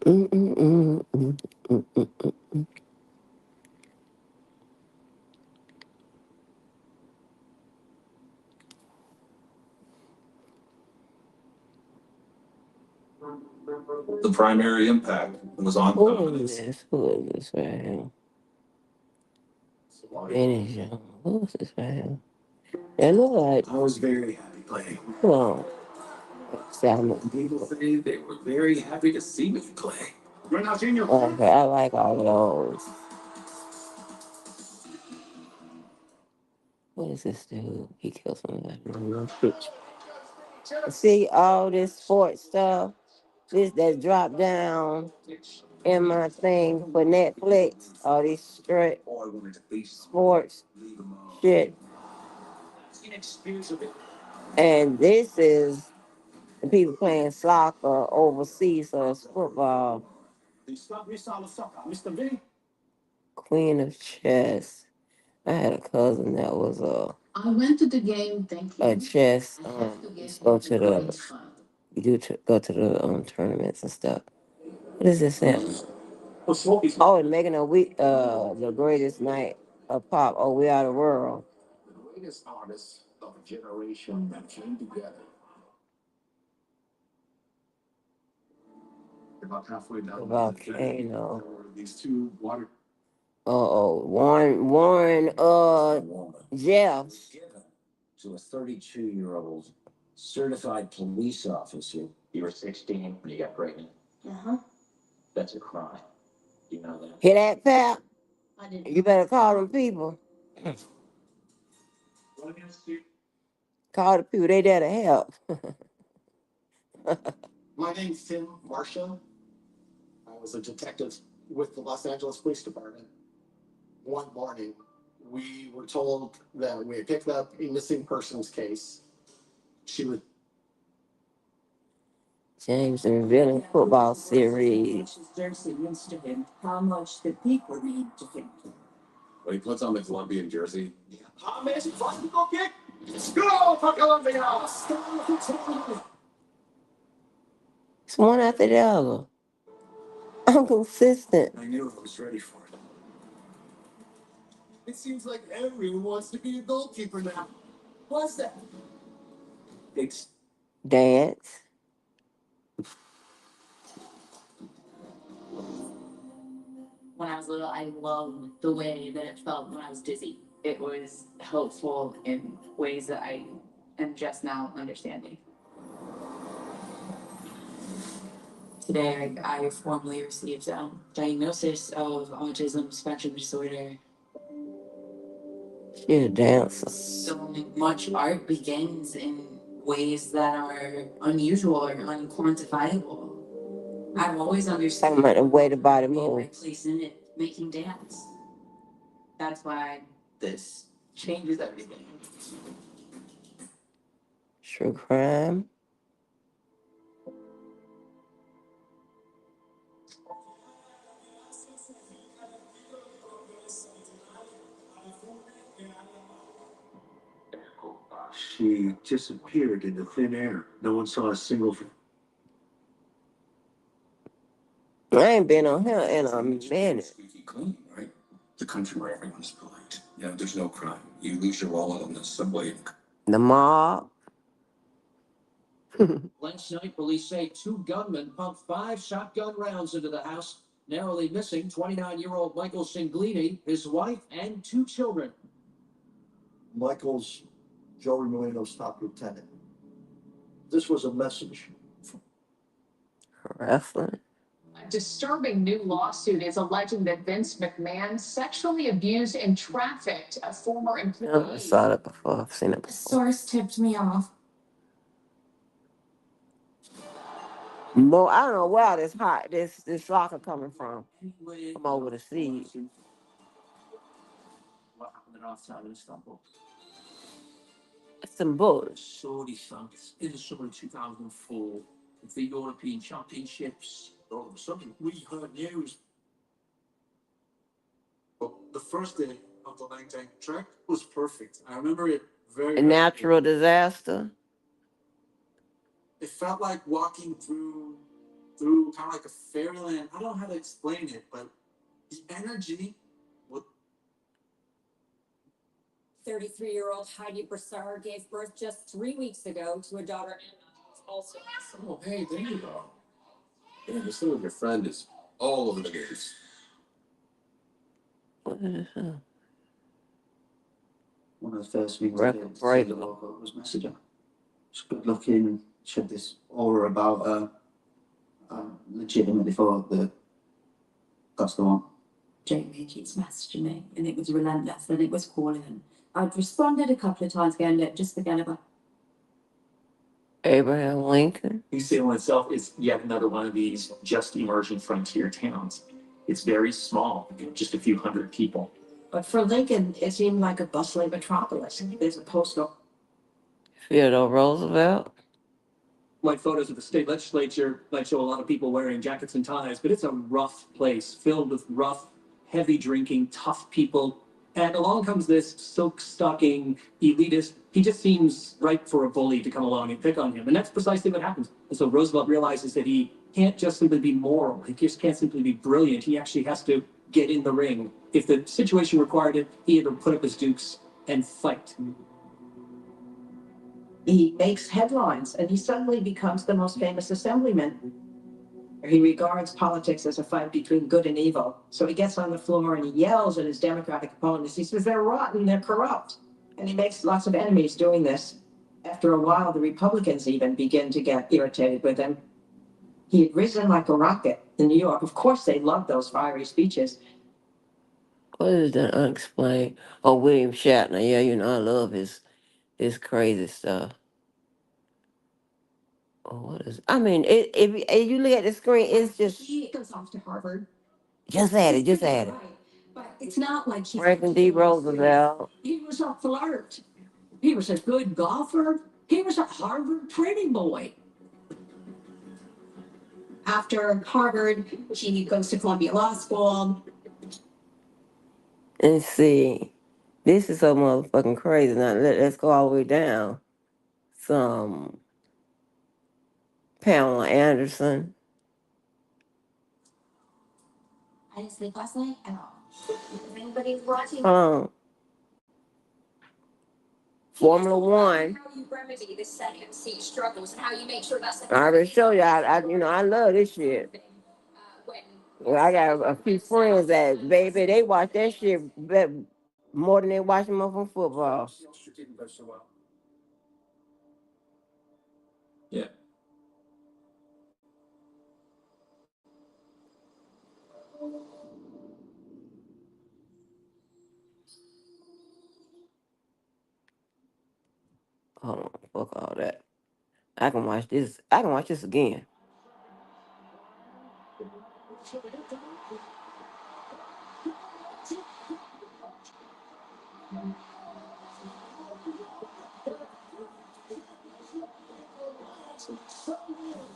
Mm, mm, mm, mm, mm, mm, mm. The primary impact was on Who is dominance. this? Who is this right here? Vinny Jones. Who is this right here? It look like. I was very happy playing. Well, Salmon. People say they were very happy to see me play. Okay, I like all of those. What is this dude? He killed somebody. Bitch. See all this sports stuff. This that dropped down in my thing for Netflix. All these straight sports shit. And this is the people playing soccer overseas, so it's football. Queen of Chess. I had a cousin that was I went to the game a thinking chess. I have to get Just go home to by the 12. go to the tournaments and stuff. What is this at? Oh, and making a week the greatest night of pop. Oh, we are the world. Greatest artists of a generation that came together. About halfway The down the thing, volcano. there were these two water. Oh, Warren, Jeff. Given to a 32-year-old certified police officer. You were 16 when you got pregnant. Uh-huh. That's a crime. You know that? Hear that, Pat? I didn't You better call them people. Call the people. They there to help. My name's Tim Marshall. I was a detective with the Los Angeles Police Department. One morning, we were told that we had picked up a missing persons case. She was. James and revealing football series. Jersey means to him how much the people mean to him. When he puts on the Colombian jersey. How many fucking go kick? Go for Colombia! It's one after the other. I'm consistent. I knew I was ready for it. It seems like everyone wants to be a goalkeeper now. What's that? It's Dance. When I was little, I loved the way that it felt when I was dizzy. It was helpful in ways that I am just now understanding. Today, I formally received a diagnosis of autism spectrum disorder. She a dancer. So much art begins in ways that are unusual or unquantifiable. I've always understood Talking about the way the body my moves. place in it, making dance. That's why this changes everything. True crime. She disappeared into thin air. No one saw a single. I ain't been on here in a minute. Squeaky clean, right? The country where everyone's polite. Yeah, there's no crime. You lose your wallet on the subway. The mob. Last night, police say two gunmen pumped 5 shotgun rounds into the house, narrowly missing 29-year-old Michael Singlini, his wife, and 2 children. Michael's Joey Molino's top lieutenant. This was a message. Wrestling. A disturbing new lawsuit is alleging that Vince McMahon sexually abused and trafficked a former I employee. saw that before. I've seen it A before. source tipped me off. Mo, I don't know where this soccer coming from. From over the sea. What happened in halftime in Istanbul? Some bullshit. Saudi fans in the summer of 2004, the European Championships. All of a sudden, we heard news. Well, the first day of the Lang Tank trek was perfect. I remember it very. A natural disaster. It felt like walking through through kind of like a fairyland. I don't know how to explain it, but the energy. 33-year-old Heidi Brassard gave birth just 3 weeks ago to a daughter Emma, who's also. Oh, hey, there you go. Yeah, this thing with your friend is all over the news. What is that? One of the first things I Record did to see the breaker. logo was message her. She's good looking, she had this aura about her. I legitimately thought that that's the one. Jamie keeps messaging me, and it was relentless, and it was calling. And I'd responded a couple of times going, look, just forget about. Abraham Lincoln. New Salem itself is yet another one of these just emerging frontier towns. It's very small, just a few hundred people. But for Lincoln, it seemed like a bustling metropolis. There's a postal. Theodore Roosevelt. Like photos of the state legislature might show a lot of people wearing jackets and ties, but it's a rough place filled with rough, heavy drinking, tough people. And along comes this silk stocking elitist. He just seems ripe for a bully to come along and pick on him. And that's precisely what happens. And so Roosevelt realizes that he can't just simply be moral. He just can't simply be brilliant. He actually has to get in the ring. If the situation required it, he had to put up his dukes and fight. He makes headlines, and he suddenly becomes the most famous assemblyman. He regards politics as a fight between good and evil. So he gets on the floor and he yells at his Democratic opponents. He says, they're rotten, they're corrupt. And he makes lots of enemies doing this. After a while, the Republicans even begin to get irritated with him. He had risen like a rocket in New York. Of course, they loved those fiery speeches. What is that unexplained? Oh, William Shatner. Yeah, I love his crazy stuff. Oh, what is? I mean, if you look at the screen, it's just. He goes off to Harvard. Just add it. Just add it. Right. But it's not like he's. Franklin D. Roosevelt. He was a flirt. He was a good golfer. He was a Harvard pretty boy. After Harvard, he goes to Columbia Law School. And see, this is so motherfucking crazy. Now let's go all the way down. Some Pamela Anderson. I didn't sleep last night at all. If anybody's watching. Formula One. How you remedy the second C struggles and how you make sure that's. I already showed you. I love this shit. Well, I got a few friends that baby they watch that shit more than they watch them from football. Yeah. Hold on, fuck all that. I can watch this. I can watch this again.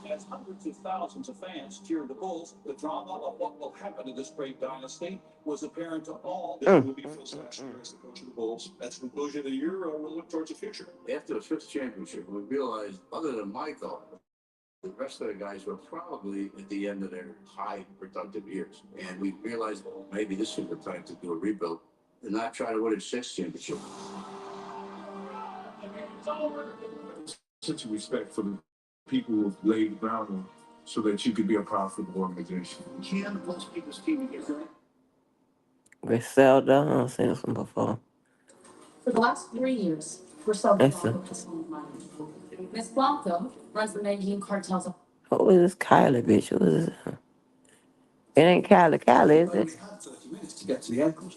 As hundreds of thousands of fans cheered the Bulls, the drama of what will happen to this great dynasty was apparent to all. This will be Phil Sasser as the coach of the Bulls. That's the conclusion of the year. We'll look towards the future. After the fifth championship, we realized, other than Michael, the rest of the guys were probably at the end of their high productive years. And we realized, well, maybe this is the time to do a rebuild and not try to win a sixth championship. Such a respect for the people who have laid the groundwork so that you could be a profitable organization. Can most people's team get that? Griselda, I've seen this one before. For the last 3 years, Griselda That's Blanco has owned money. Miss Blanco runs the Medellin cartels. Who is this Kylie bitch? Who is this? It ain't Kylie. Kylie, is We it? had 30 minutes to get to the airport.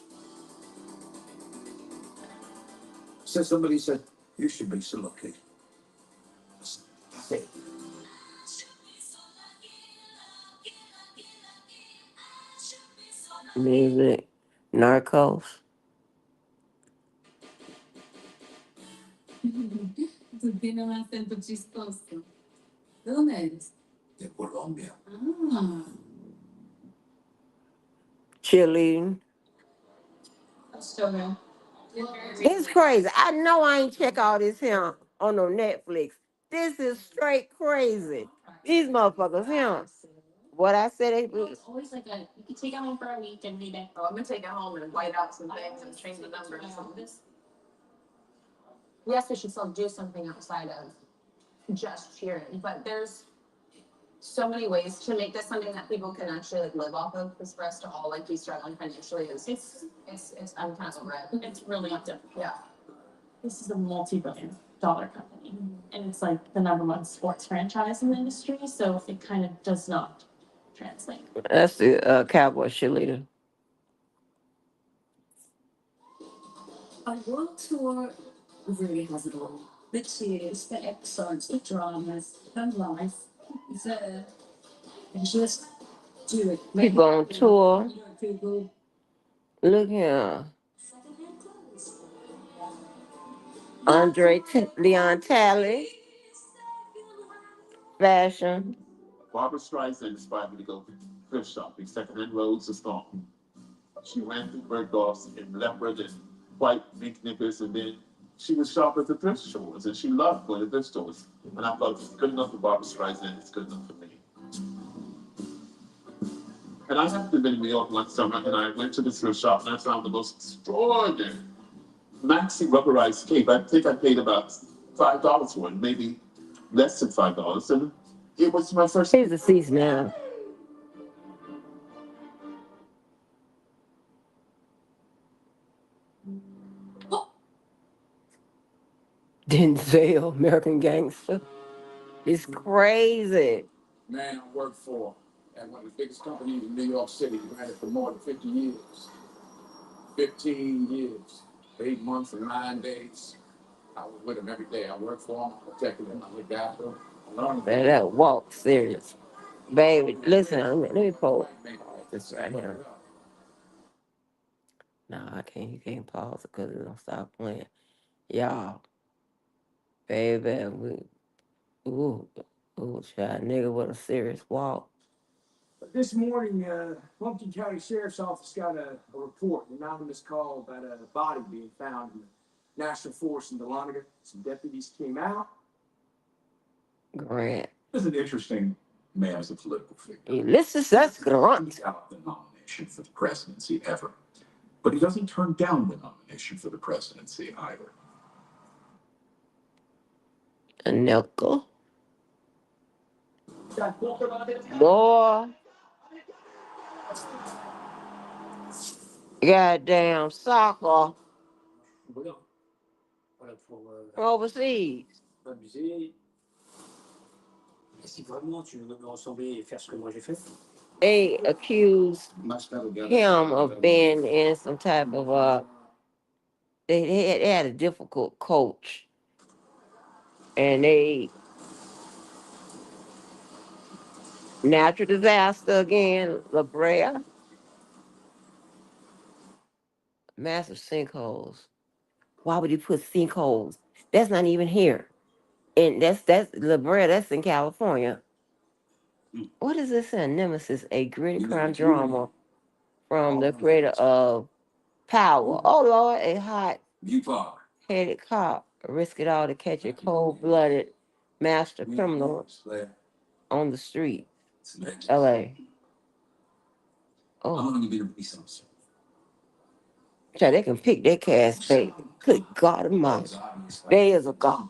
So somebody said, you should be so lucky. That's it. Music. Narcos. Tú tienes un acento chistoso. ¿De dónde eres? De Colombia. Ah. Cheerleading. So no. It's crazy. I know I ain't check all this here on no Netflix. This is straight crazy. These motherfuckers here. What I said, It's always like you can take it home for a week and read it. Oh, I'm gonna take it home and white out some things and change the numbers. Yes, they should still do something outside of just cheering, but there's so many ways to make this something that people can actually like live off of. Because for us to all like be struggling financially it's I'm kind of over it. It's really difficult. Yeah. This is a multi-billion-dollar company, and it's like the number one sports franchise in the industry. So it kind of does not translate. that's the cowboy cheerleader. A world tour really has it all. The tears, the episodes, the dramas, the life. It's just do it. People on tour. People. Look here. Leon Talley, fashion. Barbara Streisand inspired me to go thrift shopping, secondhand roads to Storm. She ran through Bergdorf's in leopard and white mink knickers, and then she would shop at the thrift stores, and she loved going to thrift stores. And I thought, if it's good enough for Barbara Streisand, it's good enough for me. And I happened to be in New York one summer, and I went to the thrift shop, and I found the most extraordinary maxi rubberized cape. I think I paid about $5 for it, maybe less than $5, and it was my first. Here's the seats now. Denzel, American Gangster. It's crazy. Man, I worked for at one of the biggest companies in New York City. Ran it for more than 50 years. 15 years, 8 months and 9 days. I was with him every day. I worked for him, I protected him, I looked after him. I learned Man, that walk serious. Baby, listen, let me pause this right here. No, I can't. You can't pause it because it don't stop playing. Y'all, baby, ooh, child, nigga with a serious walk. This morning, Pumpkin County Sheriff's Office got a report, an anonymous call about a body being found in the National Forest in Dahlonega. Some deputies came out. Grant. This is an interesting man as a political figure. Ulysses S. Grant. He's got the nomination for the presidency ever, but he doesn't turn down the nomination for the presidency either. A nickel. More. Goddamn soccer. Overseas. They accused him of being in some type of they had a difficult coach, and they natural disaster again, La Brea, massive sinkholes. Why would you put sinkholes? That's not even here, and that's La Brea. That's in California. What is this in Nemesis? A gritty crime drama from the creator of Power. Oh Lord, a hot-headed cop risk it all to catch a cold-blooded master criminal on the street. L.A. Oh, child, they can pick their cast baby. Good God Almighty, there is a God.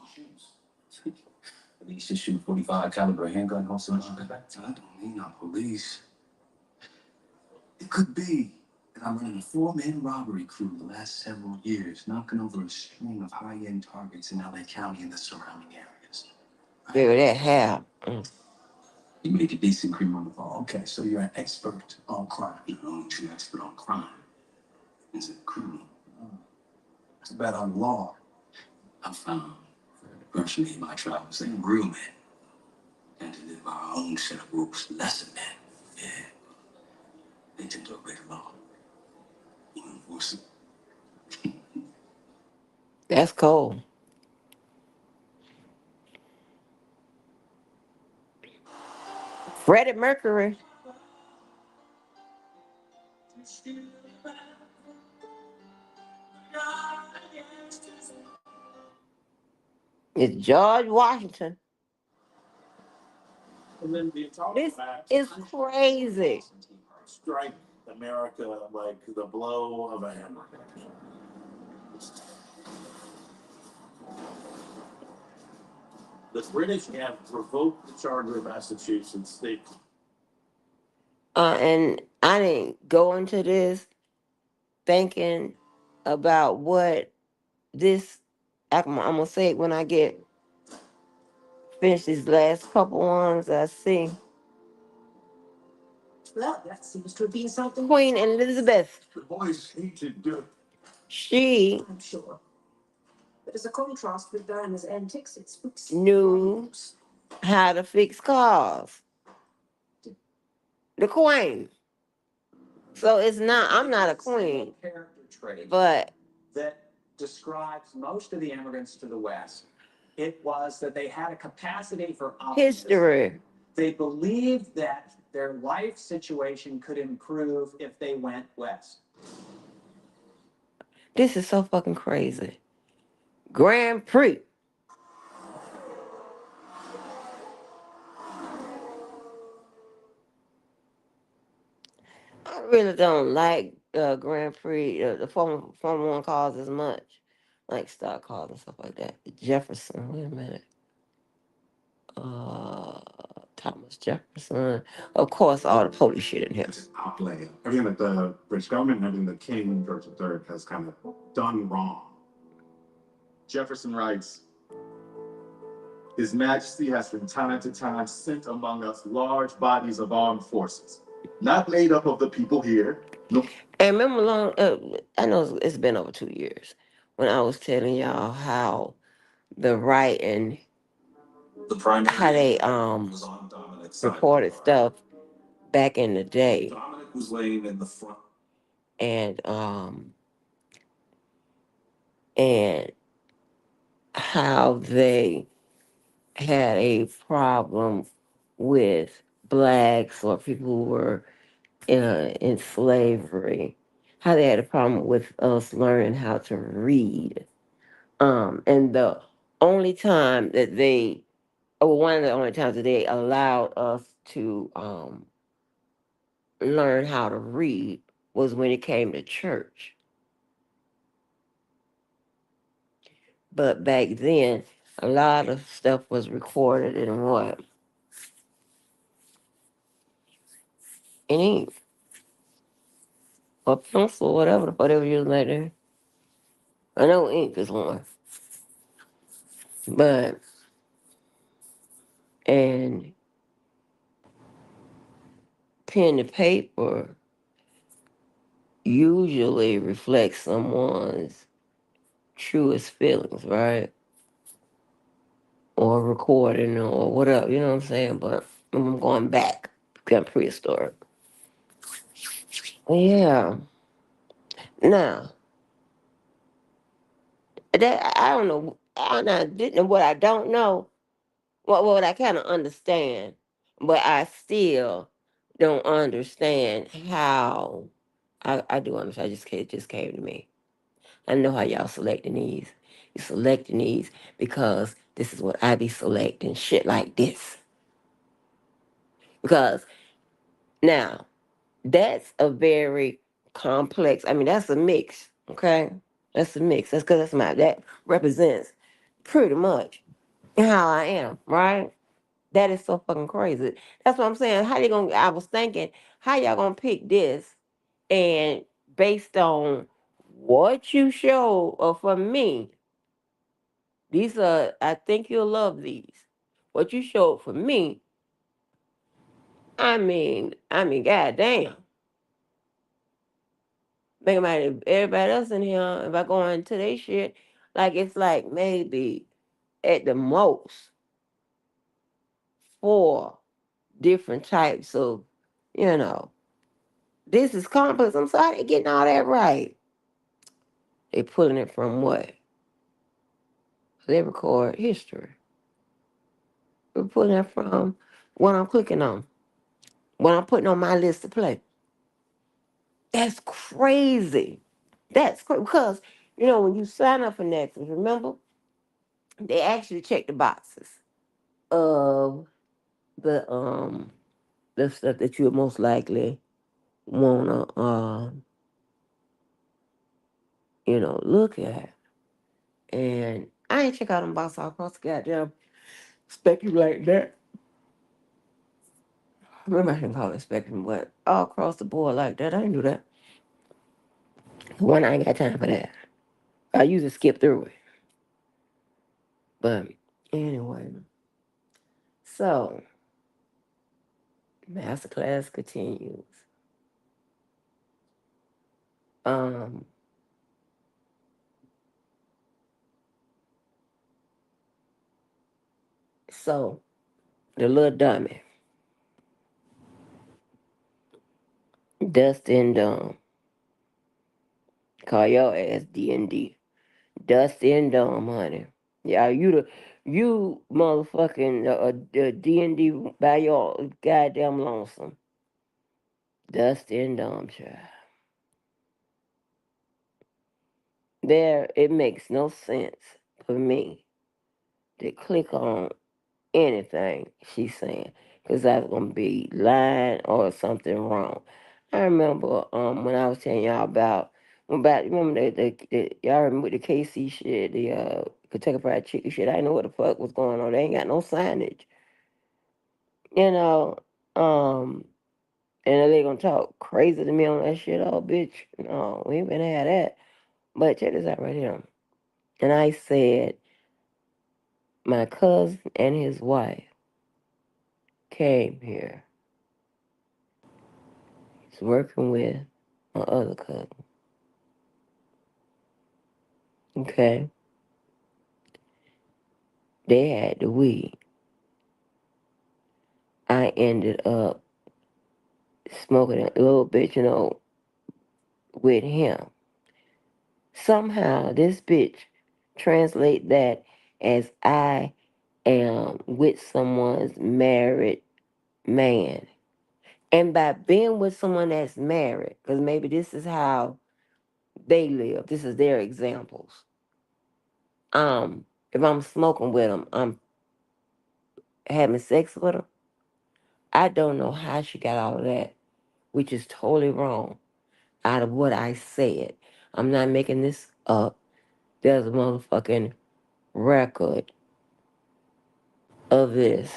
Police issue 45 caliber handgun also. I don't mean I'm police. It could be that I'm running a four-man robbery crew the last several years, knocking over a string of high-end targets in LA County and the surrounding areas. Baby, that hair. You make a decent criminal law. Okay, so you're an expert on crime. You're only true expert on crime. Is it criminal? It's bad on law. I found personally in my travels, they real men and to live our own set of rules. Lesser men, yeah, they tend to obey the law. You enforce it. That's cold. Freddie Mercury. It's George Washington. And then the Atomic This Act is crazy. strike America like the blow of a hammer. The British have revoked the charter of Massachusetts. And I didn't go into this thinking about what this. I'm gonna say it when I get finished these last couple ones. I see Well, that seems to have been something. Queen Elizabeth. The boys hated Dirk. She I'm sure. But as a contrast with Diana's antics, it speaks knew volumes. how to fix cars. The Queen. So it's not. I'm not a queen, Character trait but that describes most of the immigrants to the West. It was that they had a capacity for optimism. history. They believed that their life situation could improve if they went west. This is so fucking crazy. Grand Prix. I really don't like Grand Prix, the Formula One cars as much, like stock cars and stuff like that. Jefferson, wait a minute. Uh, Thomas Jefferson. Of course, all the police shit in here. It's outland. Everything that the British government and everything the King George III has kind of done wrong. Jefferson writes, His Majesty has from time to time sent among us large bodies of armed forces, not made up of the people here. No. And remember, I know it's been over 2 years when I was telling y'all how the right and The primary how they was on Dominic's side. reported stuff back in the day, Dominic was laying in the front. and and how they had a problem with blacks or people who were in slavery, how they had a problem with us learning how to read. And the only time that they, or one of the only times that they allowed us to learn how to read was when it came to church. But back then, a lot of stuff was recorded in what? In ink or pencil, whatever the fuck they were using back then. I know ink is one. But, and pen to paper usually reflects someone's truest feelings, right? Or recording or whatever, you know what I'm saying? But I'm going back, getting prehistoric. Yeah. Now, that I don't know. Didn't what I don't know. What I kind of understand, but I still don't understand how. I do understand. It just came to me. I know how y'all selecting these. You selecting these because this is what I be selecting. Shit like this. Because now that's a very complex. I mean, that's a mix. Okay, that's a mix. That's because that represents pretty much how I am. Right. That is so fucking crazy. That's what I'm saying. How they gonna? I was thinking, how y'all gonna pick this and based on what you show for me. These are, I think you'll love these. What you showed for me, goddamn. Think about it, everybody else in here, if I go into their shit, like it's like maybe at the most 4 different types of, you know, this is complex. I'm sorry, they getting all that right. They pulling it from what? They record history. We're pulling it from what I'm clicking on, what I'm putting on my list to play. That's crazy. That's crazy because when you sign up for Netflix, remember they actually check the boxes of the the stuff that you would most likely wanna look at. And I ain't check out them box all across the goddamn spectrum like that. Maybe I can call it spectrum, but all across the board like that, I didn't do that. One, I ain't got time for that. I usually skip through it. But anyway, so Masterclass continues. Um, so the little dummy, Dustin Dumb, call your ass D&D. Dustin Dumb, honey. Yeah, you motherfucking D&D by your goddamn lonesome. Dustin Dumb, child. There, it makes no sense for me to click on anything she's saying because I was gonna be lying or something wrong. I remember when I was telling y'all about remember the y'all remember the KC shit, the Kentucky Fried Chicken shit. I didn't know what the fuck was going on. They ain't got no signage, you know. Um, and they gonna talk crazy to me on that shit. Oh, bitch, no, we ain't been have that. But check this out right here. And I said my cousin and his wife came here. He's working with my other cousin. Okay. They had the weed. I ended up smoking a little bit, with him. Somehow this bitch translate that as I am with someone's married man. And by being with someone that's married, because maybe this is how they live, this is their examples. If I'm smoking with them, I'm having sex with them. I don't know how she got all of that, which is totally wrong out of what I said. I'm not making this up. There's a motherfucking record of this.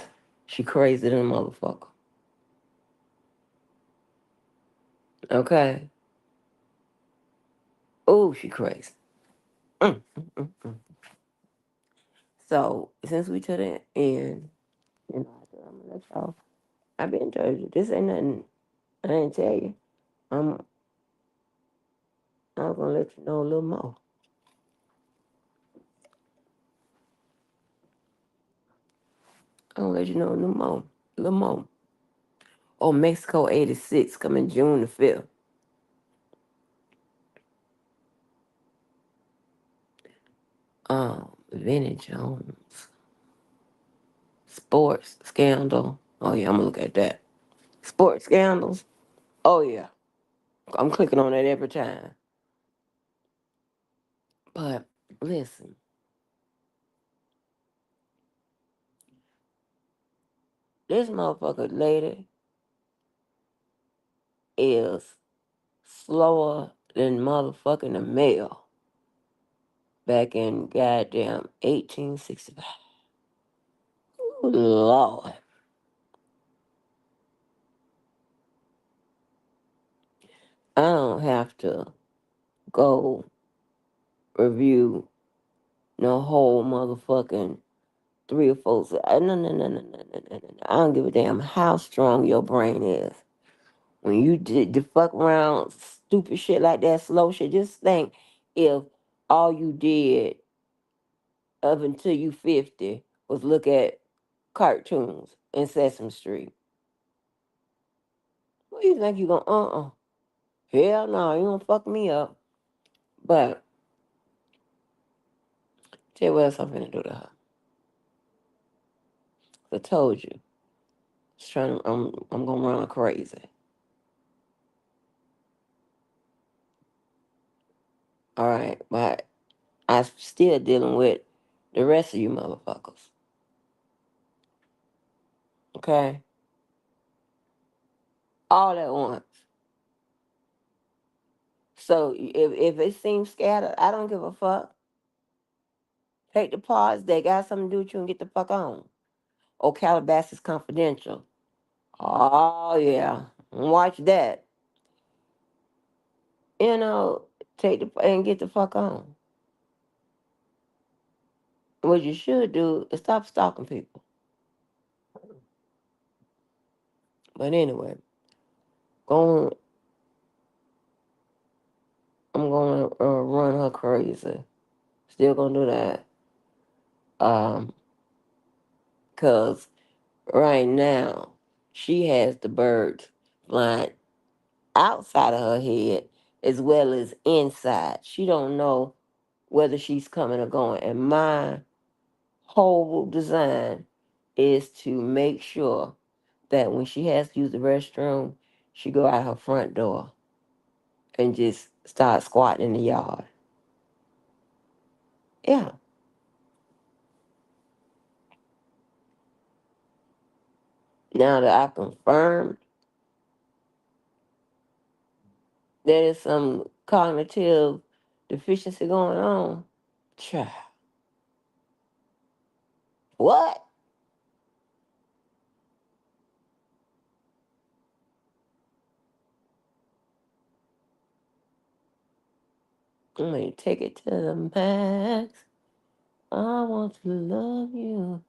She crazy than a motherfucker. Okay? Oh, she crazy. Mm, mm, mm, mm. So, since we to the end, I'm gonna let y'all. I've been told you. This ain't nothing I didn't tell you. I'm, I'm gonna let you know a little more. I'm gonna let you know a little more. A little more. Oh, Mexico 86 coming June the 5th. Vinnie Jones. Sports scandal. Oh yeah, I'm gonna look at that. Sports scandals. Oh yeah. I'm clicking on that every time. But listen, this motherfucker lady is slower than motherfucking the mail back in goddamn 1865. Ooh, Lord. I don't have to go review no whole motherfucking 3 or 4. No, no, no, no, no, no, no, no. I don't give a damn how strong your brain is. When you did the fuck around stupid shit like that, slow shit, just think if all you did up until you 50 was look at cartoons in Sesame Street. What do you think you gonna, hell no, you gonna fuck me up. But, tell you what else I'm finna do to her. I told you. I'm gonna run her crazy. Alright, but I'm still dealing with the rest of you motherfuckers. Okay, all at once. So if it seems scattered, I don't give a fuck. Take the parts that got something to do with you and get the fuck on. Oh, Calabasas Confidential. Oh yeah, watch that. You know, take the and get the fuck on. What you should do is stop stalking people. But anyway, going, I'm gonna run her crazy. Still gonna do that. Um, cause right now she has the birds flying outside of her head as well as inside. She don't know whether she's coming or going. And my whole design is to make sure that when she has to use the restroom, she go out her front door and just start squatting in the yard. Yeah. Now that I confirmed there is some cognitive deficiency going on, child, what? I'm gonna take it to the max. I want to love you.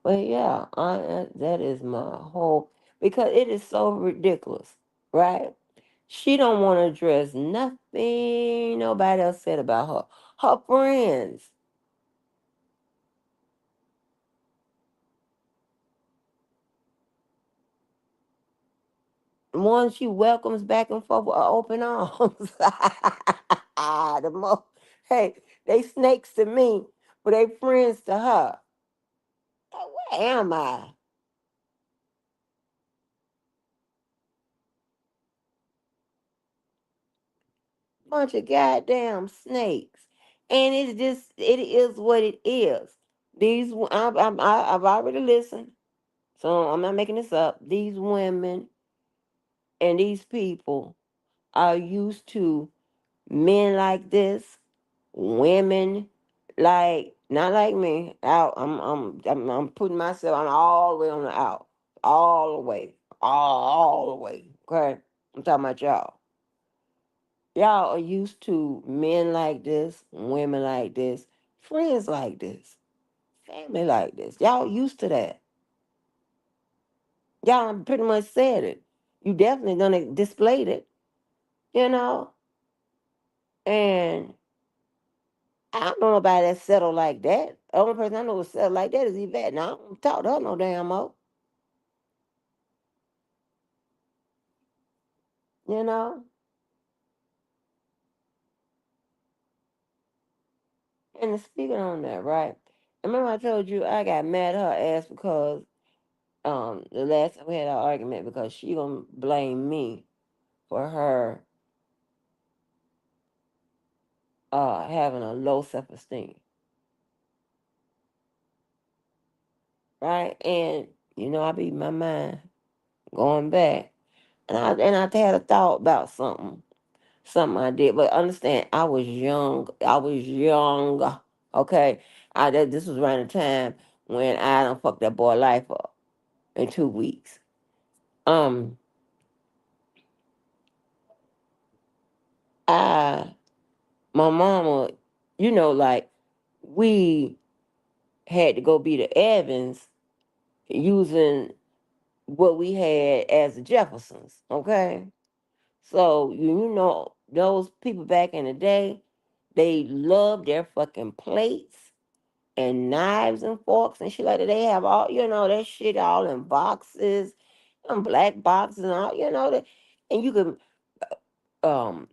But yeah, that is my whole, because it is so ridiculous, right? She don't want to address nothing nobody else said about her. Her friends, the ones she welcomes back and forth with open arms. The most, hey, they snakes to me, but they friends to her. Like, where am I? Bunch of goddamn snakes, and it's just it is what it is. I've already listened, so I'm not making this up. These women and these people are used to men like this, women like not like me. Out, I'm putting myself. I'm all the way on the out, all the way, all the way. Okay, I'm talking about y'all. Y'all are used to men like this, women like this, friends like this, family like this. Y'all used to that. Y'all pretty much said it. You definitely done displayed it, you know. And I don't know nobody that's settled like that. The only person I know that's settled like that is Yvette. Now I don't talk to her no damn more, you know. And speaking on that, right? Remember I told you I got mad at her ass because the last time we had an argument because she gonna blame me for her having a low self esteem, right? And I be in my mind going back, and I had a thought about something I did, but understand I was young. I was young. Okay, this was around the time when I done fucked that boy life up in 2 weeks. Um, I my mama, like we had to go be the Evans using what we had as the Jeffersons, okay? So, those people back in the day, they loved their fucking plates and knives and forks and shit like that. They have all, that shit all in boxes, and black boxes and all, that. And you could, um,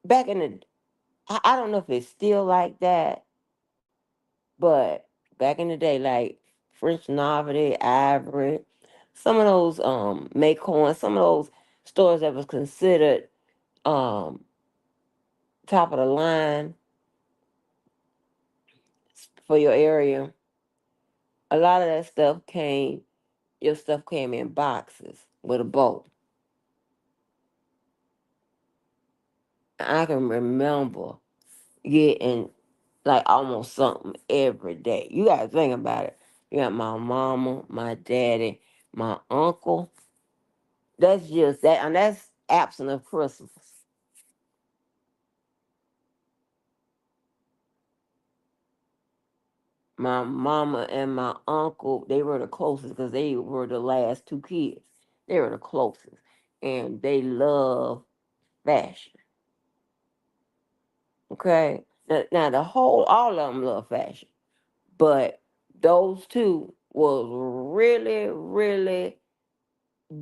back in the, I don't know if it's still like that, but back in the day, like French Novelty, Ivory, some of those Maycorn, some of those stores that was considered um top of the line for your area, a lot of that stuff came your stuff came in boxes with a bow. I can remember getting like almost something every day. You gotta think about it. You got my mama, my daddy, my uncle. That's just that, and that's absent of Christmas. My mama and my uncle, they were the closest because they were the last two kids. They were the closest, and they love fashion. Okay, now the whole, all of them love fashion, but those two was really, really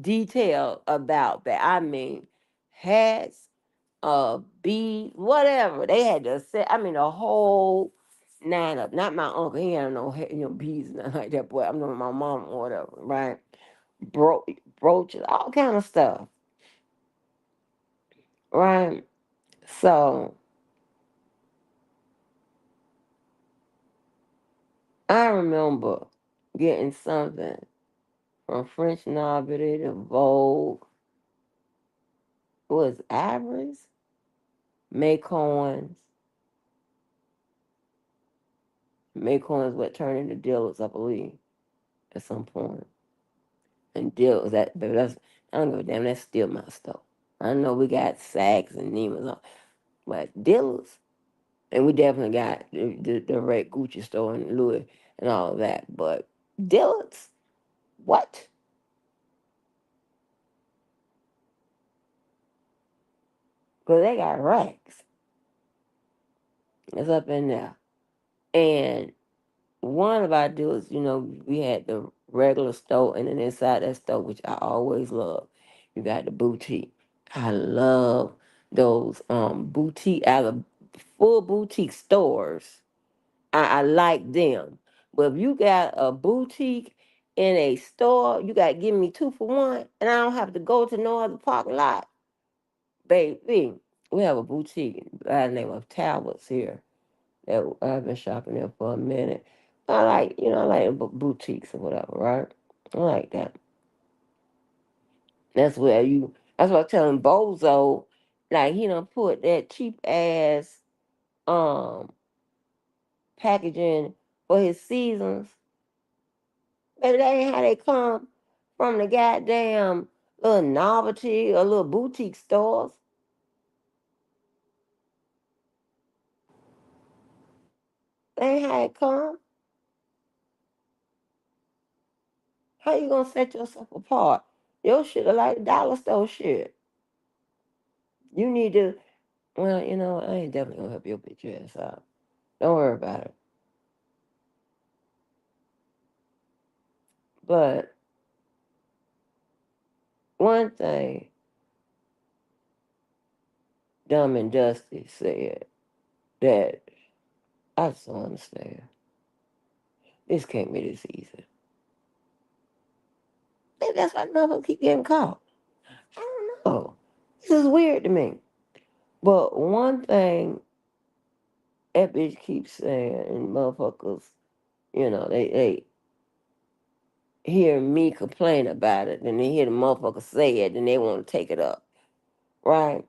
detailed about that. I mean, hats, beads, whatever. They had to set. I mean, the whole nine up. Not my uncle. He had no beads and nothing like that. But I'm talking my mom or whatever, right? Brooches, all kind of stuff, right? So I remember getting something from French Novelty to Vogue. It was Ivory's, Maycoins. Maycoins what turned into Dillard's, I believe, at some point. And Dillard's, but that's, I don't give a damn, that's still my stuff. I know we got Saks and Neiman's, but Dillard's, and we definitely got the Red Gucci store and Louis and all of that. But Dillard's, what? Because they got racks. It's up in there. And one of our deals, we had the regular store, and then inside that store, which I always love, you got the boutique. I love those boutique, out of full boutique stores. I like them. But if you got a boutique in a store, you got to give me 2 for 1, and I don't have to go to no other parking lot. Baby, we have a boutique by the name of Talbot's here that I've been shopping there for a minute. I like boutiques or whatever, right? I like that. That's what I'm telling Bozo, like, he done put that cheap ass um packaging for his seasons. Baby, that ain't how they come from the goddamn little novelty or little boutique stores. That ain't how it come. How you gonna set yourself apart? Your shit are like dollar store shit. You need to, well, I ain't definitely gonna help your bitch ass out. Don't worry about it. But one thing Dumb and Dusty said that I just don't understand. This can't be this easy. Maybe that's why motherfuckers keep getting caught. I don't know. This is weird to me. But one thing that bitch keeps saying, and motherfuckers, they hear me complain about it, then they hear the motherfucker say it, then they want to take it up. Right?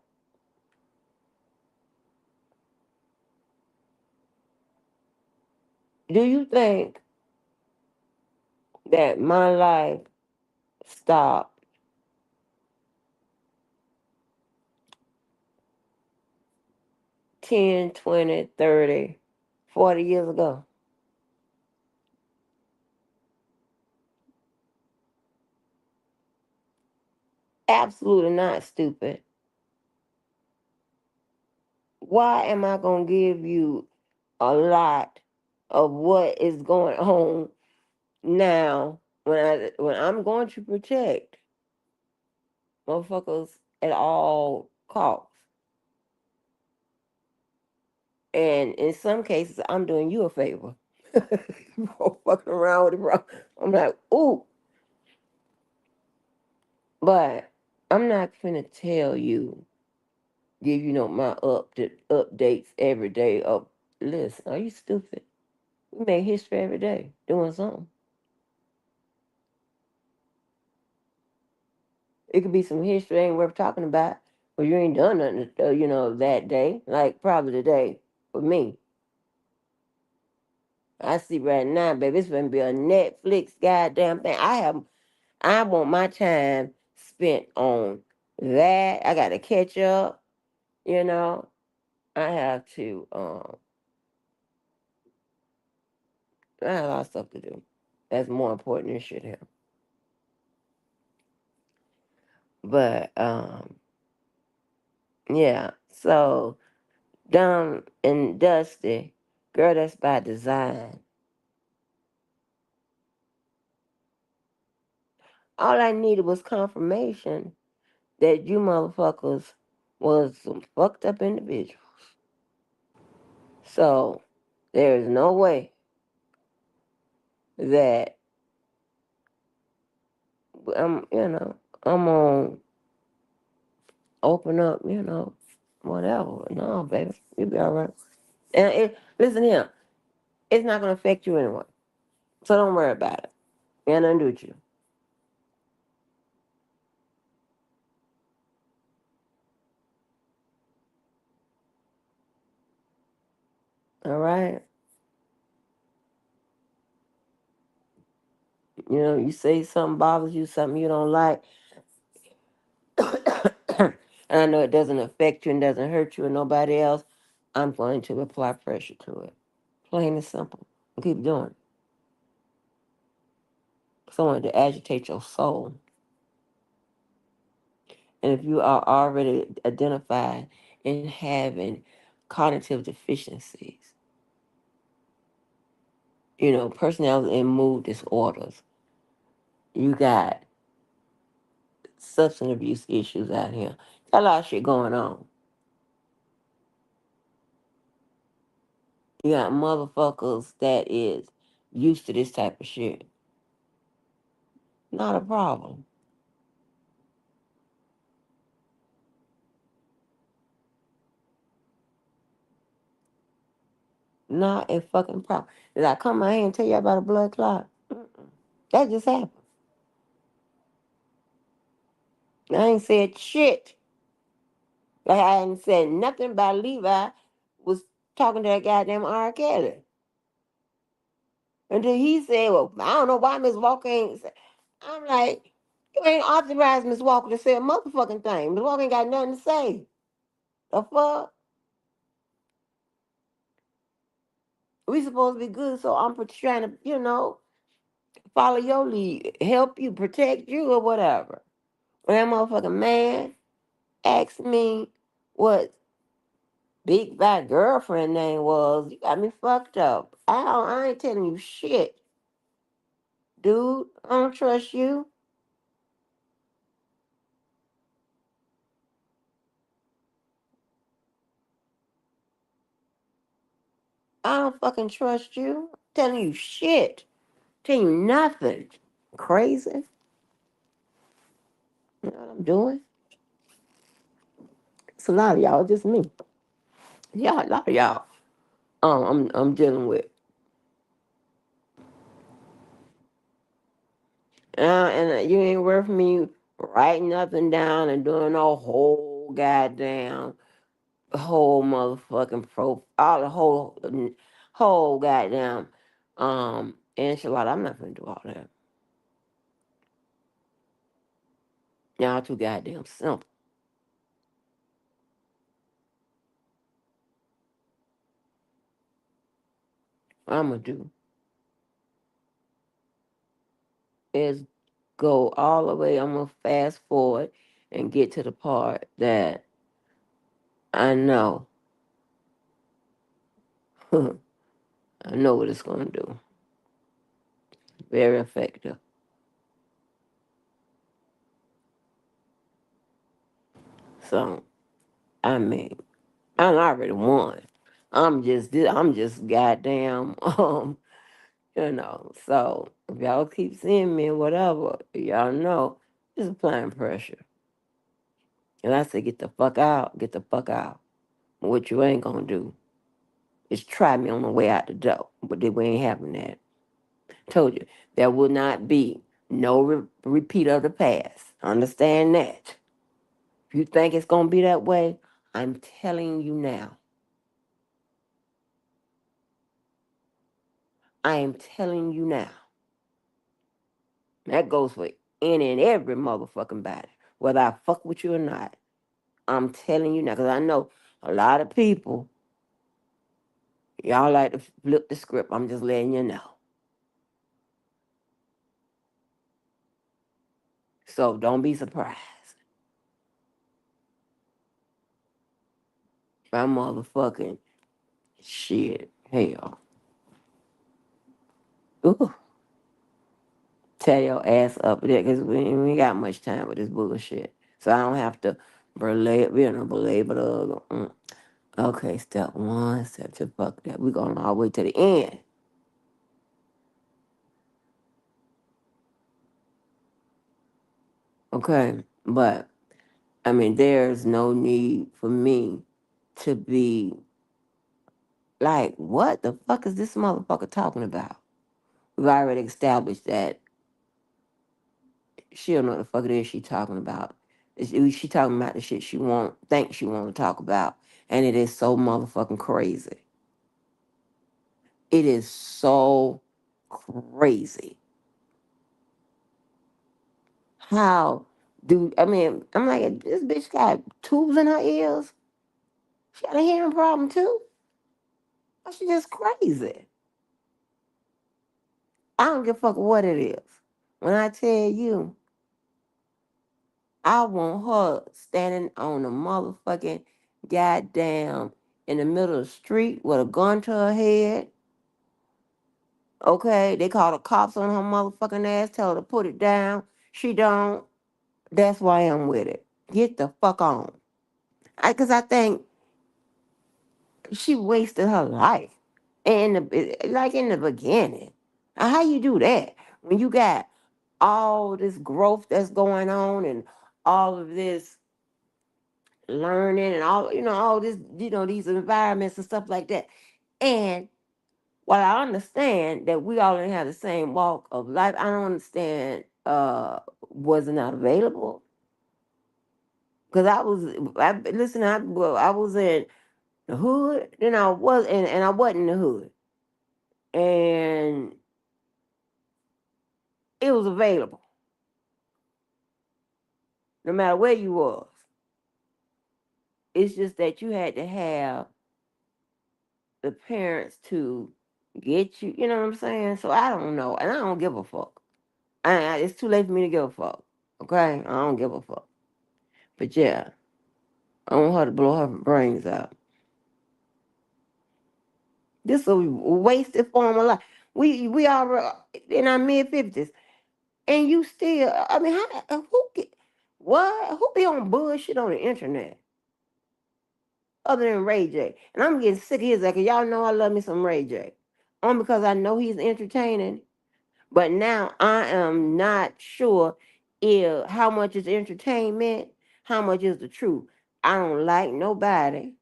Do you think that my life stopped 10, 20, 30, 40 years ago? Absolutely not, stupid. Why am I going to give you a lot of what is going on now when I'm going to protect motherfuckers at all costs? And in some cases, I'm doing you a favor. Fucking around with it, bro. I'm like, ooh. But I'm not finna tell you, give you my updates every day. Listen, are you stupid? We make history every day doing something. It could be some history ain't worth talking about, but you ain't done nothing, that day. Like probably today for me. I see right now, baby, it's gonna be a Netflix goddamn thing. I want my time spent on that. I gotta catch up, you know. I have to I have a lot of stuff to do. That's more important than shit here. But yeah. So dumb and dusty, girl, that's by design. All I needed was confirmation that you motherfuckers was some fucked up individual. So there is no way that I'm gonna open up, whatever. No, baby, you be all right. And listen here, it's not gonna affect you anyway. So don't worry about it. Ain't nothing to do with you. All right. You say something bothers you, something you don't like, and I know it doesn't affect you and doesn't hurt you and nobody else. I'm going to apply pressure to it. Plain and simple. And keep doing it. Someone to agitate your soul. And if you are already identified in having cognitive deficiencies, personality and mood disorders, you got substance abuse issues out here. Got a lot of shit going on. You got motherfuckers that is used to this type of shit. Not a problem. Not a fucking problem. Did I come out here and tell you about a blood clot? Mm-mm. That just happened. I ain't said shit. Like I hadn't said nothing about Levi was talking to that goddamn R. Kelly. Until he said, well, I don't know why Miss Walker ain't say. I'm like, you ain't authorized Miss Walker to say a motherfucking thing. Miss Walker ain't got nothing to say. The fuck? We supposed to be good, so I'm trying to, follow your lead, help you, protect you, or whatever. When that motherfucking man asked me what Big Bad Girlfriend name was, you got me fucked up. I ain't telling you shit. Dude, I don't trust you. I don't fucking trust you. I'm telling you shit. Telling you nothing. Crazy. You know what I'm doing? It's a lot of y'all, just me. Yeah, a lot of y'all. I'm dealing with. And you ain't worth me writing nothing down and doing a whole motherfucking all the whole goddamn enchilada. I'm not gonna do all that. Y'all too goddamn simple. What I'm gonna do is go all the way. I'm gonna fast forward and get to the part that I know. I know what it's gonna do. Very effective. So I mean, I already won. I'm just goddamn So if y'all keep seeing me or whatever, y'all know it's applying pressure. And I say get the fuck out, get the fuck out. What you ain't gonna do is try me on the way out the door. But we ain't having that. Told you, there will not be No repeat of the past. Understand that. If you think it's gonna be that way, I'm telling you now. I am telling you now. That goes for any and every motherfucking body, whether I fuck with you or not. I'm telling you now, because I know a lot of people, y'all like to flip the script. I'm just letting you know. So don't be surprised. My motherfucking shit. Hell. Ooh. Tear your ass up there, because we ain't got much time with this bullshit. So I don't have to belabor the other. Okay, step one, step two, fuck that. We going all the way to the end. Okay, but I mean, there's no need for me to be like, what the fuck is this motherfucker talking about? We've already established that she don't know what the fuck it is she talking about. She talking about the shit think she want to talk about, and it is so motherfucking crazy. It is so crazy. How I mean, I'm like, this bitch got tubes in her ears. She got a hearing problem too. Or she just crazy. I don't give a fuck what it is. When I tell you, I want her standing on the motherfucking goddamn in the middle of the street with a gun to her head. Okay, they call the cops on her motherfucking ass, tell her to put it down. She don't. That's why I'm with it. Get the fuck on. Cause I think she wasted her life. Like in the beginning. How you do that? When you got all this growth that's going on and all of this learning and all this, these environments and stuff like that. And while I understand that we all didn't have the same walk of life, I don't understand was it not available. Because I was in the hood, then I was and I wasn't in the hood. And it was available, no matter where you was. It's just that you had to have the parents to get you, you know what I'm saying? So I don't know, and I don't give a fuck. It's too late for me to give a fuck. Okay, I don't give a fuck. But yeah, I want her to blow her brains out. This is a wasted form of life. We are in our mid-50s, and you still. I mean, who get what? Who be on bullshit on the internet other than Ray J? And I'm getting sick of his. Like, y'all know I love me some Ray J. Only because I know he's entertaining. But now I am not sure if how much is entertainment, how much is the truth. I don't like nobody.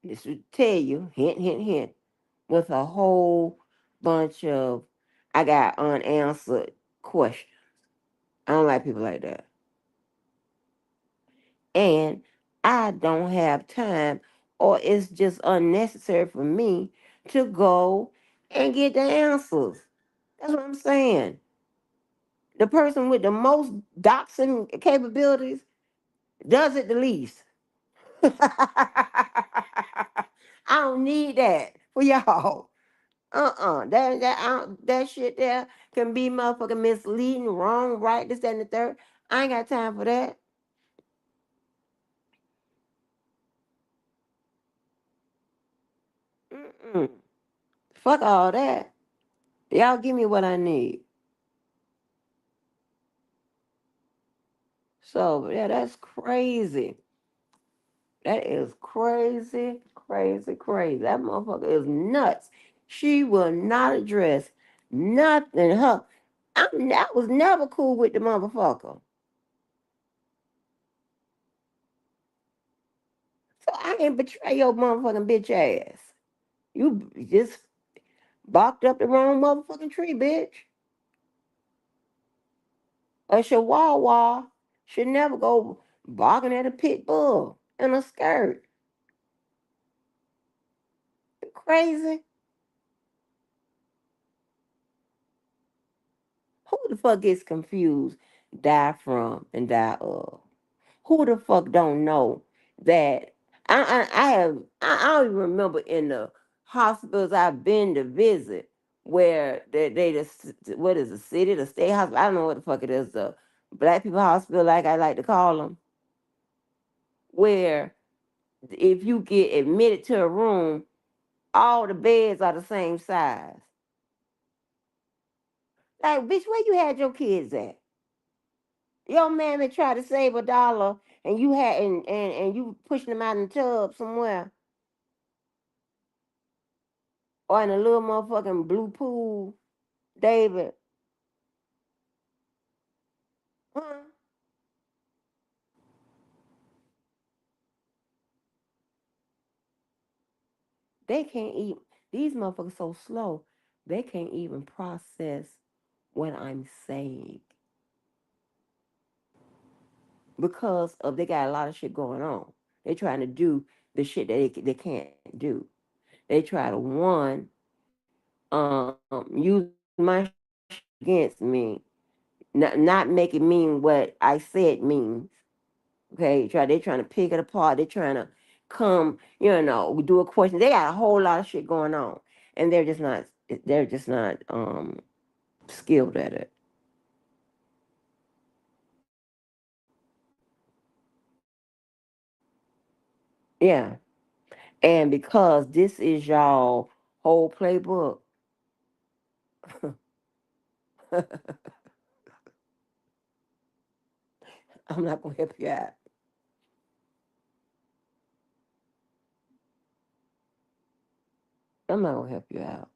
This would tell you, hint, hint, hint, with a whole bunch of I got unanswered questions. I don't like people like that. And I don't have time, or it's just unnecessary for me to go and get the answers. That's what I'm saying. The person with the most doxing capabilities does it the least. I don't need that for y'all. That shit there can be motherfucking misleading, wrong, right, this, that, and the third. I ain't got time for that. Mm-mm. Fuck all that. Y'all give me what I need. So yeah, that's crazy. That is crazy, crazy, crazy. That motherfucker is nuts. She will not address nothing. I was never cool with the motherfucker. So I ain't betray your motherfucking bitch ass. You just barked up the wrong motherfucking tree, bitch. A chihuahua should never go barking at a pit bull in a skirt. Crazy. Who the fuck gets confused? Die from and die of. Who the fuck don't know that? I have I don't even remember in the hospitals I've been to visit where they just what is the city, the state hospital? I don't know what the fuck it is, the black people hospital, like I like to call them, where if you get admitted to a room, all the beds are the same size. Like, bitch, where you had your kids at? Your mammy tried to save $1 and you had and you pushing them out in the tub somewhere or in a little motherfucking blue pool, David. Huh? They can't eat. These motherfuckers so slow, they can't even process what I'm saying because of they got a lot of shit going on. They trying to do the shit that they can't do. They try to use my shit against me, not make it mean what I said means. Okay, they trying to pick it apart. They trying to come, do a question. They got a whole lot of shit going on, and they're just not skilled at it. Yeah, and because this is y'all whole playbook, I'm not gonna help you out. I'm not gonna help you out.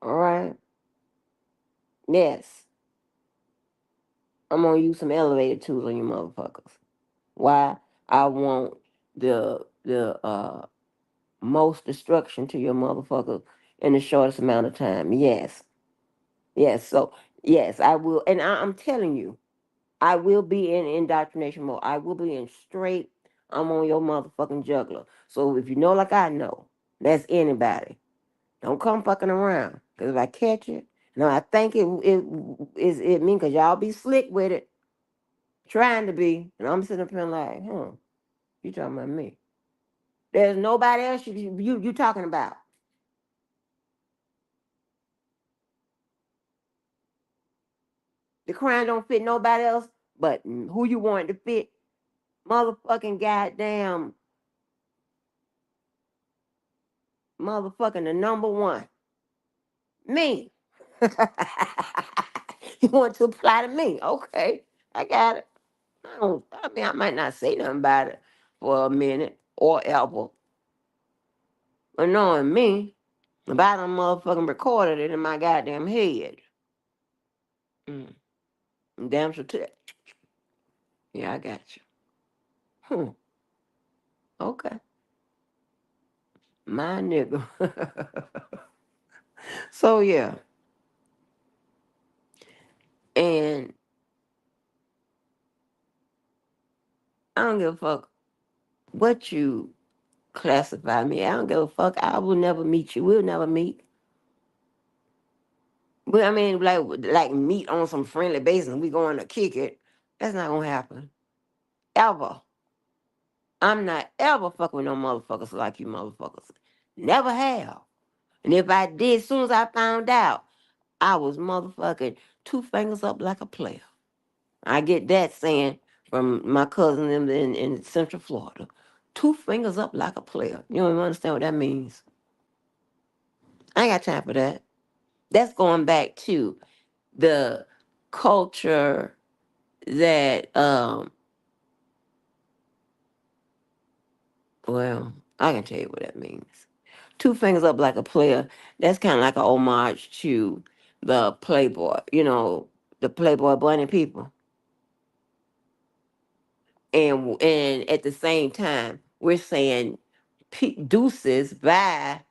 All right. Yes, I'm gonna use some elevator tools on you motherfuckers. Why? I want the most destruction to your motherfucker in the shortest amount of time. Yes. Yes. So yes, I will, and I'm telling you, I will be in indoctrination mode. I will be in straight. I'm on your motherfucking juggler. So if you know, like I know, that's anybody. Don't come fucking around. Cause if I catch it, no, I think it is it mean because y'all be slick with it, trying to be, and I'm sitting up here like, you talking about me? There's nobody else you talking about. The crown don't fit nobody else but who you want it to fit. Motherfucking goddamn motherfucking the number one. Me. You want to apply to me? Okay. I got it. I might not say nothing about it for a minute or ever. But knowing me, if I done motherfucking recorded it in my goddamn head. Mm, damn sure tell. Yeah, I got you. Hmm. Okay. My nigga. So yeah. And I don't give a fuck what you classify me. I don't give a fuck. I will never meet you. We'll never meet. But I mean, like meet on some friendly basis and we going to kick it. That's not gonna happen. Ever. I'm not ever fucking with no motherfuckers like you motherfuckers. Never have. And if I did, as soon as I found out, I was motherfucking 2 fingers up like a player. I get that saying from my cousin in Central Florida. 2 fingers up like a player. You don't even understand what that means. I ain't got time for that. That's going back to the culture that well, I can tell you what that means. 2 fingers up like a player, that's kind of like a homage to the Playboy, the Playboy bunny people. And at the same time, we're saying deuces, bye,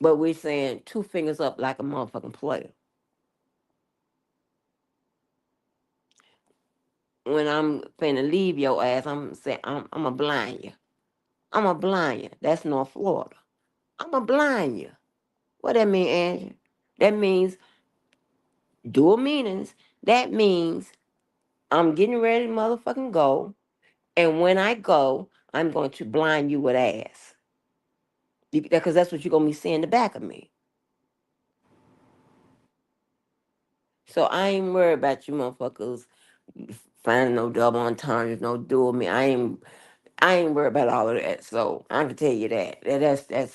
but we're saying two fingers up like a motherfucking player. When I'm finna leave your ass, I'm saying I'm gonna blind you. I'm gonna blind you. That's North Florida. I'm gonna blind you. What that mean, Angie? That means dual meanings. That means I'm getting ready to motherfucking go, and when I go, I'm going to blind you with ass. Because that's what you're gonna be seeing the back of me. So I ain't worried about you motherfuckers finding no double entendres, no dual me. I ain't worried about all of that. So I can tell you that.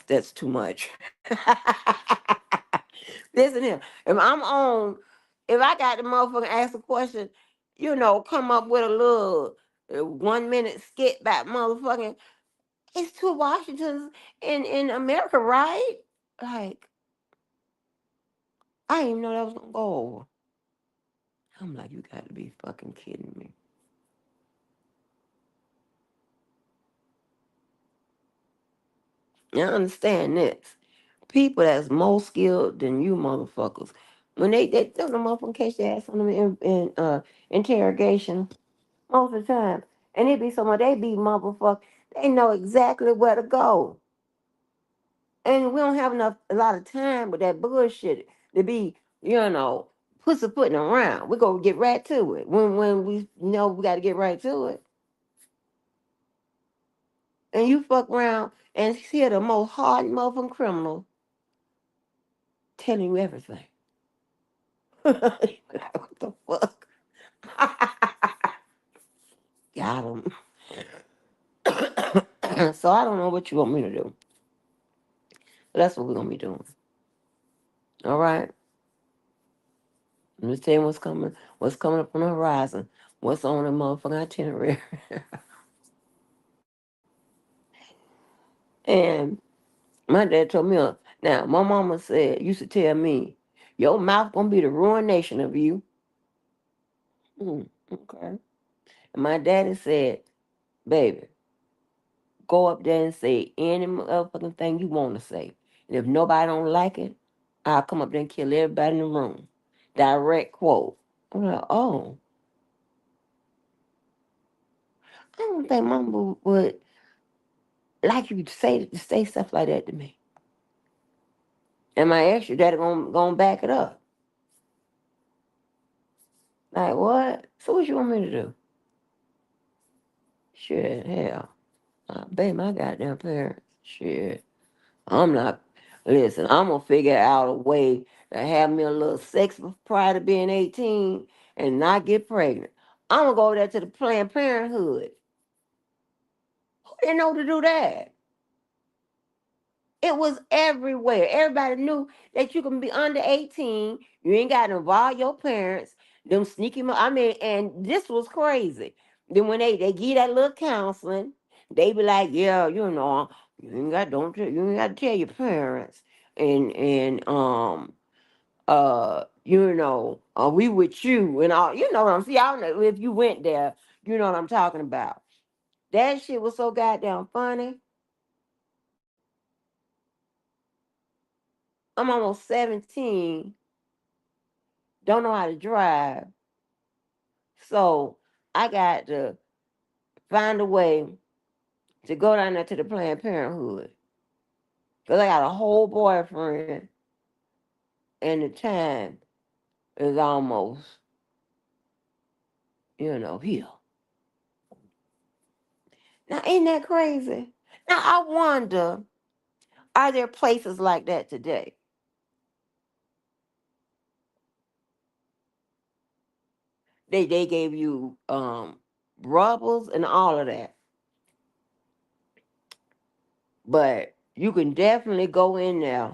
That's too much. Listen here. If I'm on, if I got the motherfucker ask a question, come up with a little 1 minute skit about motherfucking, it's two Washingtons in America, right? Like, I didn't even know that was gonna go over. I'm like, you got to be fucking kidding me. Now understand this. People that's more skilled than you motherfuckers, when they tell them motherfucking catch their ass on them in interrogation most of the time. And it be someone they be motherfuckers, they know exactly where to go. And we don't have a lot of time with that bullshit to be, pussyfooting around. We gonna get right to it. When we know we gotta get right to it. And you fuck around and hear the most hardened motherfucking criminal telling you everything. What the fuck? Got him. So I don't know what you want me to do. But that's what we're gonna be doing. All right. Let me tell you what's coming up on the horizon, what's on the motherfucking itinerary. And my dad told me, now my mama used to tell me, your mouth gonna be the ruination of you. Okay. And my daddy said, baby, go up there and say any motherfucking thing you want to say. And if nobody don't like it, I'll come up there and kill everybody in the room. Direct quote. I'm like, oh, I don't think Mama would like you to say stuff like that to me. And my extra daddy gonna back it up. Like what? So what you want me to do? Shit, hell, I bet my goddamn parents. Shit, I'm not. Listen, I'm gonna figure out a way to have me a little sex prior to being 18 and not get pregnant. I'm gonna go over there to the Planned Parenthood. Who didn't know to do that? It was everywhere. Everybody knew that you can be under 18. You ain't got to involve your parents. Them sneaky, I mean, and this was crazy. Then when they give that little counseling, they be like, yeah, you ain't got to tell your parents. And we with you and all. You know what I'm saying? I don't know if you went there. You know what I'm talking about. That shit was so goddamn funny. I'm almost 17. Don't know how to drive. So I got to find a way to go down there to the Planned Parenthood. Because I got a whole boyfriend and the time is almost, here. Now, ain't that crazy? Now, I wonder, are there places like that today? They gave you rubbers and all of that. But you can definitely go in there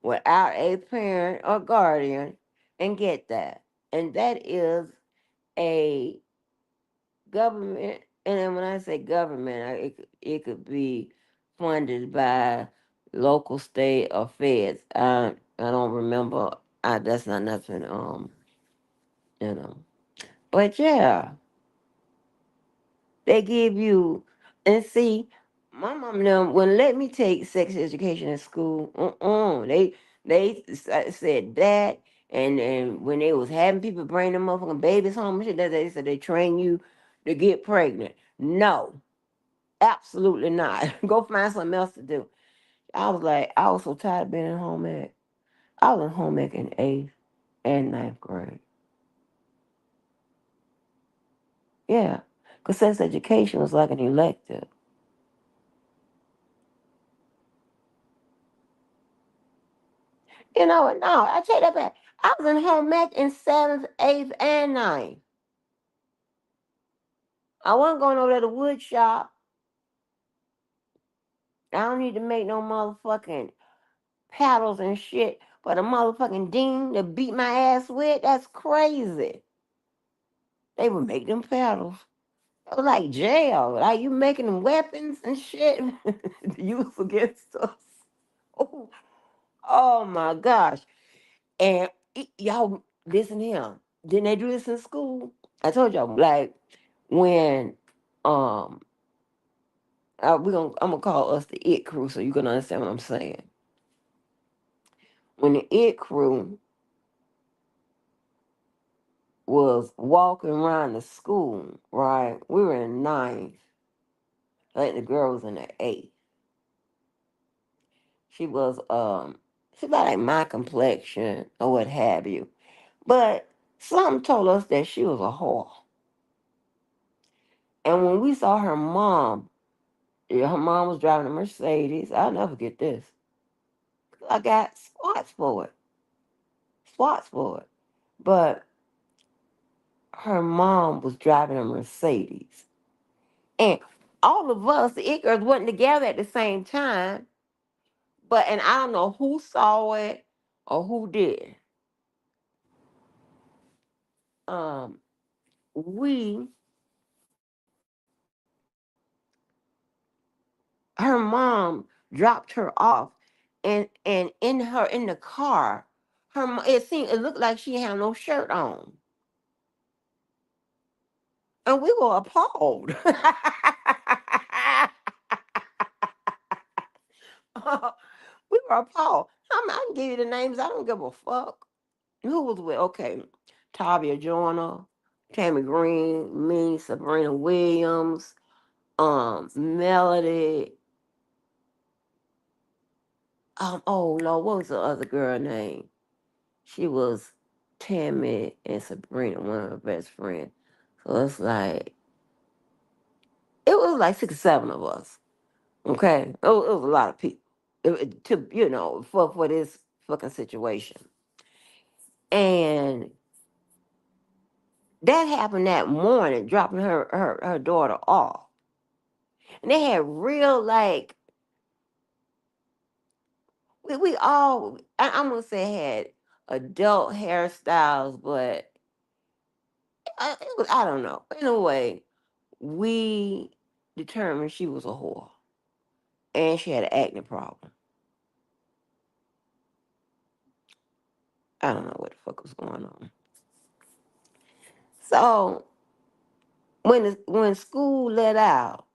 without a parent or guardian and get that. And that is a government, and then when I say government, it could be funded by local, state, or feds. I don't remember. That's not nothing. You know. But yeah, they give you, and see, my mom and them wouldn't let me take sex education in school. They said that, and when they was having people bring them motherfucking babies home and shit, they said they train you to get pregnant. No, absolutely not. Go find something else to do. I was so tired of being in home ec. I was in home ec in 8th and 9th grade. Yeah, because sex education was like an elective. You know what? No, I take that back. I was in home ec in 7th, 8th, and 9th. I wasn't going over there to wood shop. I don't need to make no motherfucking paddles and shit for the motherfucking dean to beat my ass with. That's crazy. They would make them paddles. It was like jail. Like you making them weapons and shit to use against us. Oh, oh my gosh. And y'all listen here. Didn't they do this in school? I told y'all, like when um I'm gonna call us the it crew so you can understand what I'm saying. When the it crew was walking around the school, right? We were in 9th. I think the girl was in the 8th. She was she about like my complexion or what have you. But some told us that she was a whore. And when we saw her mom, yeah, her mom was driving a Mercedes. I'll never forget this. I got spots for it. Spots for it. But her mom was driving a Mercedes. And all of us, the it girls, wasn't together at the same time. But, and I don't know who saw it or who did. Um, we, her mom dropped her off, and in the car, it looked like she had no shirt on. And we were appalled. We were appalled. I can give you the names. I don't give a fuck. Who was with? Okay, Tavia Joyner, Tammy Green, me, Sabrina Williams, Melody. Oh Lord, what was the other girl name? She was Tammy and Sabrina, one of her best friends. So it was like 6 or 7 of us. Okay, it was a lot of people. To for this fucking situation, and that happened that morning, dropping her daughter off, and they had real like we all I'm gonna say had adult hairstyles, but it was I don't know. Anyway, we determined she was a whore and she had an acne problem. I don't know what the fuck was going on. So when school let out,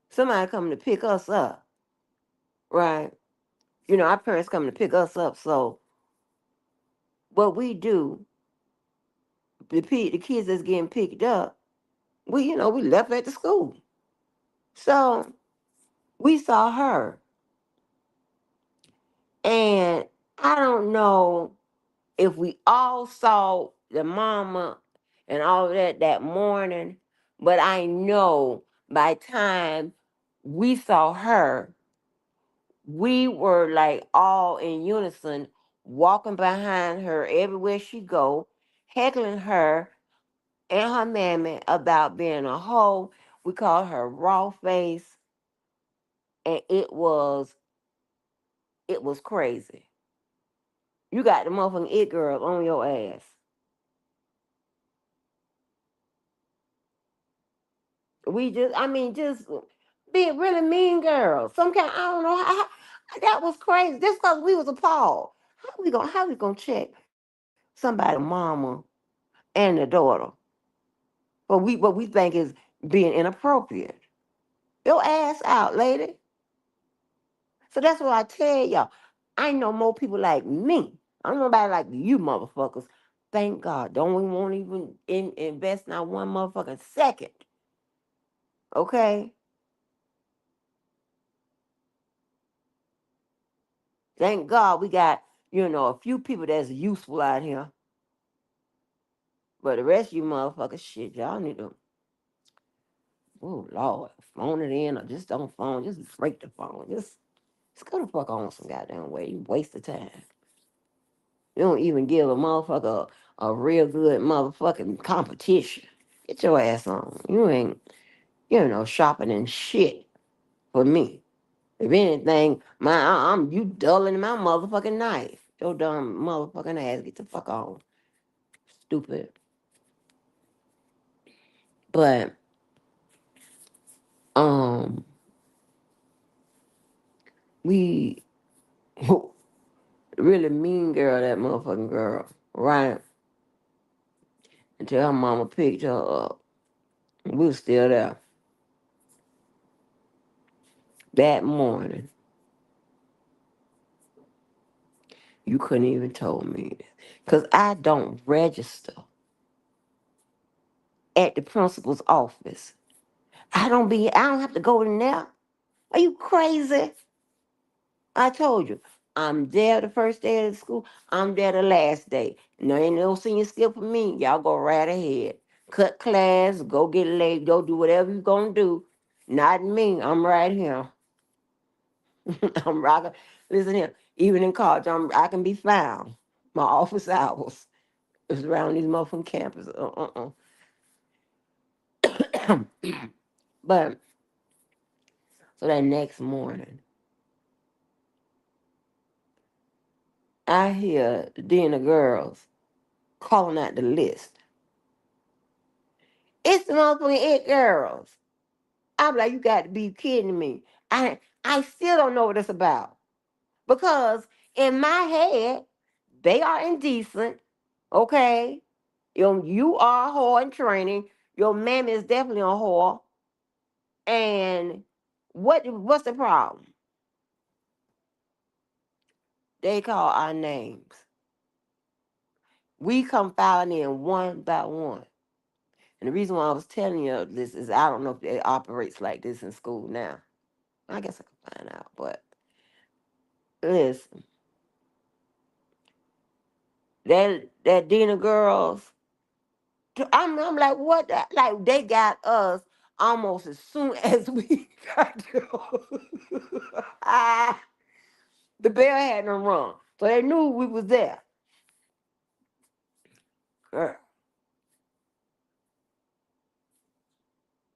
somebody coming to pick us up, right? Our parents coming to pick us up. So what we do, the kids that's getting picked up, we left at the school. So we saw her, and I don't know if we all saw the mama and all that morning, but I know by time we saw her, we were like all in unison, walking behind her everywhere she go, heckling her and her mammy about being a hoe. We called her raw face, and it was crazy. You got the motherfucking it girl on your ass. Just being really mean girls. Some kind, I don't know that was crazy. Just because we was appalled. How we gonna check somebody mama and the daughter? What we think is being inappropriate. Your ass out, lady. So that's what I tell y'all. I know more people like me. I don't know nobody like you motherfuckers. Thank God. Don't we won't even invest not one motherfucking second. Okay? Thank God we got, a few people that's useful out here. But the rest of you motherfuckers, shit, y'all need to, oh Lord, phone it in or just don't phone. Just break the phone. Just go the fuck on some goddamn way. You waste of time. You don't even give a motherfucker a real good motherfucking competition. Get your ass on. You ain't, shopping and shit for me. If anything, I'm you dulling my motherfucking knife. Your dumb motherfucking ass, get the fuck on. Stupid. But um we really mean girl, that motherfucking girl, right? Until her mama picked her up. We was still there. That morning, you couldn't even told me this. Because I don't register at the principal's office. I don't have to go in there. Are you crazy? I told you. I'm there the first day of the school. I'm there the last day. No, ain't no senior skill for me. Y'all go right ahead. Cut class, go get laid, go do whatever you gonna do. Not me. I'm right here. I'm rocking. Listen here. Even in college, I can be found. My office hours is around these motherfucking campus. But so that next morning, I hear the dean of girls calling out the list. It's the motherfucking it girls. I'm like, you got to be kidding me. I still don't know what it's about. Because in my head, they are indecent. Okay. You are a whore in training. Your mammy is definitely a whore. And what's the problem? They call our names. We come filing in one by one. And the reason why I was telling you this is I don't know if it operates like this in school now. I guess I can find out. But listen, that Dina girls, I'm like, what? Like they got us almost as soon as we got there. The bell hadn't rung, so they knew we was there. Girl,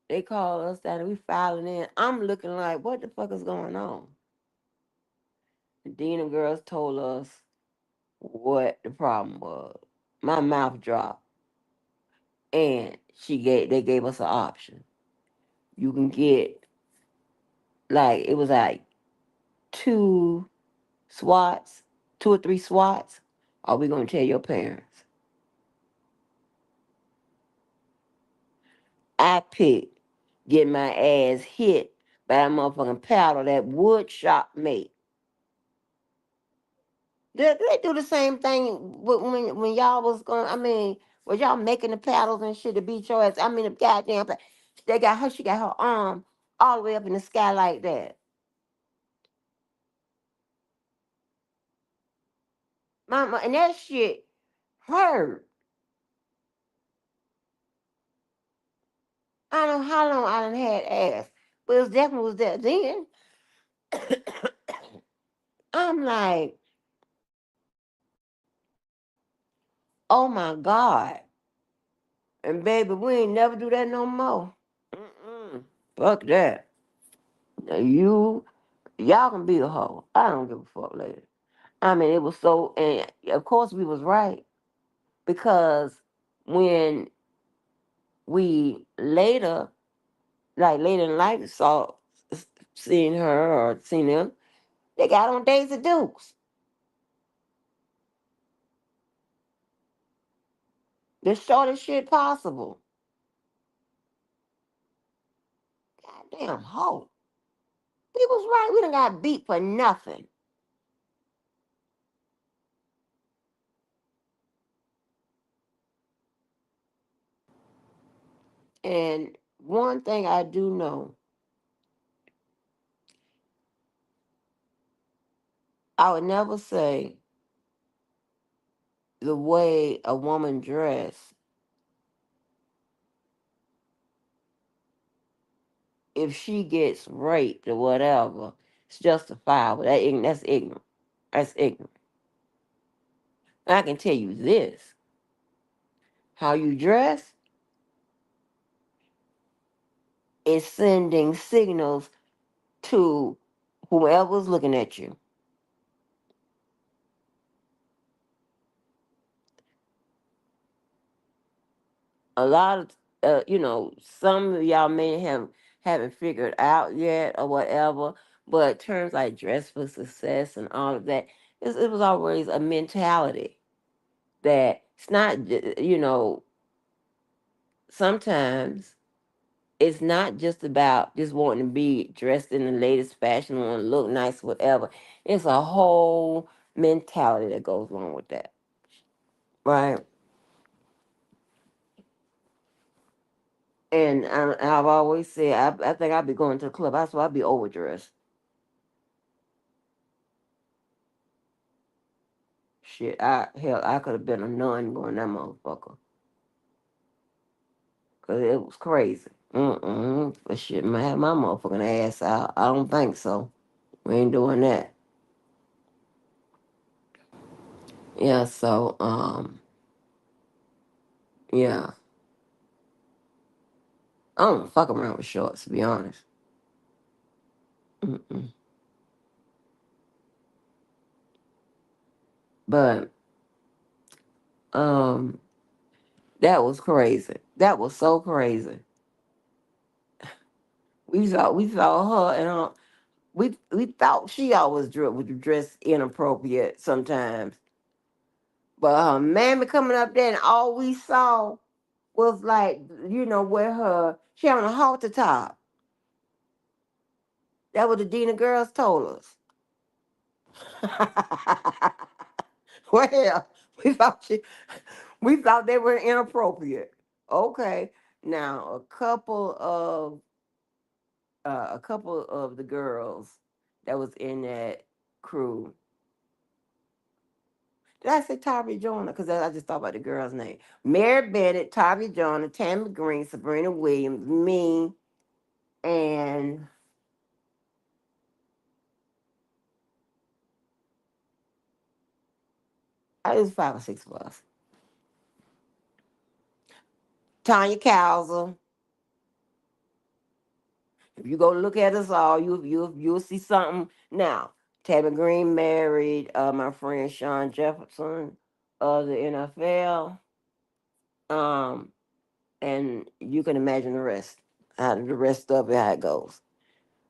they called us down and we filing in. I'm looking like, what the fuck is going on? The dean of girls told us what the problem was. My mouth dropped, and they gave us an option. You can get it was like two swats, 2 or 3 swats. Are we gonna tell your parents? I picked getting my ass hit by a motherfucking paddle that wood shop made. They do the same thing when y'all was going. I mean, was y'all making the paddles and shit to beat your ass? I mean, the goddamn. They got her. She got her arm all the way up in the sky like that. Mama, and that shit hurt. I don't know how long I done had ass, but it was definitely was that then. I'm like, oh my God. And baby, we ain't never do that no more. Mm-mm. Fuck that. Now y'all can be a hoe. I don't give a fuck, lady. I mean, it was so, and of course we was right because when we later in life, seen her or seen them, they got on Days of Dukes. The shortest shit possible. Damn hoe. We was right. We done got beat for nothing. And one thing I do know, I would never say the way a woman dress, if she gets raped or whatever, it's justifiable. That's ignorant. That's ignorant. And I can tell you this: how you dress is sending signals to whoever's looking at you. A lot of some of y'all may haven't figured out yet or whatever, but terms like dress for success and all of that, it was always a mentality that it's not sometimes it's not just about just wanting to be dressed in the latest fashion, want to look nice, whatever. It's a whole mentality that goes along with that, right? And I've always said, I think I'd be going to the club. That's why I'd be overdressed. Shit, I could have been a nun going that motherfucker. Cause it was crazy. But shit, man, had my motherfucking ass out. I don't think so. We ain't doing that. Yeah, so yeah, I don't fuck around with shorts, to be honest. Mm-mm. But um, that was crazy. That was so crazy. We saw her, and we thought she always was dressed inappropriate sometimes. But her mammy coming up there, and all we saw was like, where she on a halter top. That what the dean of girls told us. Well, we thought we thought they were inappropriate. Okay, now a couple of the girls that was in that crew. Did I say Tavia Joyner? Because I just thought about the girl's name. Mary Bennett, Tavia Joyner, Tammy Green, Sabrina Williams, me, and it was 5 or 6 of us. Tanya Cowser. If you go look at us all, you'll see something. Now, Tabby Green married my friend Sean Jefferson of the NFL. Um, and you can imagine the rest. How the rest of it how it goes.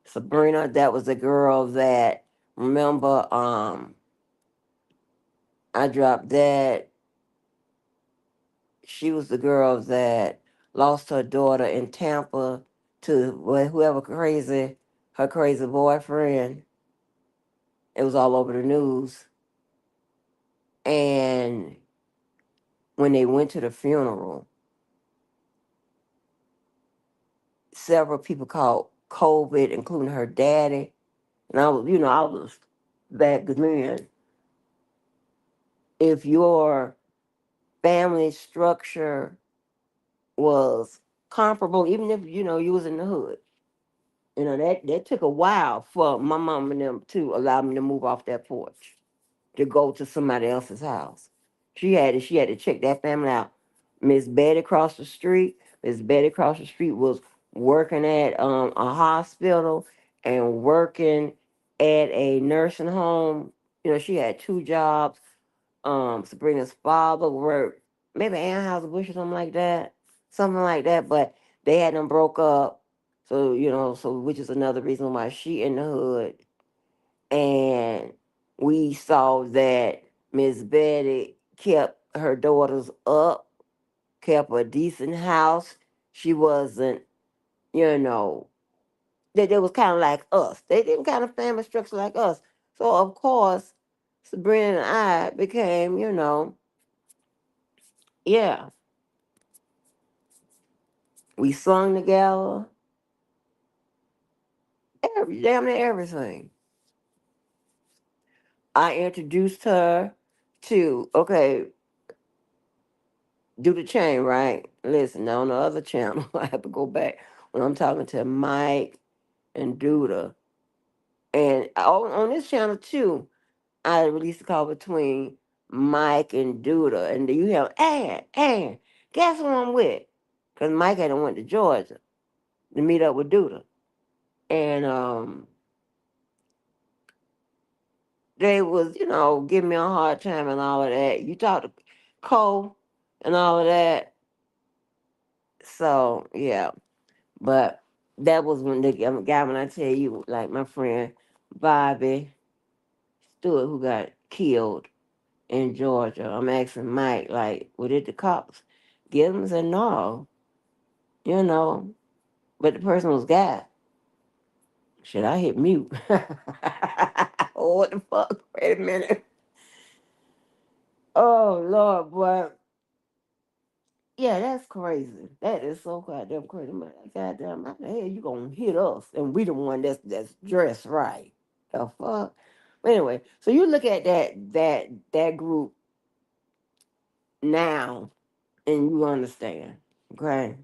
Sabrina, that was the girl that remember I dropped that. She was the girl that lost her daughter in Tampa to whoever her crazy boyfriend. It was all over the news. And when they went to the funeral, several people caught COVID, including her daddy. And I was back then. If your family structure was comparable, even if you was in the hood, that took a while for my mom and them to allow me to move off that porch to go to somebody else's house. She had to check that family out. Miss Betty across the street. Miss Betty across the street was working at a hospital and working at a nursing home. She had 2 jobs. Sabrina's father worked maybe Anheuser-Busch or something like that. But they had them broke up. So which is another reason why she in the hood. And we saw that Miss Betty kept her daughters up, kept a decent house. She wasn't, you know, That they was kind of like us. They didn't kind of family structure like us. So of course, Sabrina and I became, yeah, we sung together, damn near everything. I introduced her to, okay, do the chain, right? Listen, on the other channel, I have to go back when I'm talking to Mike and Duda. And on this channel too, I released a call between Mike and Duda. And you have, and, guess who I'm with? Because Mike had went to Georgia to meet up with Duda. And they was, giving me a hard time and all of that. You talk to Cole and all of that. So, yeah. But that was when the guy, when I tell you, like my friend Bobby Stewart, who got killed in Georgia. I'm asking Mike, like, what did the cops get him? Said no, you know, but the person was got. Should I hit mute? Oh, what the fuck? Wait a minute. Oh Lord, boy. Yeah, that's crazy. That is so goddamn crazy. I'm like, goddamn, how the hell you gonna hit us? And we the one that's dressed right. The fuck? But anyway, so you look at that group now and you understand. Okay.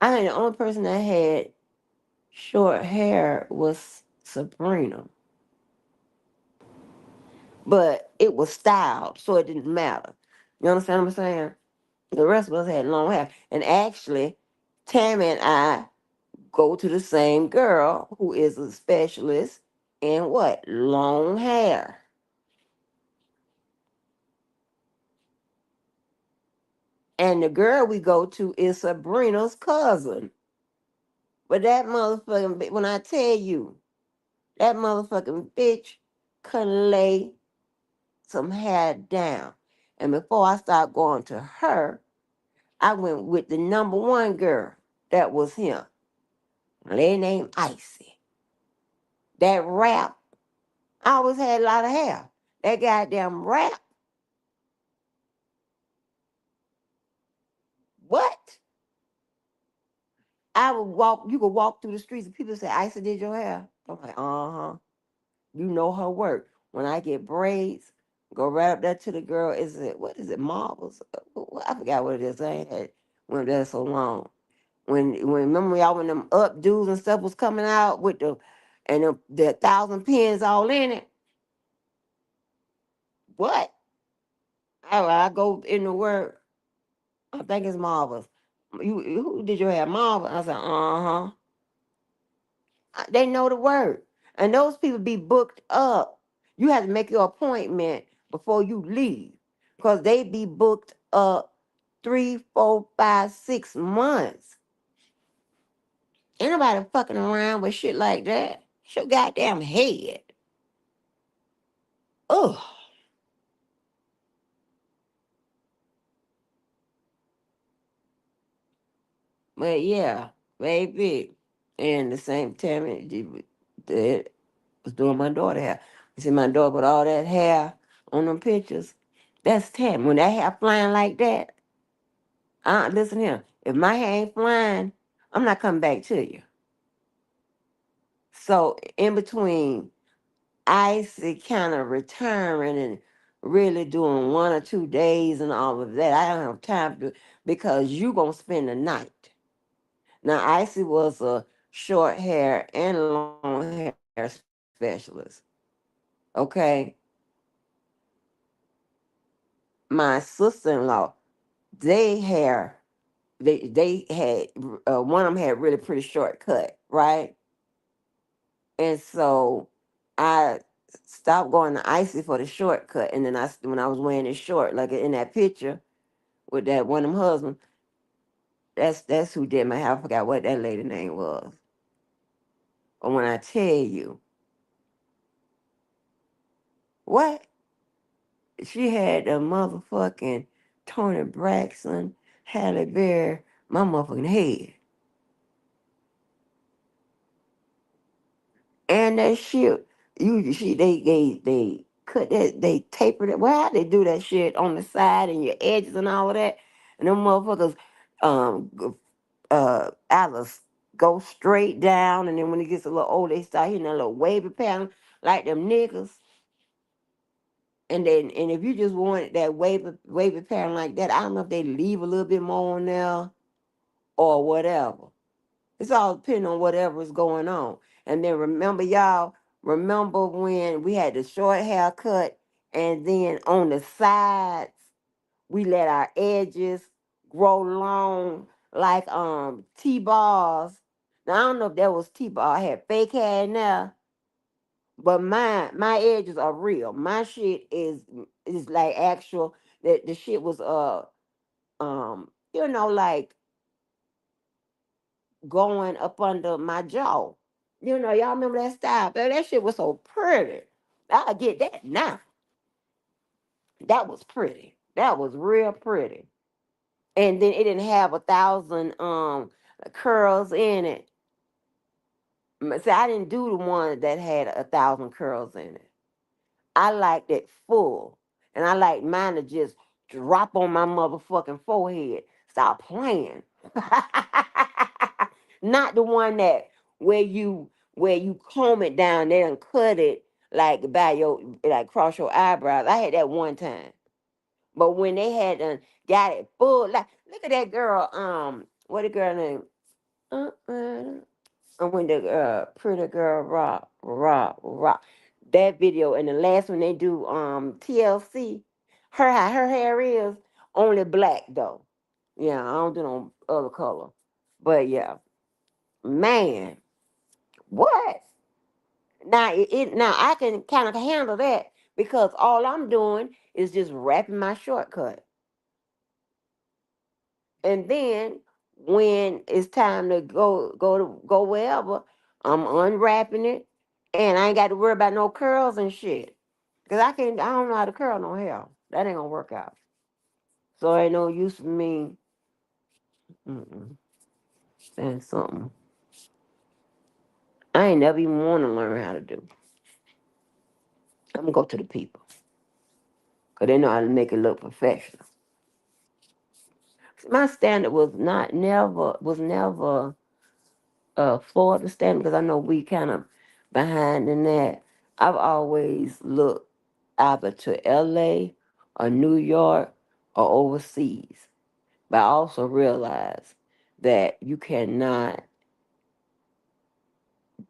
I think the only person that had short hair was Sabrina. But it was styled, so it didn't matter. You understand what I'm saying? The rest of us had long hair. And actually, Tammy and I go to the same girl who is a specialist in what? Long hair. And the girl we go to is Sabrina's cousin. But that motherfucking, when I tell you, that motherfucking bitch couldn't lay some hair down. And before I started going to her, I went with the number one girl. That was him. A lady named Icy. That rap, I always had a lot of hair. That goddamn rap, what? I would walk, you could walk through the streets and people say, Icy did your hair. I'm like, uh-huh. You know her work. When I get braids, go right up there to the girl. What is it, marbles? I forgot what it is. I ain't had one there so long. When remember y'all when them updos and stuff was coming out with the 1,000 pins all in it. What? I go in the word. I think it's marbles. Who did your hair? Marvel. I said, uh-huh. They know the word. And those people be booked up. You have to make your appointment before you leave. Because they be booked up 3, 4, 5, 6 months. Ain't nobody fucking around with shit like that. It's your goddamn head. Ugh. But yeah, baby. And the same time that was doing my daughter hair. You see my daughter with all that hair on them pictures. That's Tammy. When that hair flying like that, listen here. If my hair ain't flying, I'm not coming back to you. So in between Icy kind of retiring and really doing 1 or 2 days and all of that, I don't have time to because you gonna spend the night. Now Icy was a short hair and long hair specialist. Okay. My sister-in-law, they hair, they had one of them had really pretty short cut, right? And so I stopped going to Icy for the shortcut. And then when I was wearing it short, like in that picture with that one of them husbands, that's who did my hair. I forgot what that lady name was. But when I tell you, what? She had the motherfucking Tony Braxton, Halle Berry my motherfucking head. And that shit, they cut that, they tapered it. Well, how they do that shit on the side and your edges and all of that, and them motherfuckers, Alice go straight down, and then when it gets a little old, they start hitting that little wavy pattern like them niggas. And then, and if you just want that wavy pattern like that, I don't know if they leave a little bit more on there or whatever. It's all depending on whatever's going on. And then remember, y'all, remember when we had the short haircut, and then on the sides we let our edges grow long like T-bars. Now I don't know if that was T-bar. I had fake hair in there, but my edges are real. My shit is like actual. The shit was like going up under my jaw. Y'all remember that style? That shit was so pretty. I get that now. That was pretty. That was real pretty. And then it didn't have 1,000 curls in it. See, I didn't do the one that had 1,000 curls in it. I liked it full. And I like mine to just drop on my motherfucking forehead. Stop playing. Not the one that where you comb it down there and cut it like by your like cross your eyebrows. I had that one time. But when they had got it full, like look at that girl, what the girl name? When the pretty girl rock that video, and the last one they do TLC, her hair is only black though. Yeah, I don't do no other color. But yeah, man, what? Now I can kind of handle that because all I'm doing is just wrapping my shortcut. And then when it's time to go wherever, I'm unwrapping it, and I ain't got to worry about no curls and shit. Cause I don't know how to curl no hair. That ain't gonna work out. So ain't no use for me. Saying something I ain't never even want to learn how to do. I'm gonna go to the people, cause they know how to make it look professional. My standard was never for the standard, because I know we kind of behind in that. I've always looked either to LA or New York or overseas. But I also realize that you cannot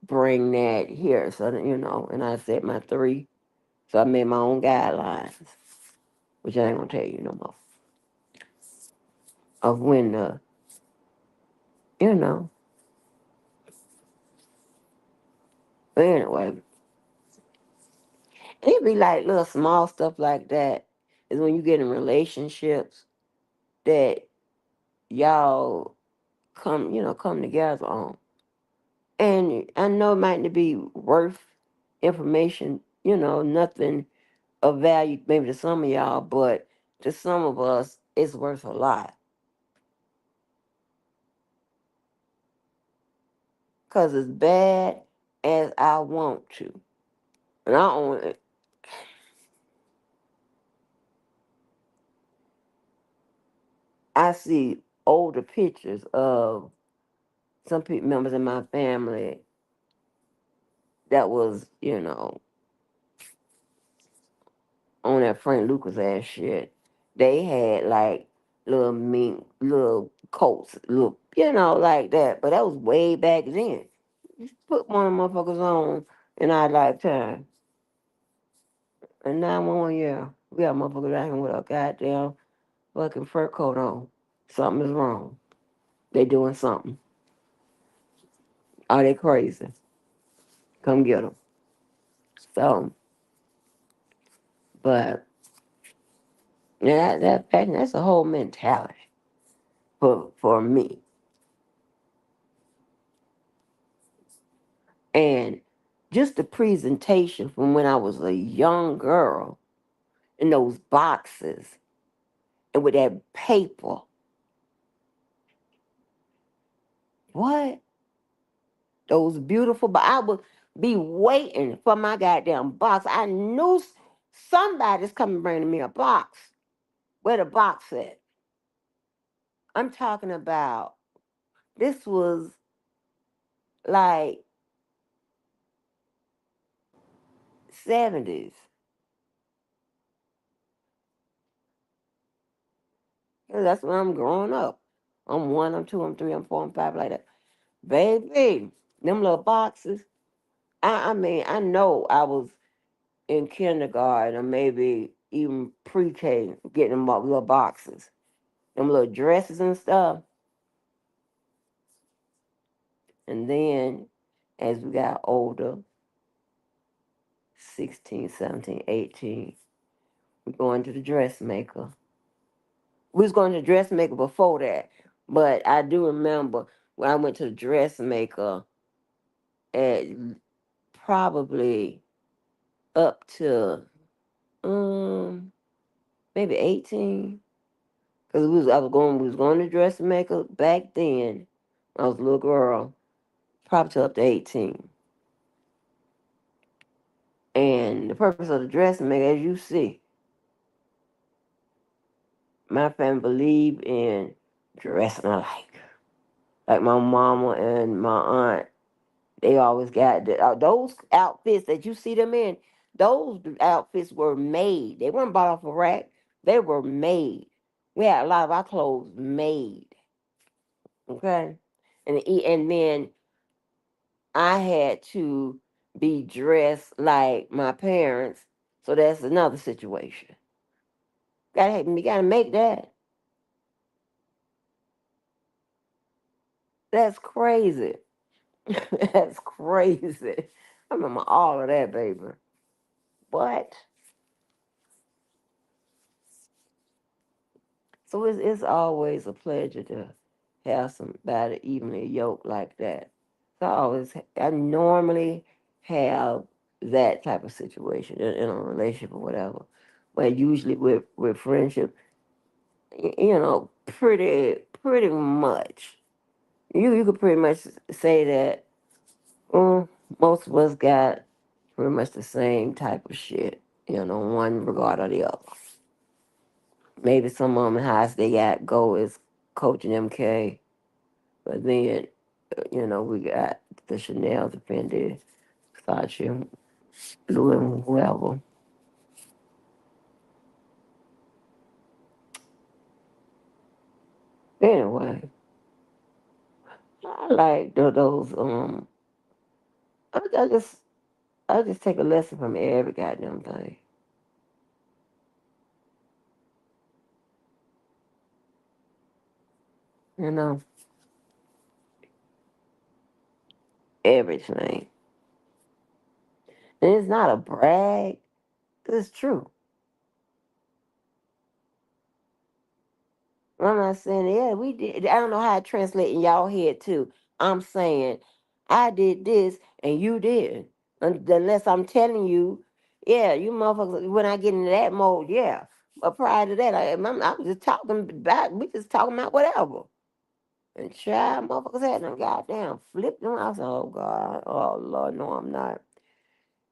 bring that here. So, and I set my three. So I made my own guidelines, which I ain't going to tell you no more, of when you know. But anyway, it be like little small stuff like that is when you get in relationships that y'all come together on. And I know it might not be worth information, nothing of value maybe to some of y'all, but to some of us, it's worth a lot. Because as bad as I want to, and I see older pictures of some people, members in my family that was, on that Frank Lucas ass shit. They had like little mink, little coats, little, like that. But that was way back then. Just put one of them motherfuckers on in our lifetime. And now, yeah, we got motherfuckers out here with a goddamn fucking fur coat on. Something is wrong. They doing something. Are they crazy? Come get them. So, but yeah, that's a whole mentality for me. And just the presentation from when I was a young girl in those boxes and with that paper what? Those beautiful, but I would be waiting for my goddamn box. I knew somebody's coming bringing me a box. Where the box at? I'm talking about this was like 70s. That's when I'm growing up. I'm one, I'm two, I'm three, I'm four, I'm five, like that. Baby, them little boxes. I mean, I know I was in kindergarten or maybe even pre-K getting them little boxes. Them little dresses and stuff. And then as we got older, 16, 17, 18, we going to the dressmaker. We was going to the dressmaker before that. But I do remember when I went to the dressmaker at probably up to maybe 18. Cause we was going to dressmaker back then. I was a little girl, probably till up to 18. And the purpose of the dressmaker, as you see, my family believe in dressing alike. Like my mama and my aunt, they always got those outfits that you see them in. Those outfits were made. They weren't bought off a rack. They were made. We had a lot of our clothes made. Okay, and then I had to be dressed like my parents. So that's another situation. Gotta make that. That's crazy. That's crazy. I remember all of that, baby. But so it's always a pleasure to have somebody evenly yoked like that. So I normally have that type of situation in a relationship or whatever. But usually with friendship, pretty much. You could pretty much say that most of us got pretty much the same type of shit, one regard or the other. Maybe some of them the highest they got go is coaching MK, but then we got the Chanel, the Fendi, Versace, Louis, whoever. Anyway, I like those. I, I just I just take a lesson from every goddamn thing. You know, everything. And it's not a brag. It's true. I'm not saying, yeah, we did. I don't know how to translate in y'all head too. I'm saying, I did this and you did. Unless I'm telling you, yeah, you motherfuckers, when I get into that mode, yeah. But prior to that, I was just talking about, we just talking about whatever. And child, motherfuckers had them goddamn flipped them. I was like, oh God, oh Lord, no, I'm not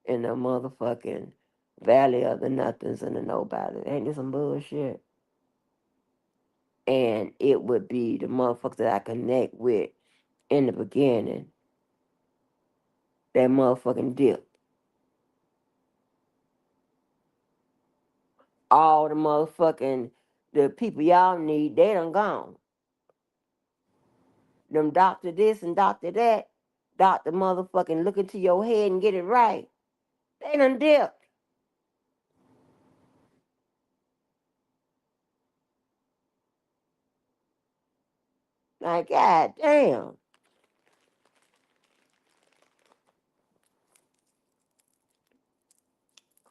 in the motherfucking valley of the nothings and the nobody. Ain't this some bullshit? And it would be the motherfuckers that I connect with in the beginning, that motherfucking dip. All the motherfucking the people y'all need, they done gone. Them doctor this and doctor that, doctor motherfucking look into your head and get it right. They done dipped. Like, god damn,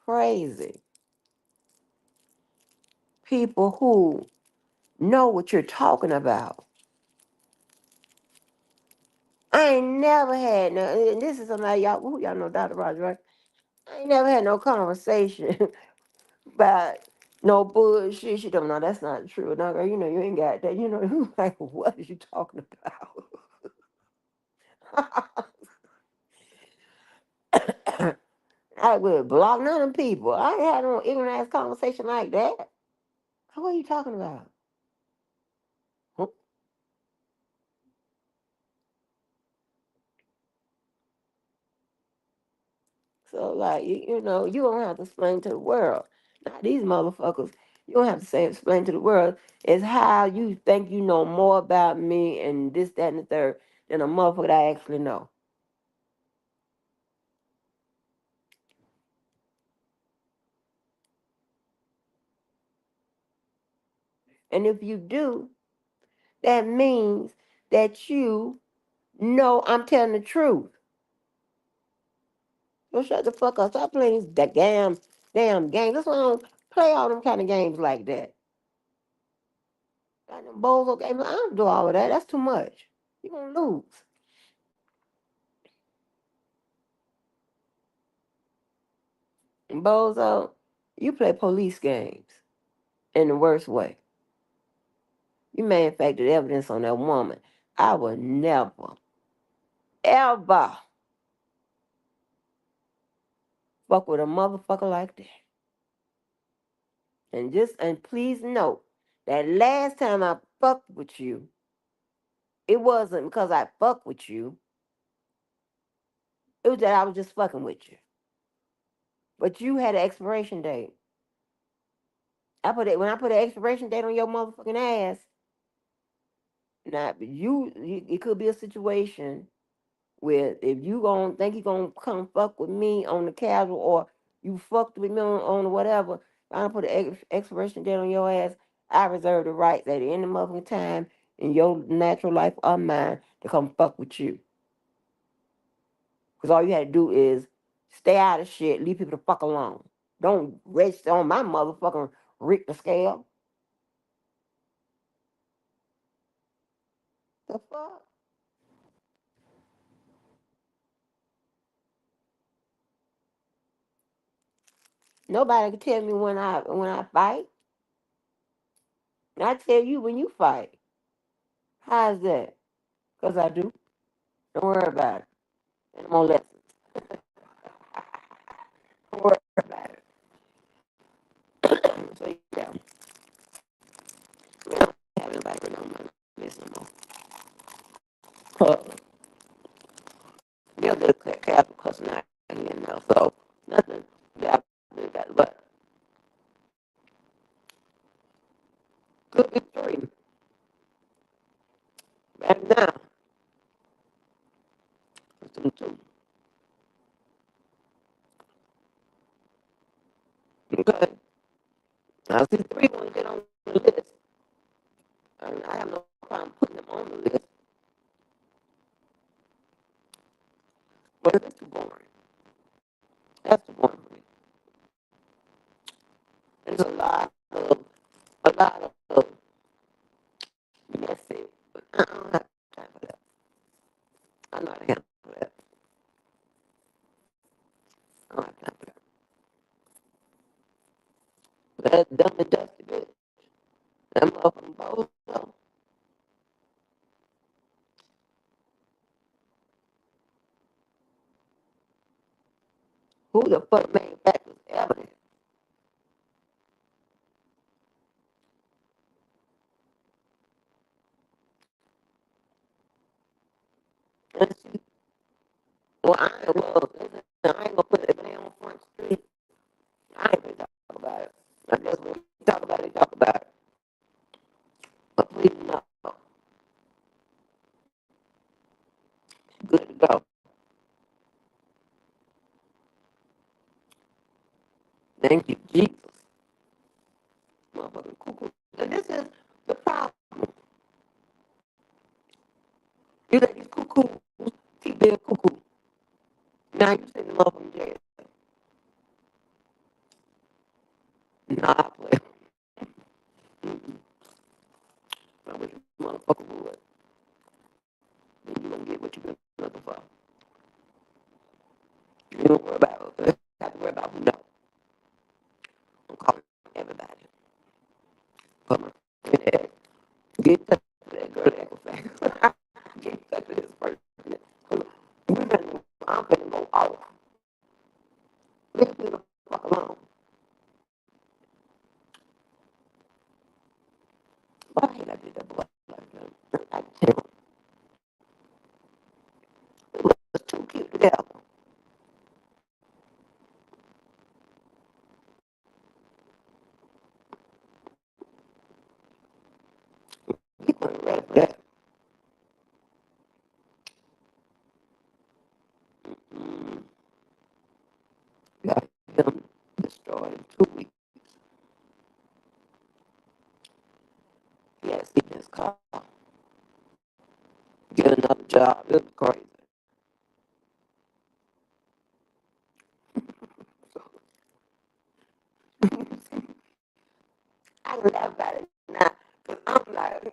crazy. People who know what you're talking about. I ain't never had no, and this is somebody y'all know Dr. Roger, right? I ain't never had no conversation about no bullshit. She don't know that's not true. No, girl, you ain't got that. Like, what are you talking about? I would block none of them people. I ain't had no ignorant ass conversation like that. What are you talking about? Hmm? So like you know, you don't have to explain to the world. Now these motherfuckers, you don't have to say explain to the world. It's how you think you know more about me and this, that, and the third than a motherfucker that I actually know. And if you do, that means that you know I'm telling the truth. So shut the fuck up. Stop playing these damn games. That's why I don't play all them kind of games like that. Got them bozo games. I don't do all of that. That's too much. You gonna lose. And bozo, you play police games in the worst way. You manufactured evidence on that woman. I would never, ever fuck with a motherfucker like that. And please note that last time I fucked with you, it wasn't because I fucked with you. It was that I was just fucking with you. But you had an expiration date. When I put an expiration date on your motherfucking ass. Now it could be a situation where if you gonna think you gonna come fuck with me on the casual or you fucked with me on whatever, I put an expiration date on your ass. I reserve the right at the end of motherfucking time in your natural life or mine to come fuck with you. Because all you had to do is stay out of shit, leave people the fuck alone. Don't register on my motherfucking Richter scale. The fuck? Nobody can tell me when I fight. And I tell you when you fight. How's that? Because I do. Don't worry about it. And I'm gonna let don't worry about it. So yeah, we don't have anybody really on my list no more. Yeah, they're careful cussing out here now. So nothing. Yeah, I did that. But good victory. Back now. Two. Okay. Now see three want to get on the list. And I have no problem putting them on the list. But it's too boring. That's too boring for me. There's a lot of that's it. But I don't have time for that. I'm not a handle for that. I don't have time for that. But that dumb and dusty bitch. That motherfucking bozo. Who the fuck manufactures evidence? And she, I ain't gonna put it down on Front Street. I ain't gonna talk about it. I guess when you talk about it, talk about it. But please no. Good to go. Thank you, Jesus. Motherfucking cuckoo. And this is the problem. You let these cuckoos keep being cuckoo. Now you send them up in jail. Nah, I play. I wish you motherfucker would. Then you gonna get what you been looking for. You don't worry about it. Have to worry about who knows. I'm calling everybody. Come on. Get in touch with that girl Equifax. Get in touch with this person. when I did that boy like him. Like him. It was too cute together. He wasn't ready for that. Mm, got him destroyed in 2 weeks. He had to sit in his car, get another job. It was crazy. I can laugh about it now because I'm like,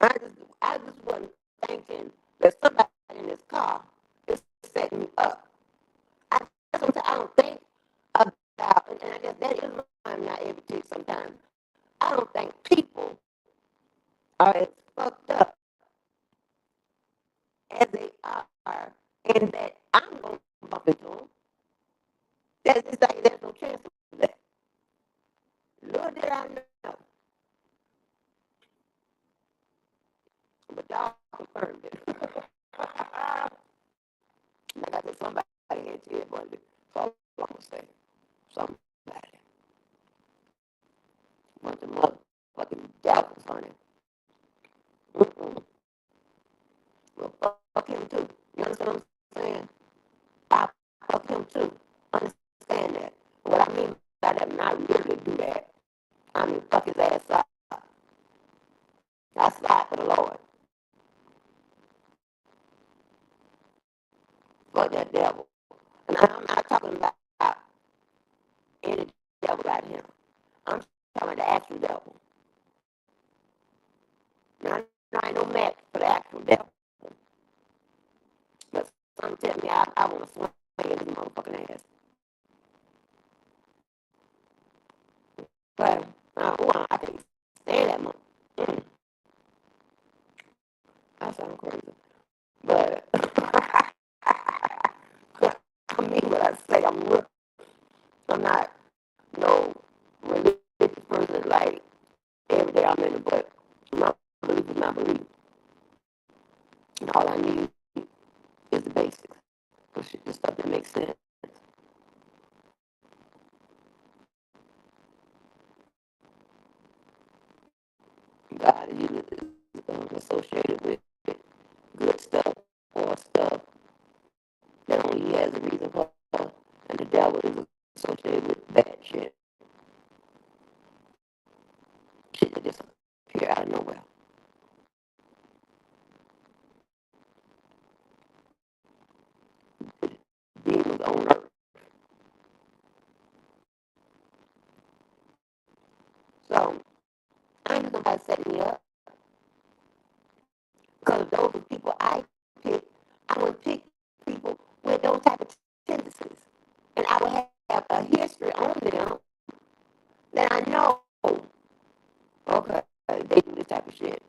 I just wasn't thinking that somebody in this car is setting me up. I, sometimes I don't think about, and I guess that is my naivety sometimes. I don't think people are as fucked up as they are, and that I'm going to bump into them. It's like there's no chance of that. Little did I know, but y'all confirmed it. Like I said, somebody had to it, but that's all I'm going to say. Somebody. Bunch of motherfucking devils on it. Mm-mm. Well, fuck him too. You understand what I'm saying? I fuck him too. Understand that. What I mean by that, not really do that. I mean, fuck his ass up. That's slide for the Lord. Fuck that devil. And I'm not talking about any devil out here. I'm talking about the actual devil. Now, I ain't no match for the actual devil. But some tell me I want to swing his motherfucking ass. But I can't stand that much. Mm, that sounds crazy. But I mean what I say. I'm not no religious person like every day I'm in it, but my belief is my belief. And all I need is the basics. The stuff that makes sense. God is associated with good stuff or stuff that only he has a reason for. And the devil is associated with bad shit. Shit that just appear out of nowhere. Demons on earth. So I ain't just nobody setting me up. Because those are people I pick. I would pick people with those type of tendencies. And I would have a history on them that I know, okay, they do this type of shit.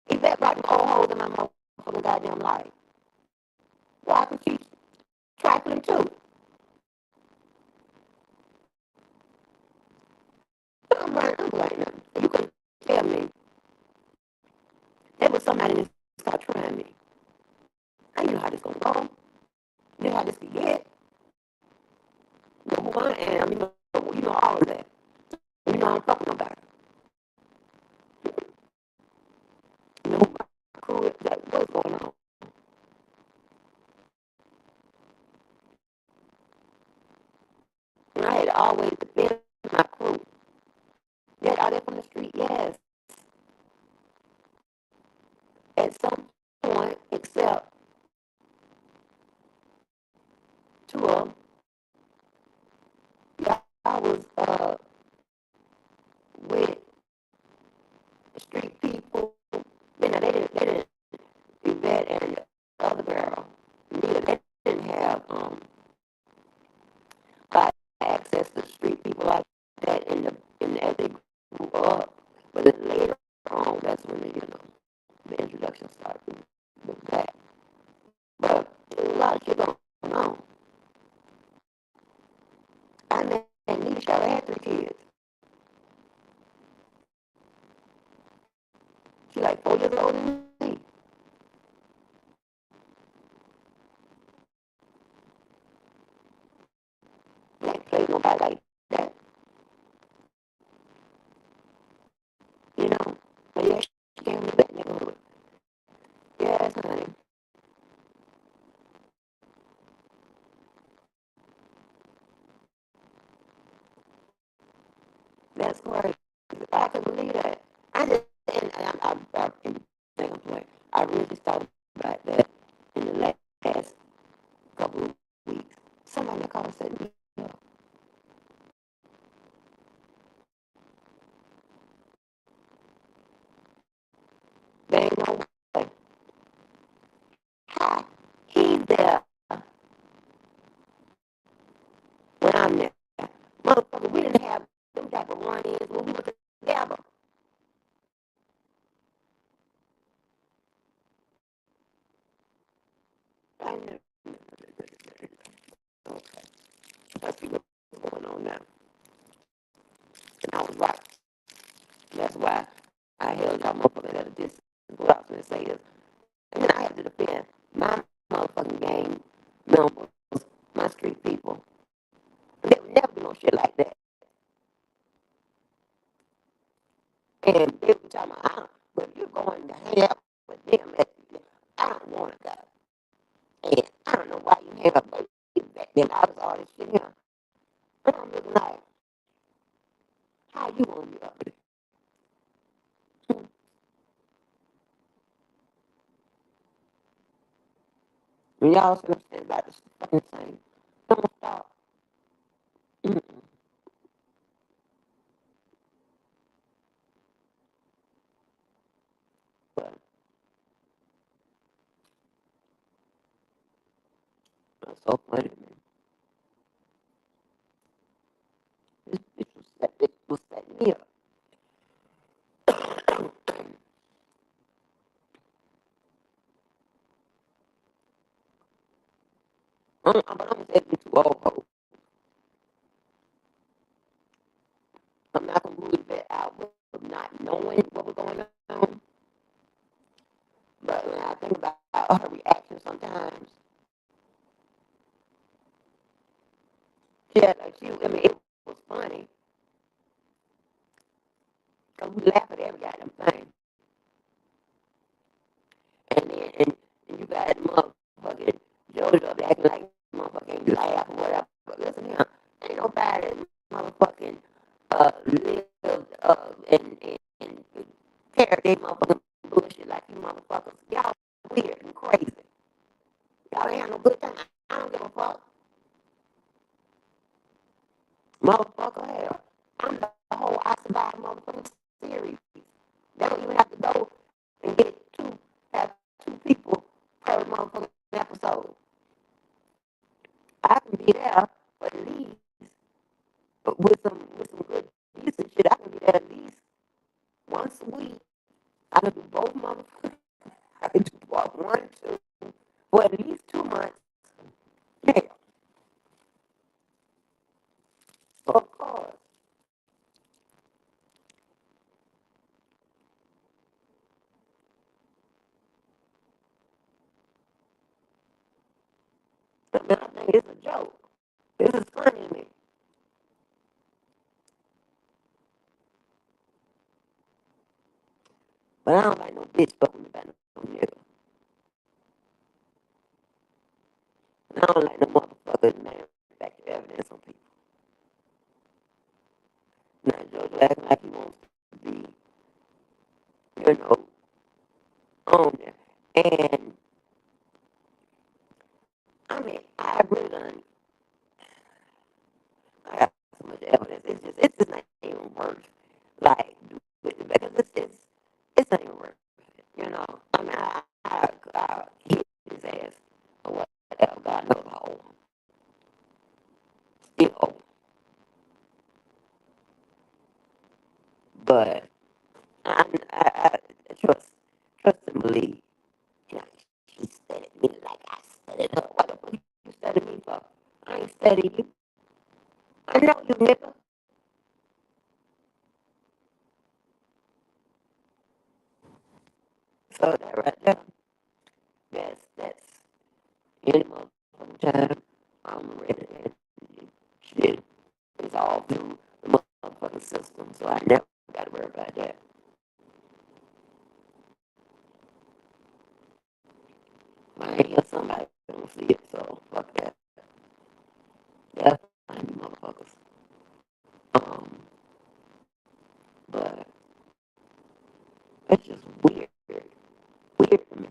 If that brought them old holes in my motherfucking goddamn life, well, I can keep trifling too. I'm like, no, you couldn't tell me there was somebody in this car trying me. I knew how this gonna go. I knew how this could get. You know who I am. You know all of that. You know I'm fucking nobody. You know who my crew is. That what's going on. And I had always defended my crew. Yet out there from the street, yes. At some point, except two of them, yeah, I was with street people. You know, they didn't do that, and the other girl, neither they didn't have got access to street people like that as they grew up. But then later on, that's when the introduction started with that. But there's a lot of shit going on. I met Nisha. I had 3 kids. She like 4 years older than me. Ain't play nobody like that, you know. But yeah, she came from that neighborhood. Yes, honey. That's great. I can believe that. I just, and I think I'm playing. I really just thought about that in the last couple of weeks. Somebody called and said, "Yeah, there ain't no way. How he's there when I'm there. Motherfucker, we didn't have them type of run-ins when we were together. I know. Let's see what's going on now." And I was right. That's why I held y'all motherfuckers at a distance. What I was going to say is, and then I had to defend my motherfucking game members, my street people. They would never do no shit like that. And they were talking about, but if you're going to hang out with them, I don't want to go. And I don't know why you hang up with them. I was all this shit here. And I'm looking like, how you going to be up there? When y'all understand about this fucking thing, don't stop. Mm-mm. But that's so funny to me. This bitch was setting me up. But I'm saying too old, ho. I'm not going to rule that out with not knowing what was going on. But when I think about her reaction sometimes, yeah, like I mean, it was funny. Because we laugh at every goddamn thing. And then, and you got motherfucking JoJo acting like motherfucking laugh or whatever. But listen here, ain't nobody motherfucking lived and carry their motherfucking bullshit like you motherfuckers. Y'all weird and crazy. Y'all ain't have no good time. I don't give a fuck. Motherfucker, hell. I'm the whole I Survived motherfucking series. They don't even have to go and have two people per motherfucking episode. I can be there for at least, but with some good decent shit, I can be there at least once a week. I can do both motherfuckers. I can do part 1 and 2 for at least 2 months. Yeah, of course. But I think it's a joke. This is funny to me. But I don't like no bitch fucking about no nigga. And I don't like no motherfuckers manufacture evidence on people. Now, George acting like he wants to be, you know, on there. And, I mean, I really done, I got so much evidence. It's just not even worth, like, because it's not even worth it, you know. I mean, I hit his ass or whatever. God knows how old, you know. But I trust and believe. You know, she studied me like I studied her. What the fuck you studied me for? I ain't studied you. I know you, nigga. So that right there, that's any motherfucking time I'm ready. And shit, it's all through the motherfucking system, so I never got to worry about that. I ain't hear somebody don't see it, so fuck that. That's fine, you motherfuckers. Um, but it's just weird, weird to me.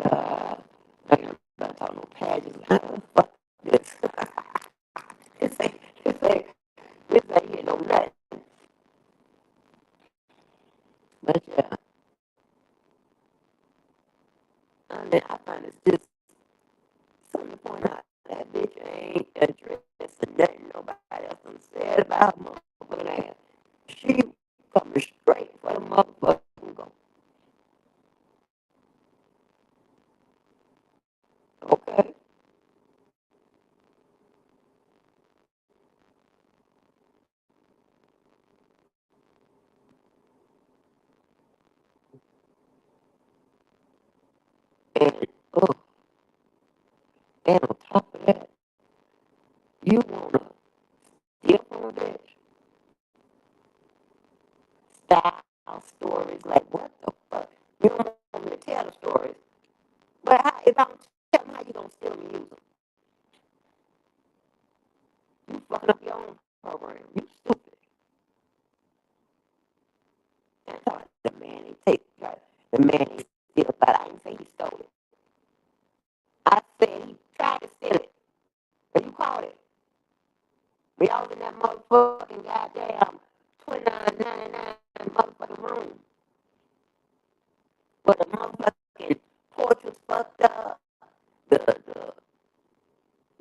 I ain't about to talk no pageants. Fuck this. this ain't, this ain't, this ain't here no nothing. But yeah, I mean, I find it's just something to point out. That bitch ain't addressing nothing nobody else done said about her motherfucking ass. She coming straight for the motherfucking go. Okay? And, oh, and on top of that, you wanna steal from a bitch, style stories, like what the fuck? You don't want me to tell the stories. But how, if I don't tell them, how you gonna steal them and use them? You fucking up your own program. You stupid. And I thought the man ain't take, like, the man ain't steal, but I didn't say he stole it. I said he tried to steal it, but you caught it. We all in that motherfucking goddamn 29.99 motherfucking room. But the motherfucking porch was fucked up. The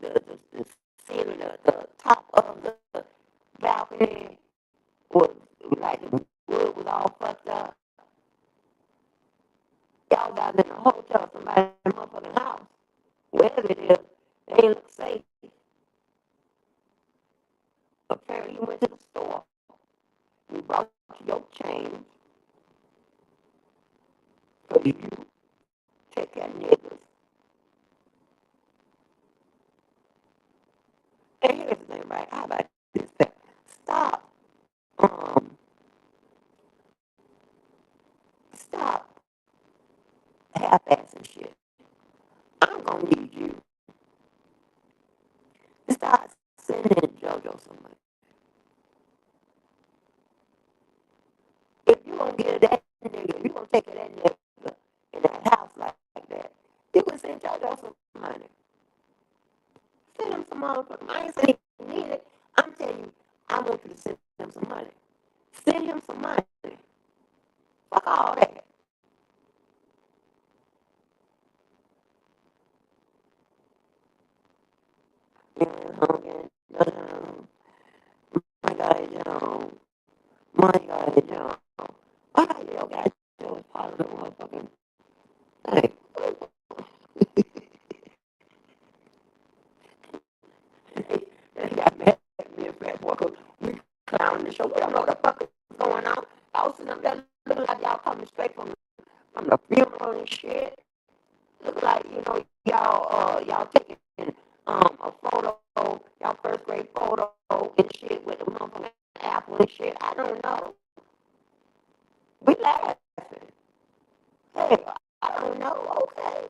the the ceiling, the top of the balcony was like the wood was all fucked up. Y'all guys in a hotel, somebody in a motherfucking house. Wherever it is, they ain't look safe. Apparently you went to the store. You brought your change. So you take that niggas. And here's the thing, right? How about this? Stop. Um, stop half-assing shit. I'm gonna need you to start sending JoJo some money. If you gonna get that nigga, if you gonna take that nigga in that house like that, you can send JoJo some money. Send him some motherfucking money. I ain't saying he need it. I'm telling you, I want you to send him some money. Send him some money. Fuck all that. You know, my guy, my guy, my guy, was part of the motherfucking thing. They got mad at me and Fat Boy because we clowning the show. We don't know what the fuck is going on. I was sitting up there looking like y'all coming straight from the funeral and shit. Look like, y'all taking a photo, y'all first grade photo and shit with the motherfucking apple and shit. I don't know. We laughing. Hey, I don't know. Okay.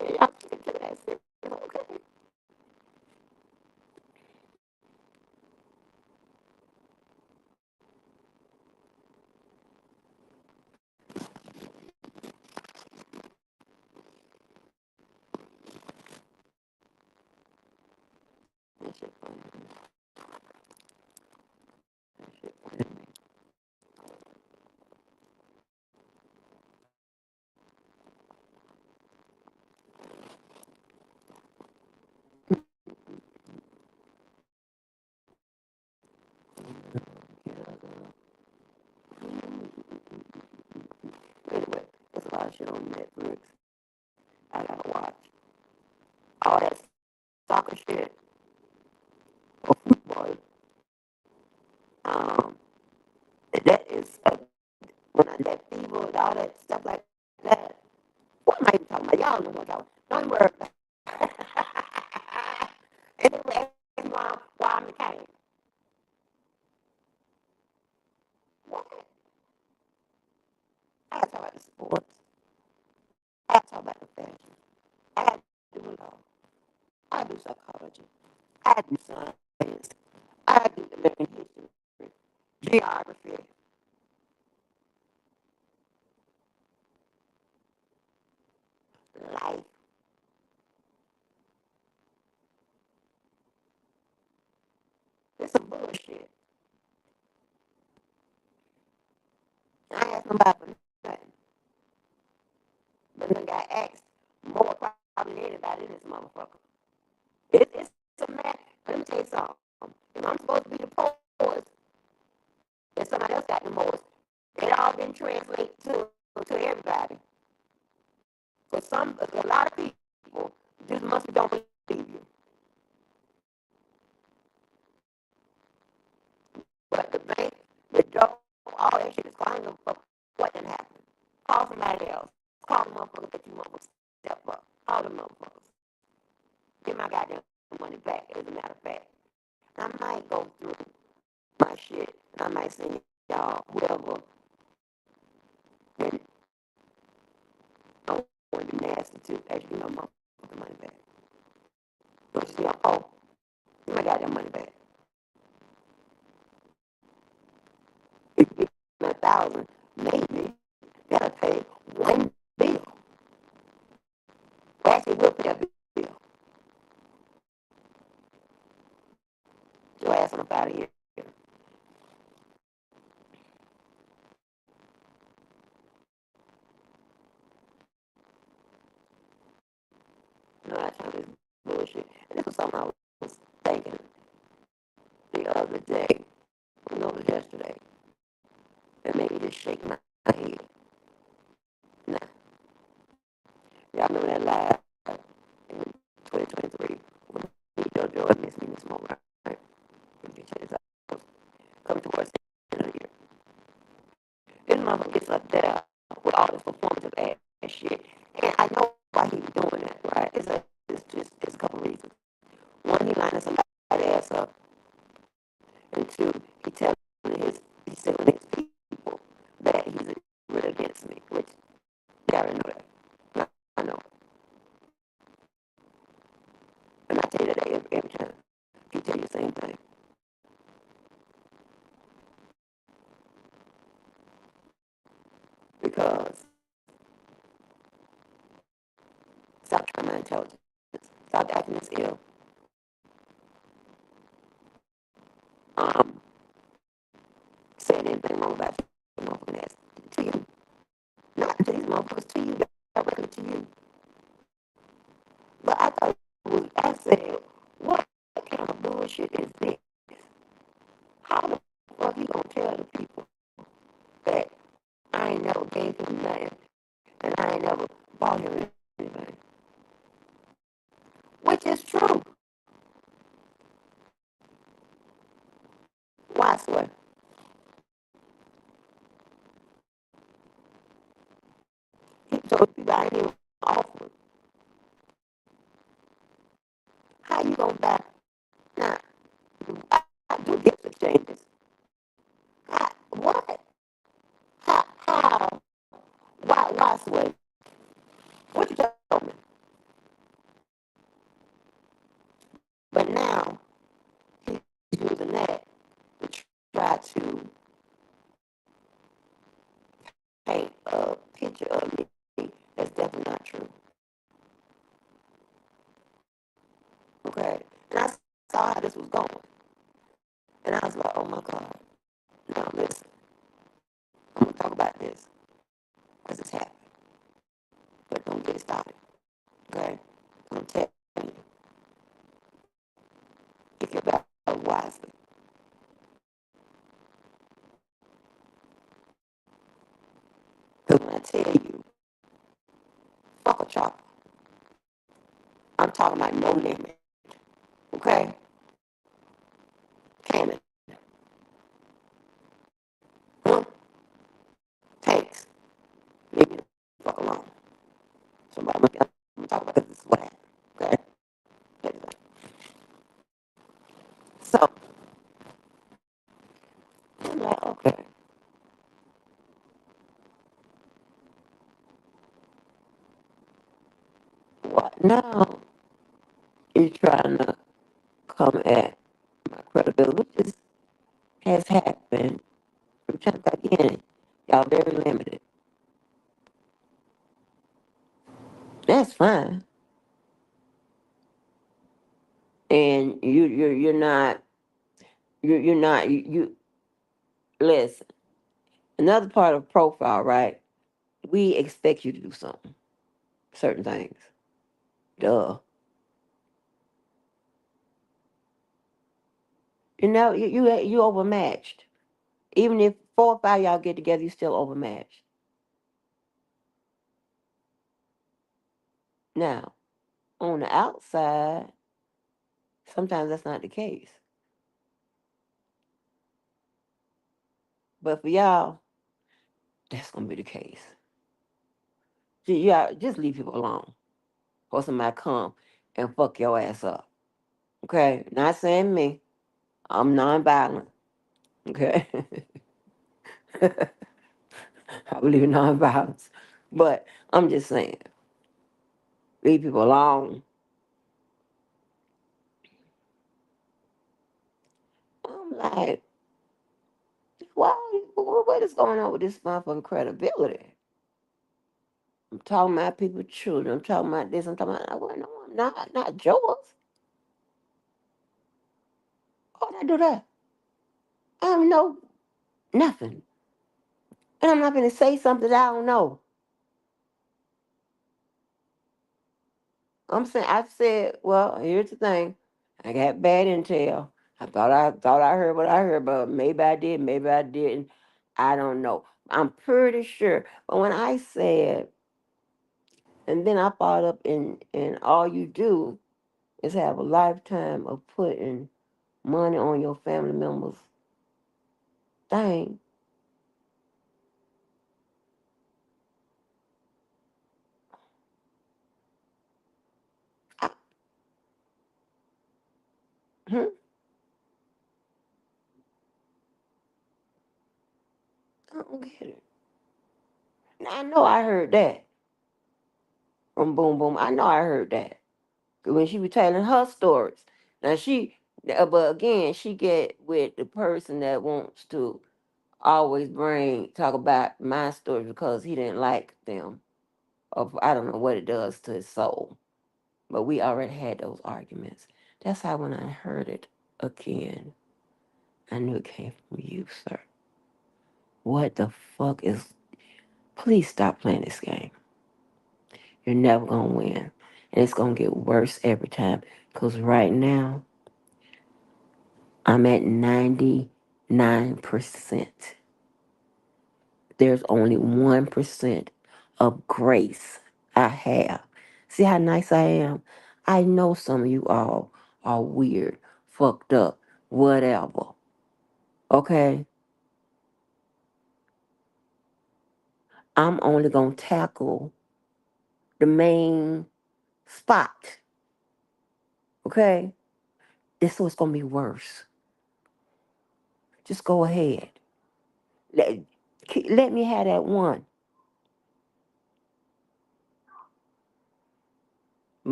Hey, y'all take to that shit. Okay. That shit funny. That shit funny. shit on Netflix. I gotta watch all that soccer shit or football. Um, that is when I that fever and all that stuff like that. What am I even talking about? Y'all know what I'm talking about. Don't worry about it. And then we ask me why I'm the king. What? I gotta talk about the sports. I gotta talk about the fashion. I gotta do it all. I do psychology. I do science. I do American history, geography, life. It's some bullshit. I ain't ask nobody for nothing. But I got asked more probably than anybody in this motherfucker. It's a man. Let me tell you something. If I'm supposed to be the poorest, and somebody else got the most, it all been translated to everybody. For a lot of people just must don't believe you. But the bank, the dough, all that shit is calling them for what didn't happen. Call somebody else. Call the motherfuckers that you motherfuckers step up. Call the motherfuckers. Get my goddamn money back, as a matter of fact. I might go through my shit, and I might send y'all whoever, and I want to be nasty too. Actually, my motherfucking money back. Don't you see, I'm poor. Get my goddamn money back. If you give me 1,000, maybe that'll pay one bill. Well, actually, we'll pay a bill. Your ass up out of here. No, that kind of bullshit. And this was something I was thinking the other day. No, it was yesterday. It made me just shake my head. Nah, y'all remember that live in 2023 when me, JoJo, and Miss Me, Miss Mo, right? Coming towards the end of the year. This motherfucker gets up there with all this performative ass shit. And I know why he's doing that, right? It's a couple reasons. One, he lining somebody ass up. And two, he's telling his people that he's really against me, which they already know that. I know. And I tell you that every time. He tell you the same thing. Because stop trying my intelligence. Stop acting this ill. Um, saying anything wrong about you motherfucking ass. To you. Not to these motherfuckers, to you, directly to you. But I thought I said, what kind of bullshit is this? How the fuck you gonna tell the people that I ain't never gave him nothing and I ain't never bought him anything? Which is true. Why swear? He told people I ain't even offered. How you gonna buy? Now, I do gift exchanges. What? How? Why swear? What you told me? But now, he's using that to try to paint a picture of me that's definitely not true. Okay? And I saw how this was going. And I was like, oh my God. Now listen, I'm going to talk about this because it's happening. But don't get it started. Okay? I'm telling you, if you're about wisely. Because when I tell you y'all. I'm talking about no limit. Okay? Canada. Huh? Tanks. Leave me the fuck alone. Somebody, I'm talking about this is what happened. Okay? So, I'm like, okay. What now? You're trying to come at my credibility, which is, has happened from time to again. Y'all very limited. That's fine. And you're not you're not you listen. Another part of profile, right? We expect you to do something, certain things. Duh. You overmatched. Even if 4 or 5 y'all get together, you still overmatched. Now, on the outside, sometimes that's not the case. But for y'all, that's gonna be the case. So y'all just leave people alone. Or somebody come and fuck your ass up. Okay? Not saying me. I'm nonviolent. Okay? I believe in nonviolence. But I'm just saying, leave people alone. I'm like, what is going on with this motherfucking credibility? I'm talking about people's children. I'm talking about this. I'm talking about, well, no, I'm not yours. Why would I do that? I don't know nothing. And I'm not going to say something that I don't know. I'm saying, I said, well, here's the thing. I got bad intel. I thought I heard what I heard, but maybe I did, maybe I didn't. I don't know. I'm pretty sure. But when I said, and then I followed up and all you do is have a lifetime of putting money on your family members' thing. I, hmm, I don't get it. Now, I know I heard that from Boom Boom. I know I heard that. 'Cause when she was telling her stories. Now but again, she get with the person that wants to always talk about my stories because he didn't like them. Or I don't know what it does to his soul. But we already had those arguments. That's how when I heard it again, I knew it came from you, sir. What the fuck is. Please stop playing this game. You're never going to win. And it's going to get worse every time. Because right now, I'm at 99%. There's only 1% of grace I have. See how nice I am? I know some of you all are weird, fucked up, whatever. Okay? I'm only going to tackle the main spot. Okay? This was going to be worse. Just go ahead. Let, let me have that one.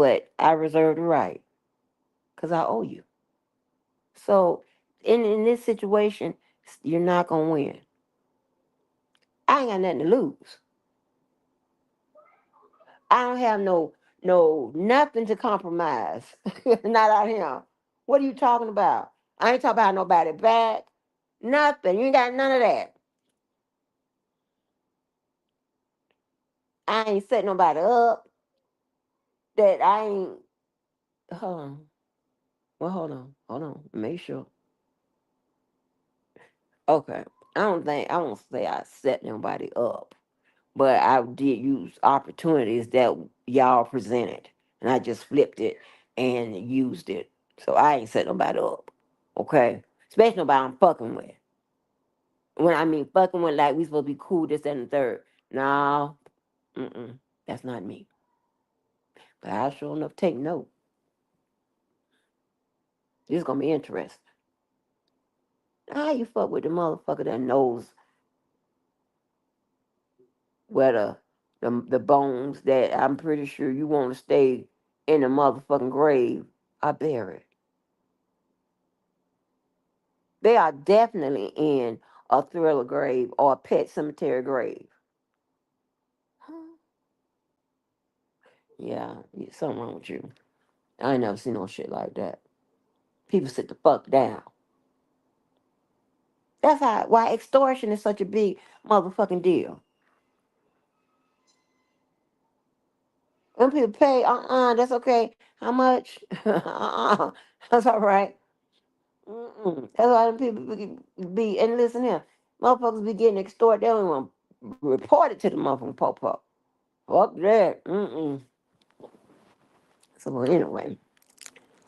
But I reserve the right because I owe you. So in this situation, you're not gonna win. I ain't got nothing to lose. I don't have no nothing to compromise. Not out here. What are you talking about? I ain't talking about nobody back. Nothing. You ain't got none of that. I ain't set nobody up. That I ain't. Hold on. Well, hold on. Make sure. Okay. I don't say I set nobody up. but I did use opportunities that y'all presented, and I just flipped it and used it. So I ain't set nobody up, okay? Especially nobody I'm fucking with. When I mean fucking with, like we supposed to be cool, this, that, and the third. No, that's not me. But I sure enough take note. This is gonna be interesting. How you fuck with the motherfucker that knows where the bones that I'm pretty sure you want to stay in the motherfucking grave are buried. They are definitely in a thriller grave or a pet cemetery grave. Huh? Yeah, something wrong with you. I ain't never seen no shit like that. People sit the fuck down. That's why extortion is such a big motherfucking deal. When people pay, that's okay. How much? That's all right. That's why them people be, and listen here, motherfuckers be getting extorted. They don't even report it to the motherfucking po-po. Fuck that. So well, anyway,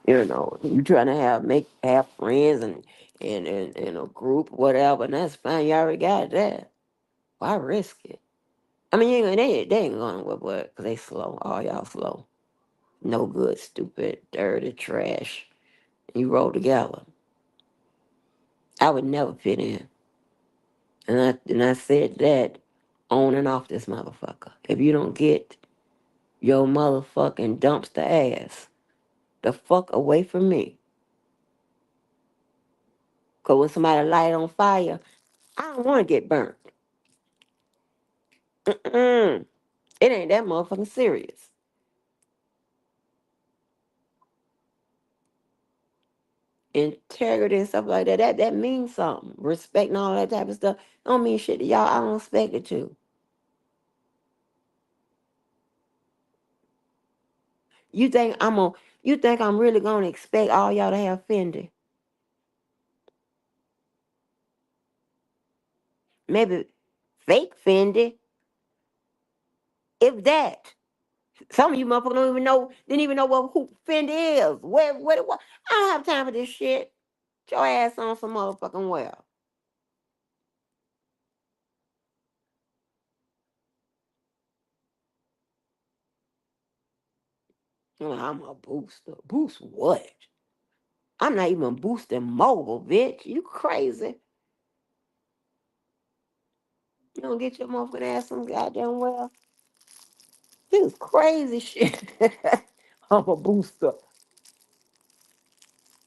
you trying to have friends and a group, whatever, and that's fine. You already got that. Why risk it? I mean, they ain't going what, because they slow. All y'all slow. No good, stupid, dirty, trash. You roll together. I would never fit in. And I said that on and off this motherfucker. If you don't get your motherfucking dumpster ass the fuck away from me. Cause when somebody light on fire, I don't want to get burnt. Mm-mm. It ain't that motherfucking serious. Integrity and stuff like that means something. Respect and all that type of stuff don't mean shit to y'all. I don't expect it to. You think I'm really gonna expect all y'all to have Fendi? Maybe fake Fendi, if that. Some of you motherfuckers didn't even know what who Fendi is. Where what? I don't have time for this shit. Get your ass on some motherfucking well. I'm a booster. Boost what? I'm not even boosting mobile, bitch. You crazy? You don't get your motherfucking ass some goddamn well. This is crazy shit. I'm a booster.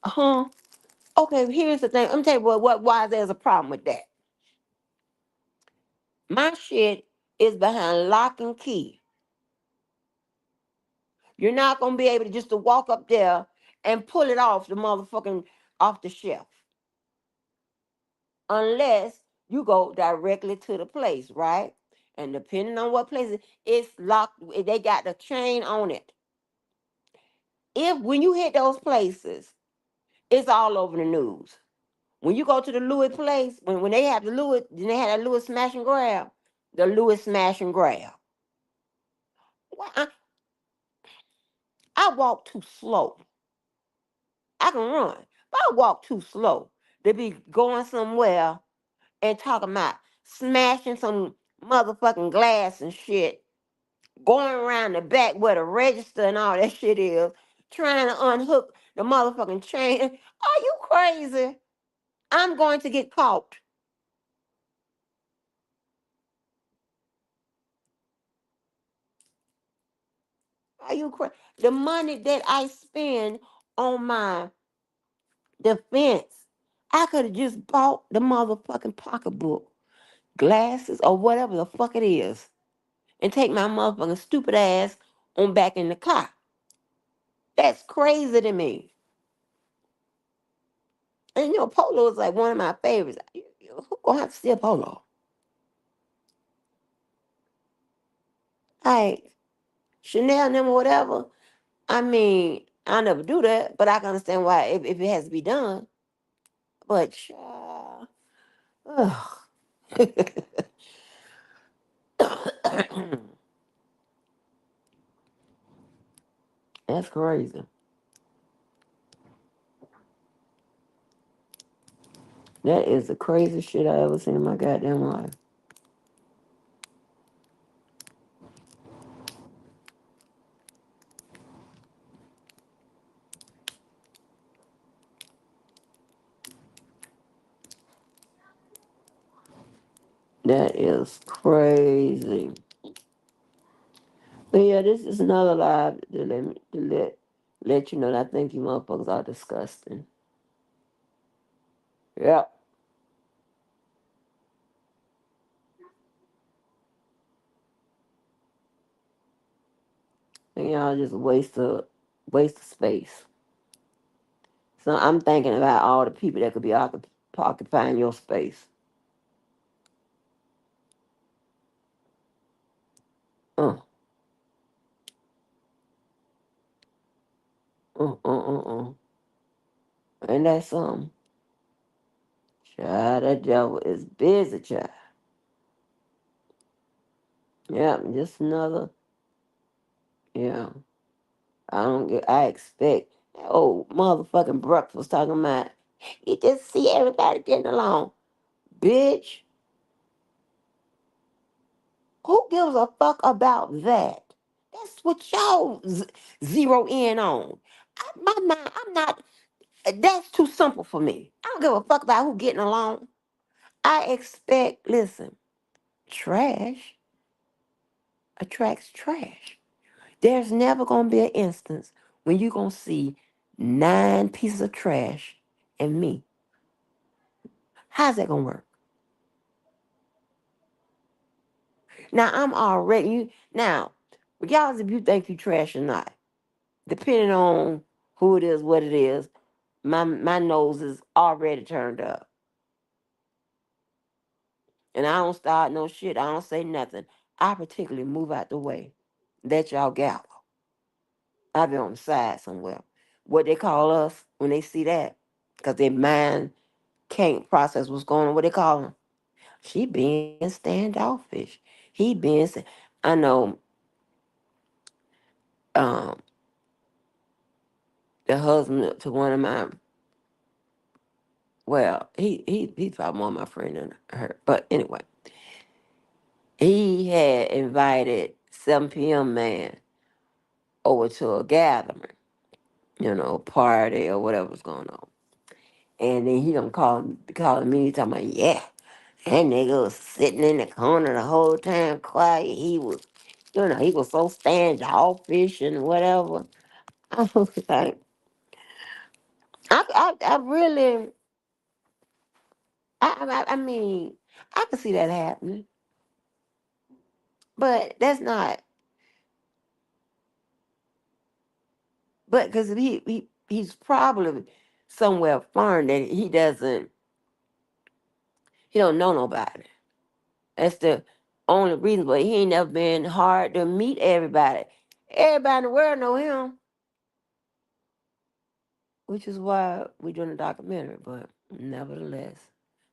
Huh? Okay, here's the thing. I'm tell you why there's a problem with that. My shit is behind lock and key. You're not gonna be able to just to walk up there and pull it off the motherfucking off the shelf. Unless you go directly to the place, right? And depending on what place it's locked, they got the chain on it. If when you hit those places, it's all over the news. When you go to the Louis place, when they have the Louis, then they had a Louis smash and grab. The Louis smash and grab. Why I walk too slow. I can run, but I walk too slow to be going somewhere and talking about smashing some motherfucking glass and shit, going around the back where the register and all that shit is, trying to unhook the motherfucking chain. Are you crazy? I'm going to get caught. Are you crazy? The money that I spend on my defense, I could have just bought the motherfucking pocketbook, glasses, or whatever the fuck it is, and take my motherfucking stupid ass on back in the car. That's crazy to me. And polo is like one of my favorites. Who gonna have to steal polo? Like Chanel and them or whatever. I mean, I never do that, but I can understand why if it has to be done. But ugh. That's crazy. That is the craziest shit I ever seen in my goddamn life. That is crazy. But yeah, this is another live to let you know that I think you motherfuckers are disgusting. Yep. And y'all just waste of space. So I'm thinking about all the people that could be occupying your space. Uh, uh. And that's child, that devil is busy, child. Yeah, just another, yeah. I expect, oh, motherfucking Brooks was talking about, you just see everybody getting along. Bitch, who gives a fuck about that? That's what y'all zero in on. My mind, I'm not, that's too simple for me. I don't give a fuck about who getting along. I expect, listen, trash attracts trash. There's never gonna be an instance when you're gonna see 9 pieces of trash and me. How's that gonna work? Now I'm already now, regardless if you think you trash or not, depending on who it is, what it is, my nose is already turned up. And I don't start no shit. I don't say nothing. I particularly move out the way. Let y'all gather. I be on the side somewhere. What they call us when they see that, because their mind can't process what's going on. What they call them? She being standoffish. He being. I know. Um, the husband to one of my. Well, he's probably more my friend than her. But anyway, he had invited 7 p.m. man over to a gathering, party or whatever was going on. And then he done calling me, talking about, yeah, that nigga was sitting in the corner the whole time quiet. He was so standoffish and whatever. I was like, I really, I mean, I can see that happening, but that's not, but because he's probably somewhere foreign that he don't know nobody. That's the only reason, but he ain't never been hard to meet everybody. Everybody in the world know him, which is why we're doing a documentary. But nevertheless,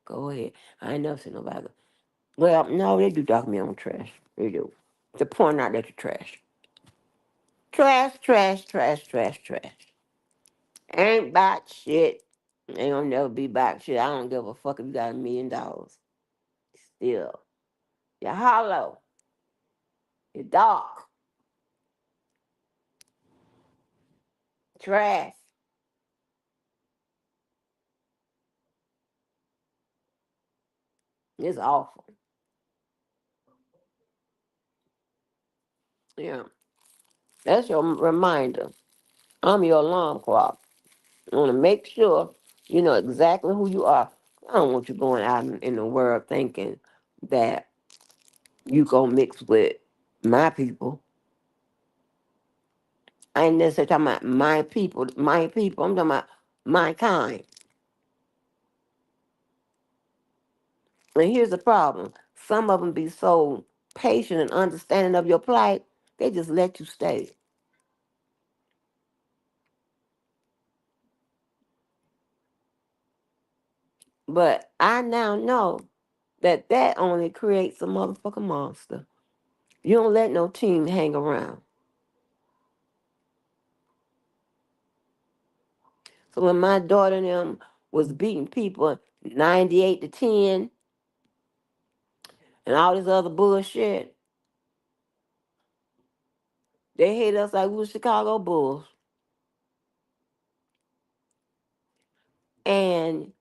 go ahead. I ain't never seen nobody. Well, no, they do documentary on trash. They do. To point out that you're trash. Trash, trash, trash, trash, trash. Ain't about shit. Ain't gonna never be about shit. I don't give a fuck if you got $1 million. Still. You're hollow. You're dark. Trash. It's awful. Yeah. That's your reminder. I'm your alarm clock. I want to make sure you know exactly who you are. I don't want you going out in the world thinking that you gonna mix with my people. I ain't necessarily talking about my people. My people. I'm talking about my kind. And here's the problem: some of them be so patient and understanding of your plight, they just let you stay. But I now know that only creates a motherfucking monster. You don't let no team hang around. So when my daughter and them was beating people 98-10 and all this other bullshit, they hate us like we was Chicago Bulls. And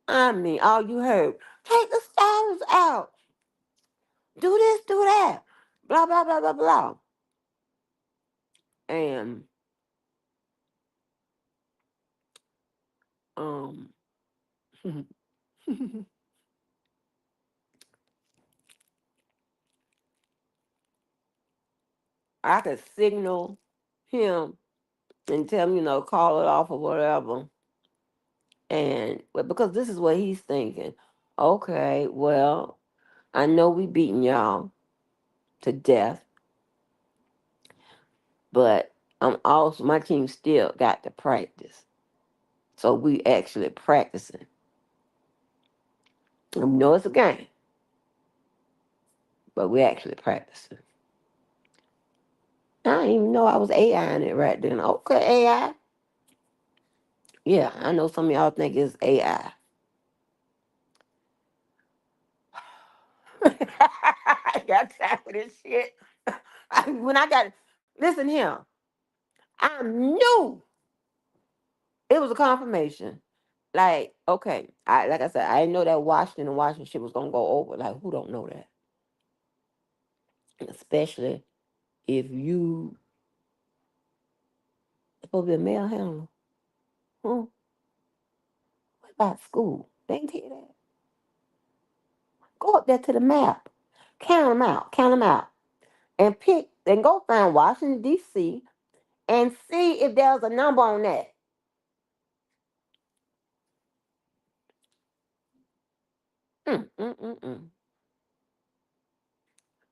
I mean, all you heard, take the stars out, do this, do that, blah, blah, blah, blah, blah. And um I could signal him and tell him, call it off or whatever. And but because this is what he's thinking. Okay, well, I know we beating y'all to death, but I'm also my team still got to practice. So we actually practicing. I know it's a game, but we actually practicing. I didn't even know I was AI in it right then. Okay, AI. Yeah, I know some of y'all think it's AI. I got time for this shit. When I got listen here, I knew it was a confirmation. Like, okay, like I said, I didn't know that Washington shit was gonna go over. Like, who don't know that? Especially if you supposed to be a mail handler. Huh? What about school? They ain't tell you that. Go up there to the map. Count them out. And pick and go find Washington DC and see if there's a number on that. Mm.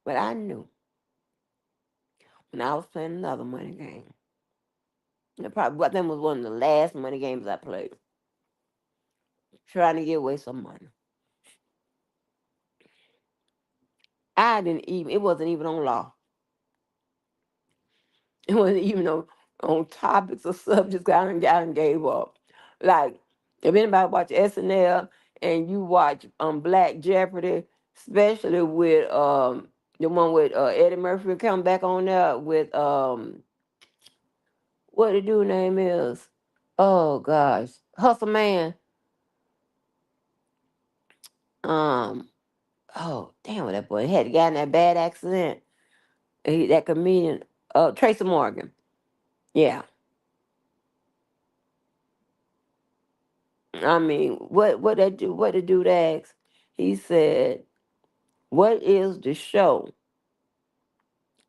But I knew when I was playing another money game. And probably what them was one of the last money games I played. Trying to get away some money. I didn't even it wasn't even on law. It wasn't even on topics or subjects I done gave up. Like if anybody watch SNL and you watch Black Jeopardy, especially with the one with Eddie Murphy come back on there with what the dude name is. Oh gosh. Hustle Man. Um oh damn what that boy he had got in that bad accident. That comedian Tracy Morgan. Yeah. I mean, what the dude asked, he said, what is the show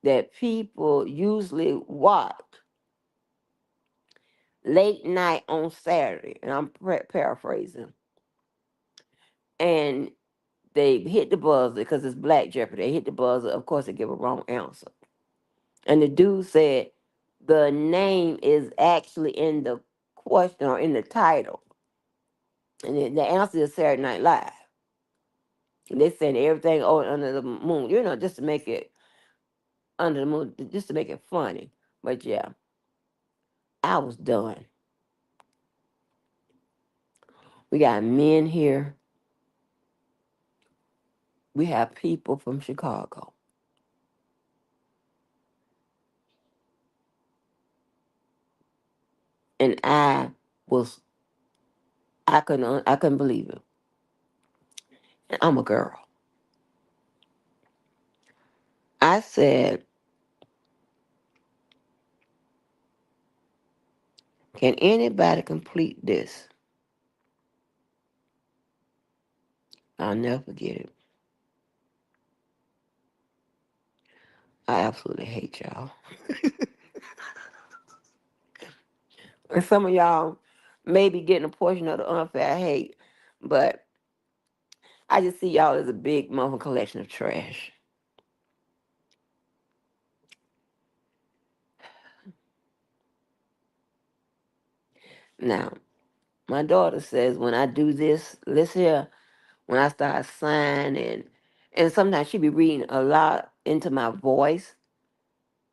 that people usually watch late night on Saturday? And I'm paraphrasing. And they hit the buzzer because it's Black Jeopardy. They hit the buzzer. Of course, they give a wrong answer. And the dude said the name is actually in the question or in the title. And the answer is Saturday Night Live. And they saying everything under the moon, just to make it under the moon, just to make it funny. But yeah, I was done. We got men here. We have people from Chicago. And was, I couldn't believe it. And I'm a girl. I said, can anybody complete this? I'll never forget it. I absolutely hate y'all. And some of y'all may be getting a portion of the unfair hate, but I just see y'all as a big mother collection of trash. Now, my daughter says when I do this here, when I start signing, and sometimes she be reading a lot into my voice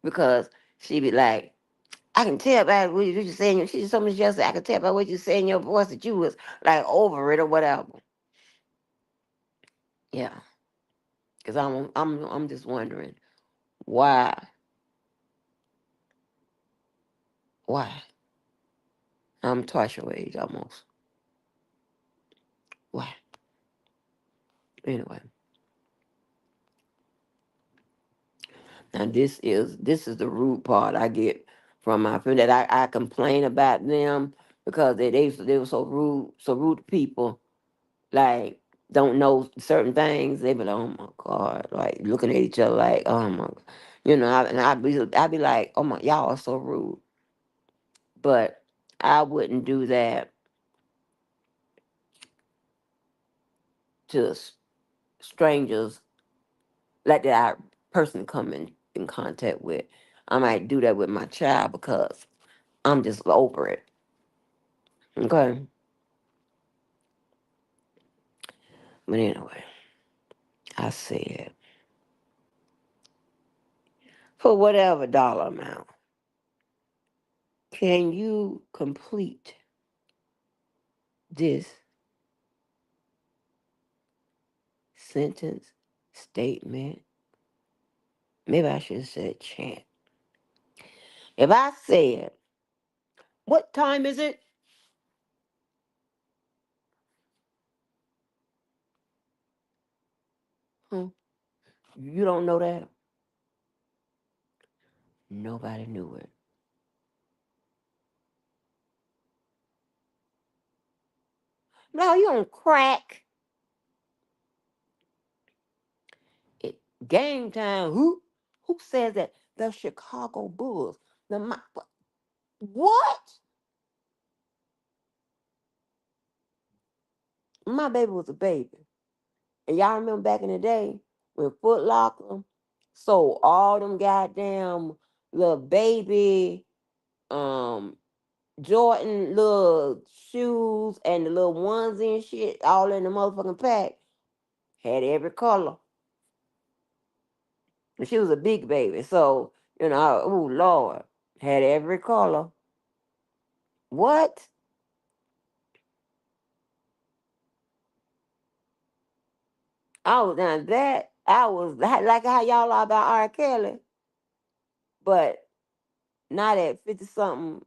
because she be like, I can tell by what you're saying. She just told me yesterday, I can tell by what you say in your voice that you was like over it or whatever. Yeah, because I'm just wondering why I'm twice your age almost. Why? Anyway, now this is the rude part I get from my friend that I complain about them because they were so rude to people, like don't know certain things. They be like, oh my god, like looking at each other like, oh my, and I'd be like, oh my, y'all are so rude. But I wouldn't do that to strangers like that I person come in contact with. I might do that with my child because I'm just over it. Okay. But anyway, I said, for whatever dollar amount, can you complete this sentence, statement? Maybe I should have said chant. If I said, what time is it? Hmm, you don't know that? Nobody knew it. No, you don't crack. It, game time. Who says that? The Chicago Bulls. What? My baby was a baby. And y'all remember back in the day when Foot Locker sold all them goddamn little baby um Jordan little shoes and the little onesie and shit all in the motherfucking pack. Had every color. And she was a big baby. So, oh Lord. Had every color. What? I was down that. I was like how y'all are about R. Kelly, but not at 50 something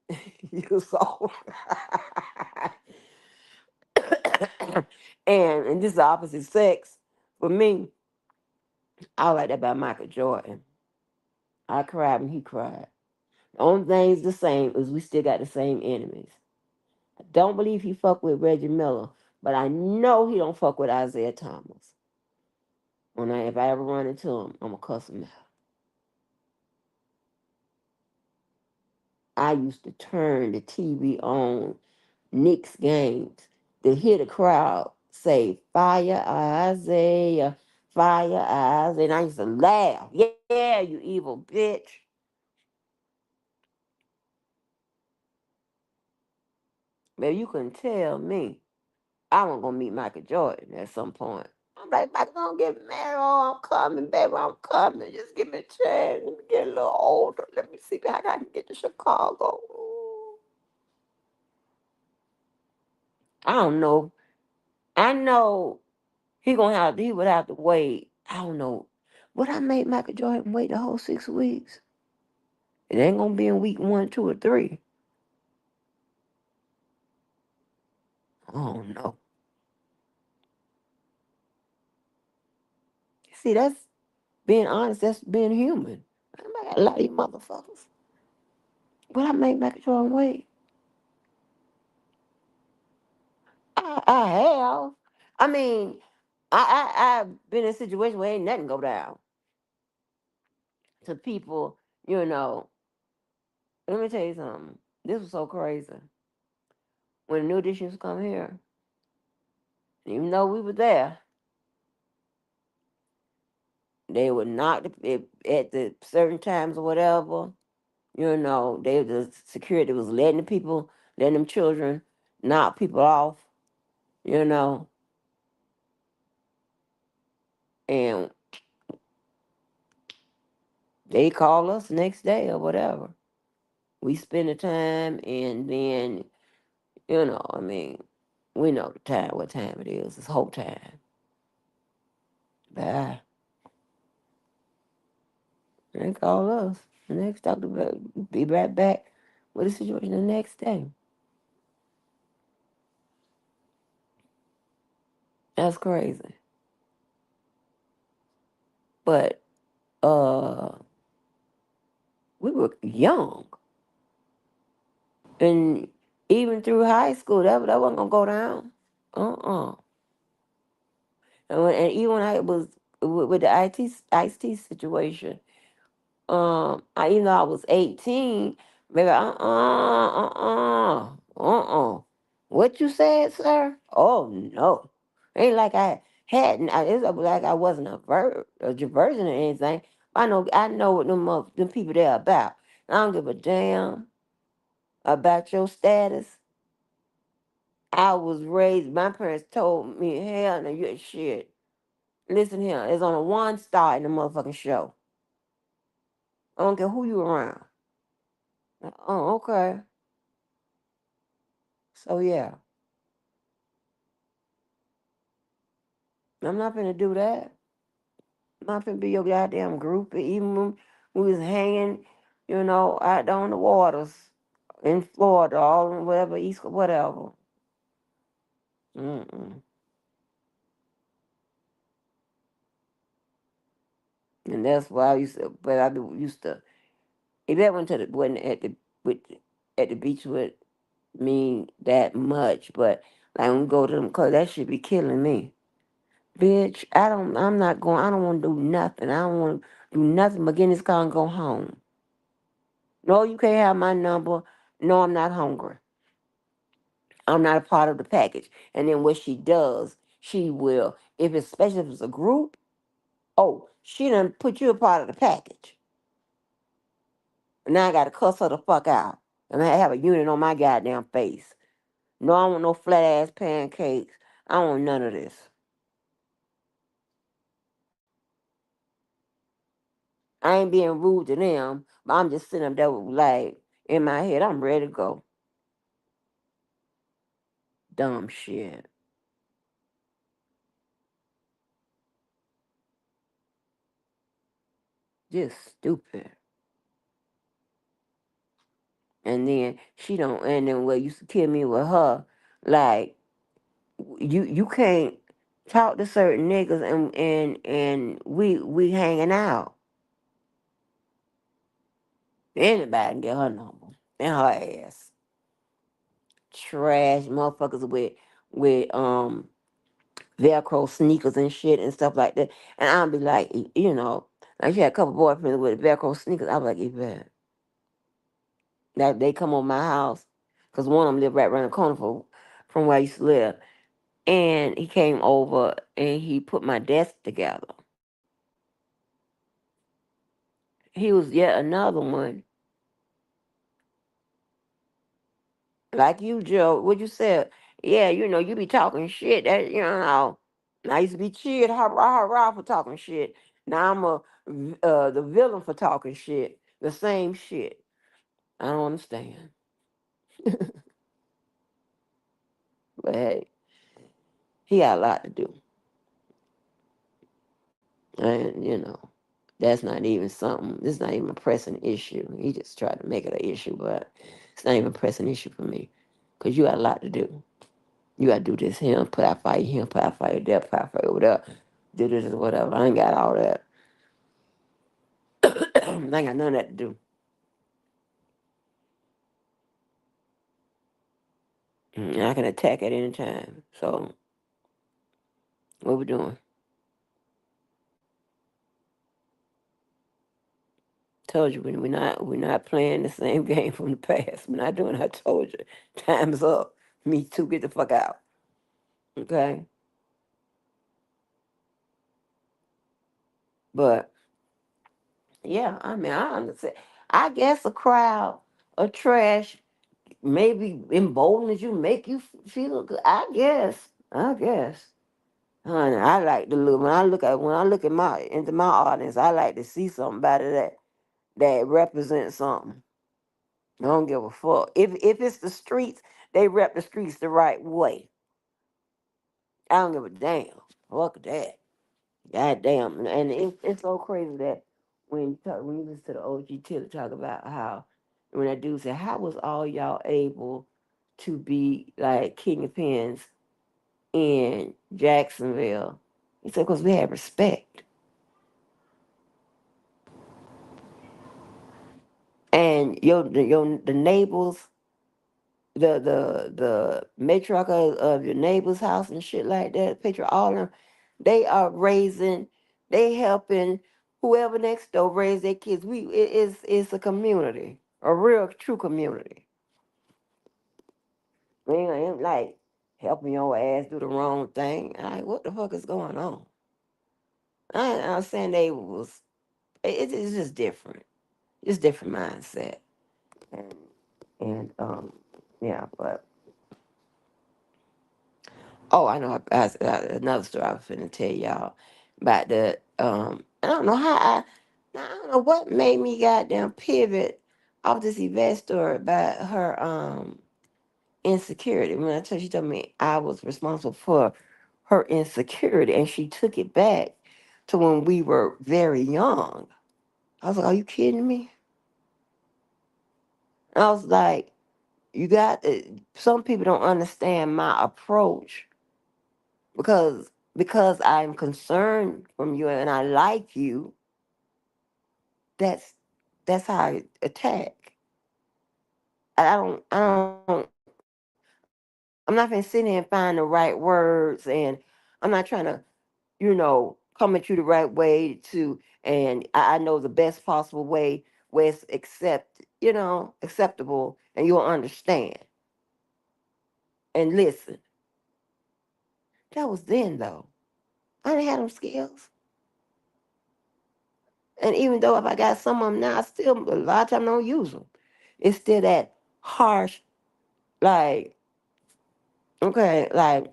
years old. and this is the opposite sex. For me, I like that about Michael Jordan. I cried when he cried. The only thing's the same is we still got the same enemies. I don't believe he fuck with Reggie Miller, but I know he don't fuck with Isaiah Thomas. If I ever run into him, I'm gonna cuss him out. I used to turn the TV on Knicks games to hear the crowd say, Fire Isaiah, Fire Isaiah. And I used to laugh. Yeah, you evil bitch. Maybe you couldn't tell me. I was going to meet Michael Jordan at some point. I'm like, Michael, don't get married. Oh, I'm coming, baby. I'm coming. Just give me a chance. Let me get a little older. Let me see how I can get to Chicago. I don't know. I know he would have to wait. I don't know. Would I make Michael Jordan wait the whole 6 weeks? It ain't gonna be in week 1, 2, or 3. I don't know. See, that's being honest. That's being human. I got a lot of you motherfuckers. Would I make Michael Jordan wait? I have. I mean, I've been in a situation where ain't nothing go down to people. You know. Let me tell you something. This was so crazy. When the new editions come here, even though we were there, they would knock at the certain times or whatever. The security was letting them children knock people off. You know, and They call us next day or whatever. We spend the time, and then, I mean, we know the time, what time it is. It's whole time. Bye. They call us. The next doctor be right back with the situation the next day. That's crazy. But uh we were young. And even through high school, that wasn't gonna go down. Uh-uh. And even when I was with the IT situation, even though I was 18, maybe What you said, sir? Oh no. Ain't like I hadn't. It's like I wasn't a virgin or anything. I know what them people there about. I don't give a damn about your status. I was raised. My parents told me, hell no, you shit. Listen here, it's on a 1 star in the motherfucking show. I don't care who you around. Oh, okay. So yeah, I'm not gonna do that. I'm not gonna be your goddamn groupie. Even when we was hanging, out on the waters in Florida, all in whatever East, whatever. Mm-mm. And that's why I used to. But used to. If I went to the wasn't with at the beach with me that much, but like when we go to them, cause that should be killing me. Bitch, I'm not going. I don't want to do nothing. I don't want to do nothing but get in this car and go home. No, you can't have my number. No, I'm not hungry. I'm not a part of the package. And then what she does, she will, especially if it's a group, oh, she done put you a part of the package. Now I got to cuss her the fuck out. And I have a unit on my goddamn face. No, I want no flat ass pancakes. I don't want none of this. I ain't being rude to them, but I'm just sitting up there like in my head, I'm ready to go. Dumb shit. Just stupid. And then she don't and then what used to kill me with her, like you can't talk to certain niggas and we hanging out. Anybody can get her number. And her ass. Trash motherfuckers with Velcro sneakers and shit and stuff like that. And I'll be like, like she had a couple boyfriends with Velcro sneakers. I was like, Yvette, that they come on my house, because one of them lived right around the corner from where I used to live. And he came over and he put my desk together. He was yet another one, like you, Joe. What you said? Yeah, you be talking shit. I used to be cheered hurrah hurrah for talking shit. Now I'm the villain for talking shit. The same shit. I don't understand. But hey, he got a lot to do, and that's not even something. This is not even a pressing issue. He just tried to make it an issue, but it's not even a pressing issue for me, cause you got a lot to do. You gotta do this here, put out fire here, put out fire there, put out fire over there, do this whatever. I ain't got all that. I ain't got none of that to do. I can attack at any time. So what we doing? Told you we're not playing the same game from the past. We're not doing. I told you, time's up. Me too. Get the fuck out. Okay, but yeah, I mean, I understand. I guess a crowd of trash maybe emboldens you, make you feel good. I guess. I guess. Honey, I like to look when I look at my into my audience. I like to see something out of that. that represent something. I don't give a fuck. If it's the streets, they rep the streets the right way. I don't give a damn. Fuck that. God damn. And it's so crazy that when you listen to the OG Tiller talk about how when that dude said, how was all y'all able to be like kingpins in Jacksonville? He said, because we have respect. And the neighbors, the matriarch of your neighbor's house and shit like that, picture all of them, they are raising, they helping whoever next door raise their kids. It's a community, a real true community. We ain't like helping your ass do the wrong thing. Like, what the fuck is going on? I'm saying they was it's just different. It's different mindset. And and yeah, but oh, I know. Another story I was finna tell y'all about the. I don't know how I don't know what made me goddamn pivot off this Yvette story about her insecurity. When I told she told me I was responsible for her insecurity, and she took it back to when we were very young. I was like, "Are you kidding me?" I was like, "You got some people don't understand my approach because I'm concerned from you and I like you, that's that's how I attack. I'm not gonna sit here and find the right words, and I'm not trying to, come at you the right way to, and I know the best possible way where it's acceptable and you'll understand and listen. That was then though. I didn't have them skills. And even though if I got some of them now, I still a lot of times don't use them. It's still that harsh, like, okay, like,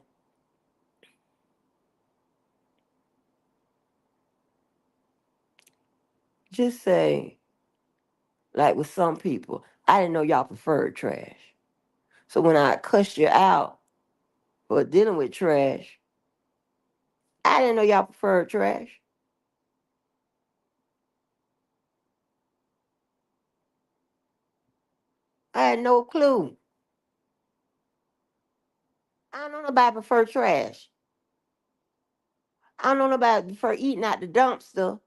just say, like with some people, I didn't know y'all preferred trash. So when I cussed you out for dealing with trash, I didn't know y'all preferred trash. I had no clue. I don't know nobody prefer trash. I don't know nobody prefer eating out the dumpster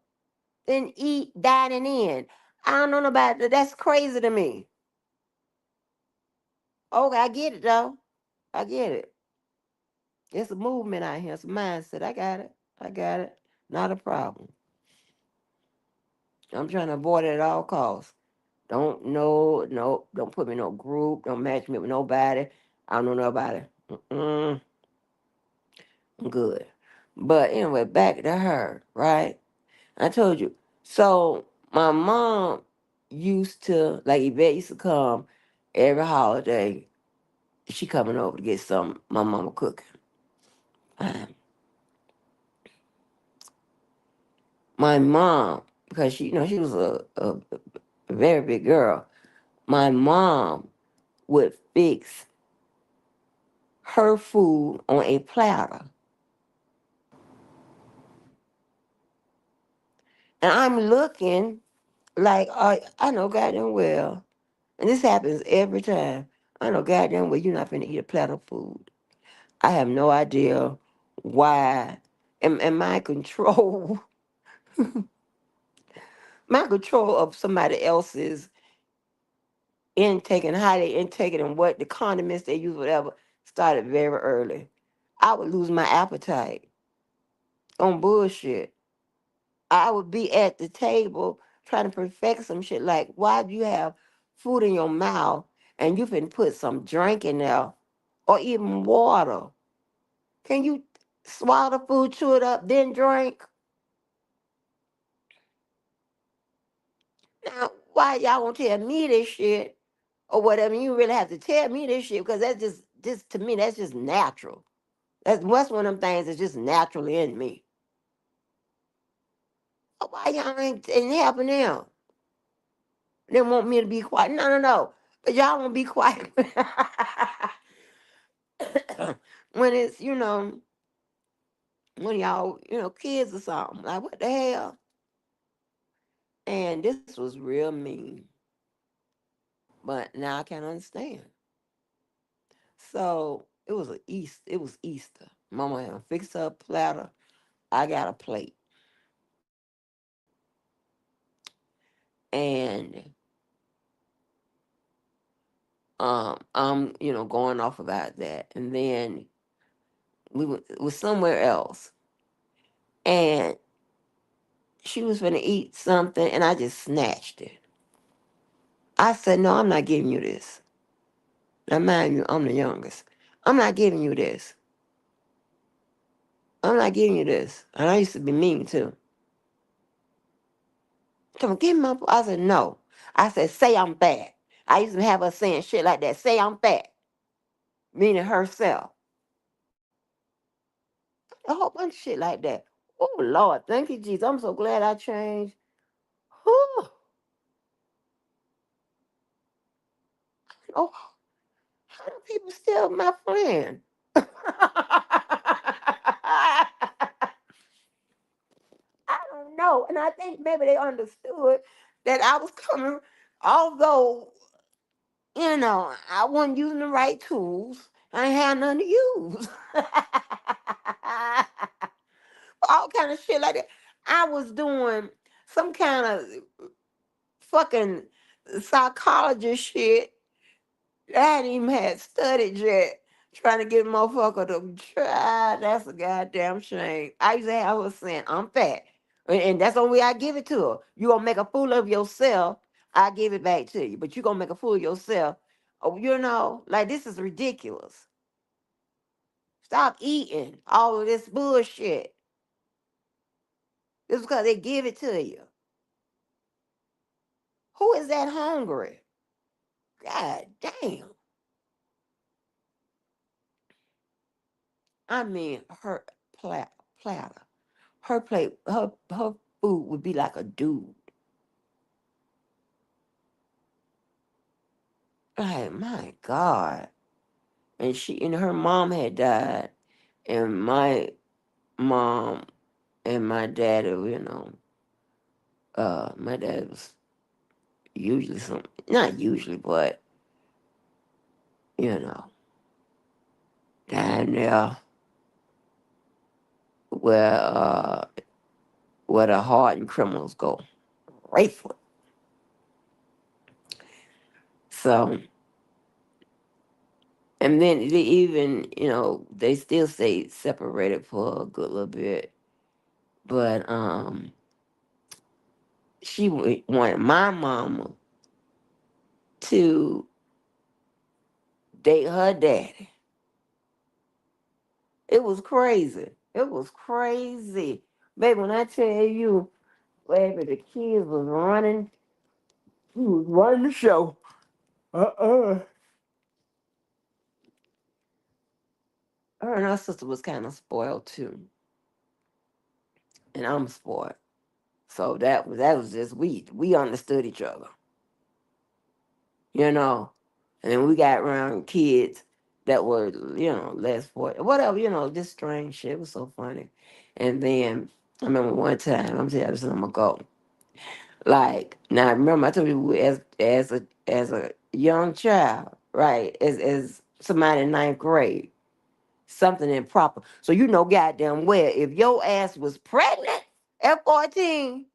than eat dining in. I don't know nobody. That's crazy to me. Okay, I get it though. I get it. It's a movement out here. It's a mindset. I got it. I got it. Not a problem. I'm trying to avoid it at all costs. Don't know, no, don't put me in no group. Don't match me with nobody. I don't know nobody. Mm-mm, I'm good. But anyway, back to her, right? I told you. So my mom used to, like Yvette used to come every holiday. She coming over to get some my mama cooking. Fine. My mom, because she was a very big girl. My mom would fix her food on a platter. And I'm looking like I know goddamn well, and this happens every time. I know goddamn well you're not finna eat a platter of food. I have no idea why. And my control, my control of somebody else's intake and how they intake it and what the condiments they use, whatever, started very early. I would lose my appetite on bullshit. I would be at the table trying to perfect some shit. Like, why do you have food in your mouth and you can put some drink in there or even water? Can you swallow the food, chew it up, then drink? Now, why y'all won't tell me this shit or whatever? You really have to tell me this shit because that's just to me, that's just natural. That's one of them things that's just naturally in me. Why y'all ain't helping them? They want me to be quiet. No, no, no. But y'all won't be quiet when it's, when y'all, kids or something. Like, what the hell? And this was real mean. But now I can understand. So it was Easter. Mama had fixed her a platter. I got a plate. And I'm, going off about that. And then was somewhere else. And she was gonna eat something and I just snatched it. I said, no, I'm not giving you this. Now mind you, I'm the youngest. I'm not giving you this. I'm not giving you this. And I used to be mean too. Come on, give me my I said, no. I said, say I'm fat. I used to have her saying shit like that. Say I'm fat. Meaning herself. A whole bunch of shit like that. Oh Lord, thank you, Jesus. I'm so glad I changed. Whew. Oh, how do people still my friend? I don't know. And I think maybe they understood that I was coming, although, I wasn't using the right tools. I ain't had none to use. All kind of shit like that. I was doing some kind of fucking psychologist shit. I hadn't even had studied yet. Trying to get a motherfucker to try. That's a goddamn shame. I used to have her saying, I'm fat. And that's the only way I give it to her. You gonna make a fool of yourself, I give it back to you. But you gonna make a fool of yourself. Oh, like this is ridiculous. Stop eating all of this bullshit. It's because they give it to you. Who is that hungry? God damn. I mean, her platter. Her plate, her food would be like a dude. Like, my God. And her mom had died. And my mom and my dad, my dad was usually not usually, but, you know, down there where, uh, where the hardened criminals go. Right foot. So, and then they even, they still stayed separated for a good little bit. But she wanted my mama to date her daddy. It was crazy. It was crazy. Baby, when I tell you, baby, the kids was running, he was running the show. Uh-uh. Her and her sister was kind of spoiled too. And I'm spoiled. So that was just we understood each other. you know. And then we got around kids that were, less for whatever, this strange shit. It was so funny. And then I remember one time, I'm telling you this, I'm gonna go. Like now, I remember I told you as a young child, right? As somebody in ninth grade, something improper. So goddamn well, if your ass was pregnant at 14,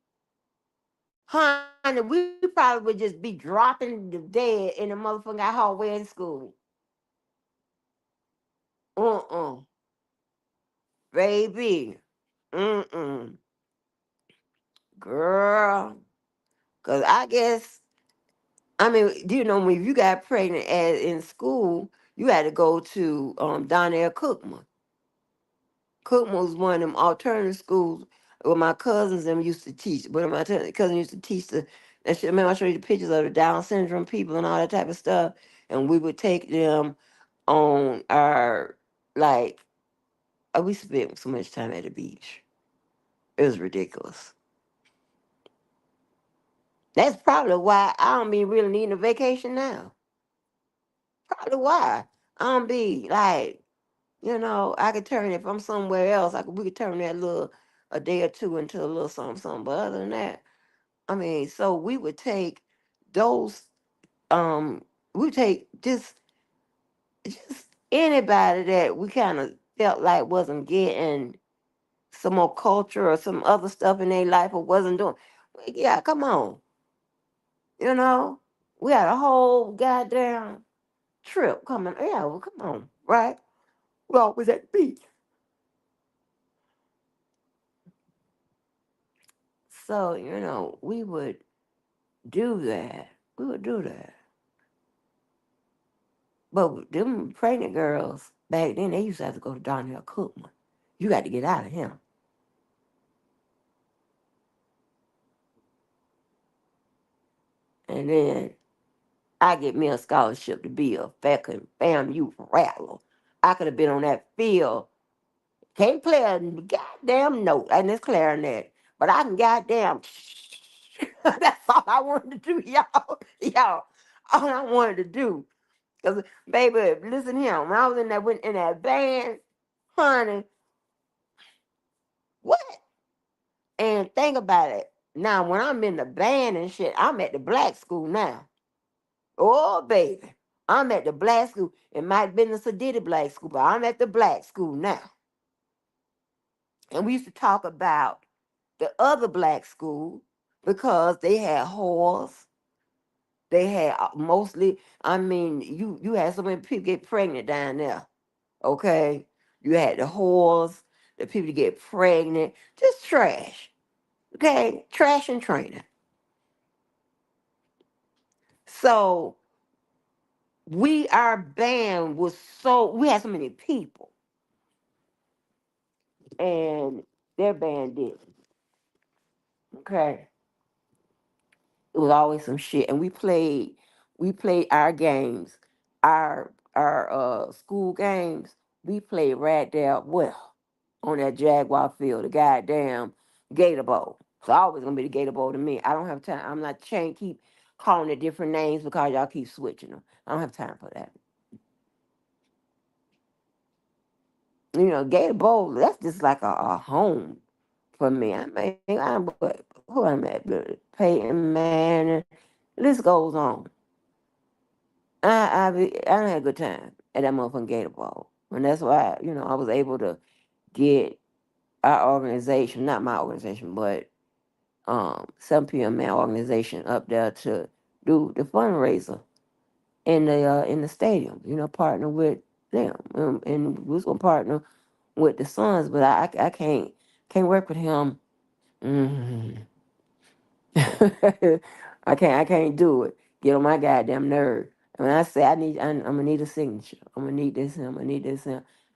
honey, we probably would just be dropping the dead in the motherfucking hallway in school. Uh-uh. Baby. Mm-mm. Girl. Cause I guess, I mean, when you got pregnant in school, you had to go to Donnell Cookman. Cookman was one of them alternative schools where my cousins them used to teach. But my cousin used to teach that shit. Remember I showed you the pictures of the Down syndrome people and all that type of stuff. And we would take them on our, like, we spent so much time at the beach. It was ridiculous. That's probably why I don't be really needing a vacation now. Probably why I don't be like, I could turn if I'm somewhere else. We could turn that little a day or two into a little something, something. But other than that, I mean, so we would take those. We take just anybody that we kind of felt like wasn't getting some more culture or some other stuff in their life or wasn't doing. Yeah, come on, you know, we had a whole goddamn trip coming. Yeah, well, come on, right? We always at the beach. So, we would do that. We would do that. But them pregnant girls back then, they used to have to go to Donnell Cookman. You got to get out of him. And then I get me a scholarship to be a fucking FAMU rattler. I could have been on that field. Can't play a goddamn note and this clarinet, but I can goddamn. That's all I wanted to do, y'all. Y'all, all I wanted to do. Cause baby, listen here, when I was in that band, honey, what? And think about it. Now, when I'm in the band and shit, I'm at the black school now. Oh, baby. I'm at the black school. It might have been the Sedity black school, but I'm at the black school now. And we used to talk about the other black school because they had whores. They had mostly, I mean, you had so many people get pregnant down there. Okay? You had the whores, the people get pregnant, just trash. Okay? Trash and training. So our band was we had so many people, and their band didn't. Okay, it was always some shit, and we played our games, our school games. We played right there, well, on that Jaguar field, the goddamn Gator Bowl. So always gonna be the Gator Bowl to me. I don't have time. I'm not chain keep calling it different names because y'all keep switching them. I don't have time for that. Gator Bowl, that's just like a home for me. I mean, who I'm at, Peyton Manning, list goes on. I had a good time at that motherfucking Gator Bowl. And that's why, I was able to get our organization, not my organization, but 7 PM Man organization up there to do the fundraiser in the stadium, partner with them. And we was gonna partner with the Suns, but I can't work with him. Mhm. I can't do it. Get on my goddamn nerve. And when I say I'm gonna need a signature. I'm gonna need this. I'm gonna need this.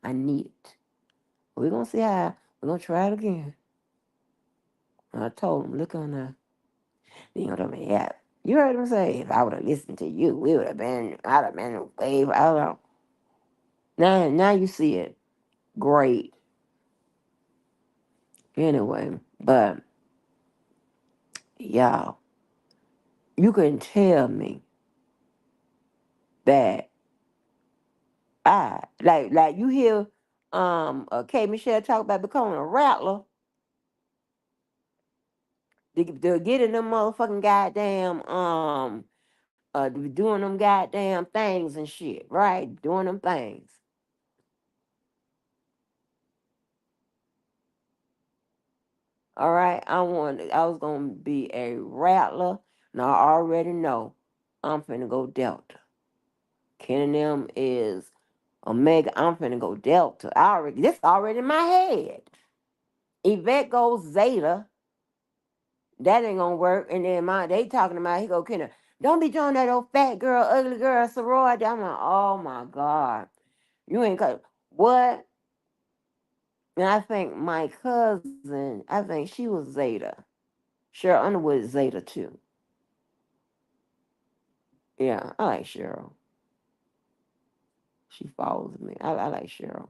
I need it. We're gonna see how. We're gonna try it again. And I told him, look on the, what I mean, yeah. You heard him say, if I would have listened to you, I'd have been way. I don't know. Now you see it. Great. Anyway, but y'all, you can tell me that like you hear K Michelle talk about becoming a rattler. They're getting them motherfucking goddamn doing them goddamn things and shit, right? Doing them things. All right. I was gonna be a rattler. Now I already know I'm finna go Delta. Ken and them is Omega. I'm finna go Delta. This already in my head. Yvette goes Zeta. That ain't gonna work. And then they talking about he go Kenna. Don't be doing that old fat girl, ugly girl sorority. I'm like, oh my God. You ain't cut what? And I think my cousin, I think she was Zeta. Cheryl Underwood is Zeta too. Yeah, I like Cheryl. She follows me. I like Cheryl.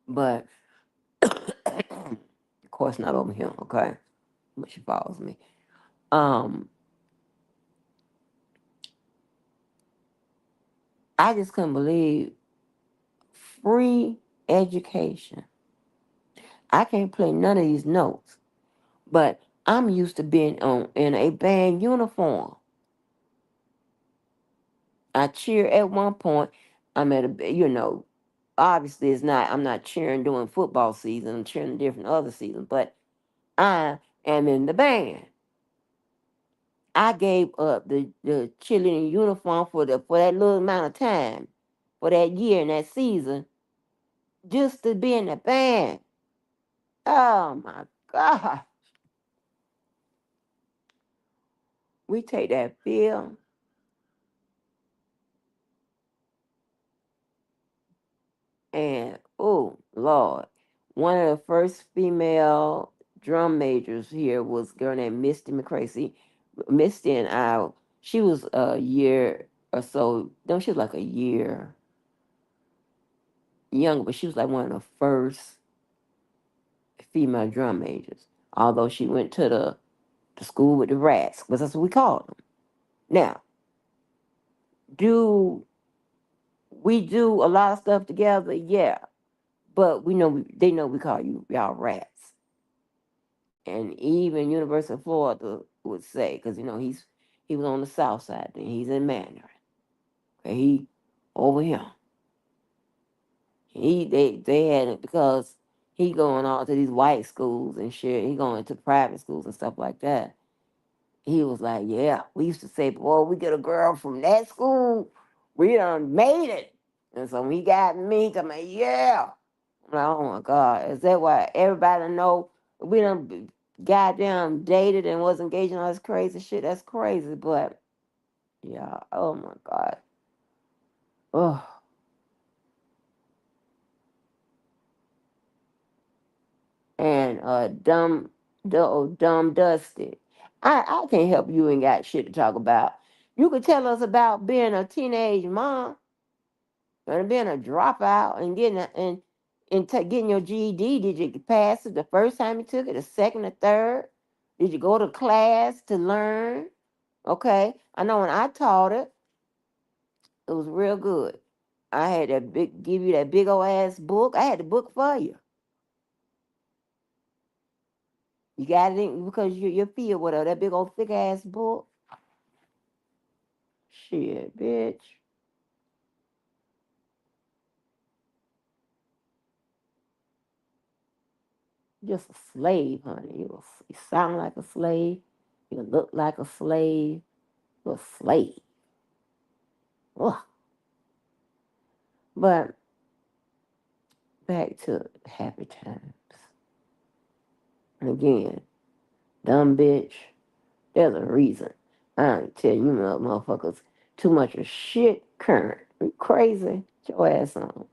But of course not over here, okay? But she follows me. Um, I just couldn't believe free education. I can't play none of these notes, but I'm used to being on in a band uniform. I cheer at one point. I'm at a, obviously it's not. I'm not cheering during football season. I'm cheering different other seasons, but I am in the band. I gave up the cheerleading uniform for that little amount of time, for that year and that season, just to be in the band. Oh my God. We take that field and oh Lord. One of the first female drum majors here was a girl named Misty McCracy. Misty and I, she was a year or so, no, she was like a year younger, but she was like one of the first female drum majors. Although she went to the school with the rats, because that's what we called them. Now, do we do a lot of stuff together? Yeah, but they know we call y'all rats. And even University of Florida would say, because he was on the south side, then he's in Mandarin. Okay, he over here. They had it because he going all to these white schools and shit. He going to private schools and stuff like that. He was like, yeah, we used to say, boy, we get a girl from that school, we done made it. And so when he got me, I'm like, yeah. I'm like, oh my God, is that why everybody know we done goddamn dated and was engaged in all this crazy shit? That's crazy, but yeah, oh my God. Oh, and dumb Dusty. I can't help you ain't got shit to talk about. You could tell us about being a teenage mom and being a dropout and getting your GED. Did you pass it the first time you took it, the second or third? Did you go to class to learn? Okay, I know when I taught it, it was real good. I had give you that big old ass book. I had the book for you. You got it in, because you feel whatever that big old thick ass book. Shit, bitch. Just a slave, honey. You sound like a slave. You look like a slave. You're a slave. Ugh. But back to happy times. And again, dumb bitch, there's a reason. I ain't tell you motherfuckers too much of shit current. You crazy? Get your ass on.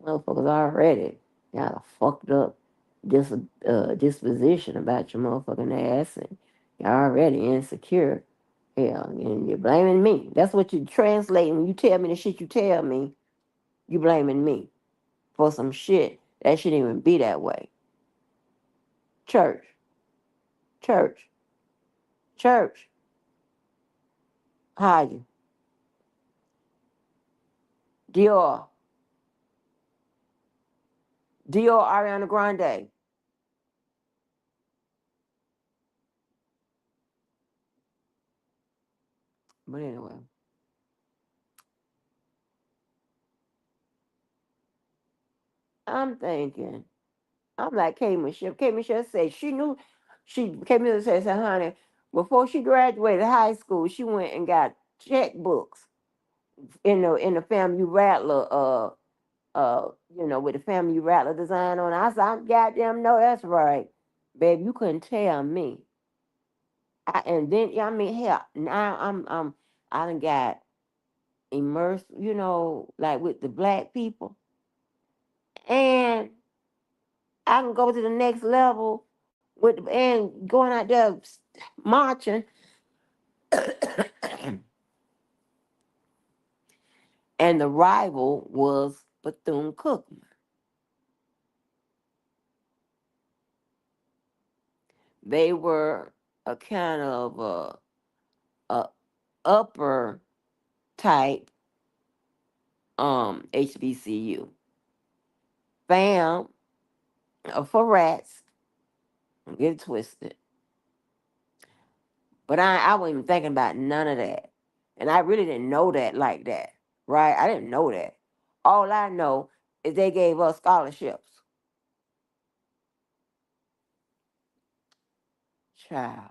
Motherfuckers already got a fucked up disposition about your motherfucking ass, and you're already insecure. Hell, and you're blaming me. That's what you translate when you tell me the shit you tell me. You blaming me for some shit that shouldn't even be that way. Church, church, church. How you? Dior, Dior, Ariana Grande. But anyway, I'm thinking. I'm like K Michelle. K Michelle said she knew. K Michelle said, honey, before she graduated high school, she went and got checkbooks in the Family Rattler with the Family Rattler design on it. I said, I goddamn know that's right. Babe, you couldn't tell me. And then I mean hell, now I done got immersed, like with the black people. And I can go to the next level and going out there marching. And the rival was Bethune Cookman. They were a kind of a upper type HBCU. Fam for rats, don't get it twisted. But I wasn't even thinking about none of that. And I really didn't know that like that. Right? I didn't know that. All I know is they gave us scholarships. Child.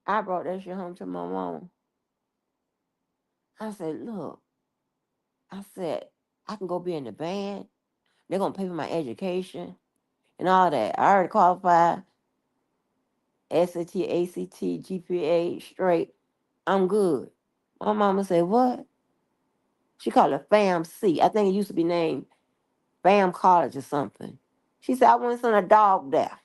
I brought that shit home to my mom. I said, look, I said, I can go be in the band. They're gonna pay for my education and all that. I already qualified, SAT, ACT, GPA straight. I'm good. My mama said, what? She called it Fam C. I think it used to be named Fam College or something. She said, I want to send a dog there.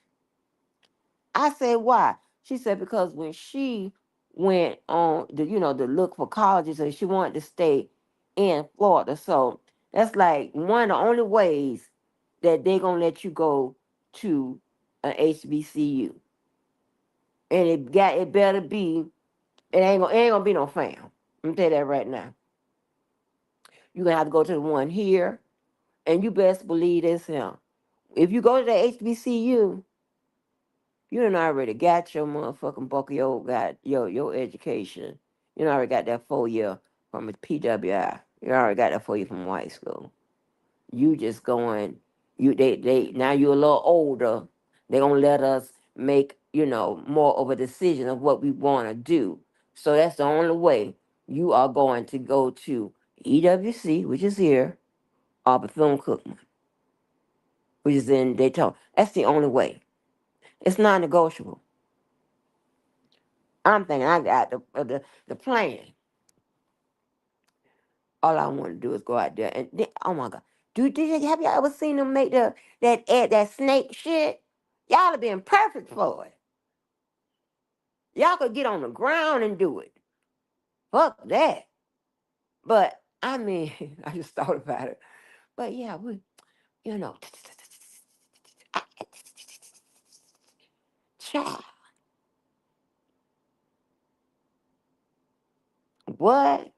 I said, why? She said, because when she went on to look for colleges and she wanted to stay in Florida. So that's like one of the only ways that they're gonna let you go to an HBCU. And it better be, it ain't gonna be no fam. Let me tell you that right now. You're gonna have to go to the one here, and you best believe this here. If you go to the HBCU, you done already got your motherfucking buck of your education. You done already got that 4 year from a PWI. You already got that 4 year from white school. You just going, they now you're a little older. They gonna let us make, more of a decision of what we wanna do. So that's the only way you are going to go to EWC, which is here, or Bethune Cookman, which is in Daytona. That's the only way. It's non negotiable. I'm thinking I got the plan. All I want to do is go out there and oh my god, have you ever seen them make that snake shit? Y'all have been perfect for it. Y'all could get on the ground and do it. Fuck that. But I mean, I just thought about it. But yeah, you know, child, what?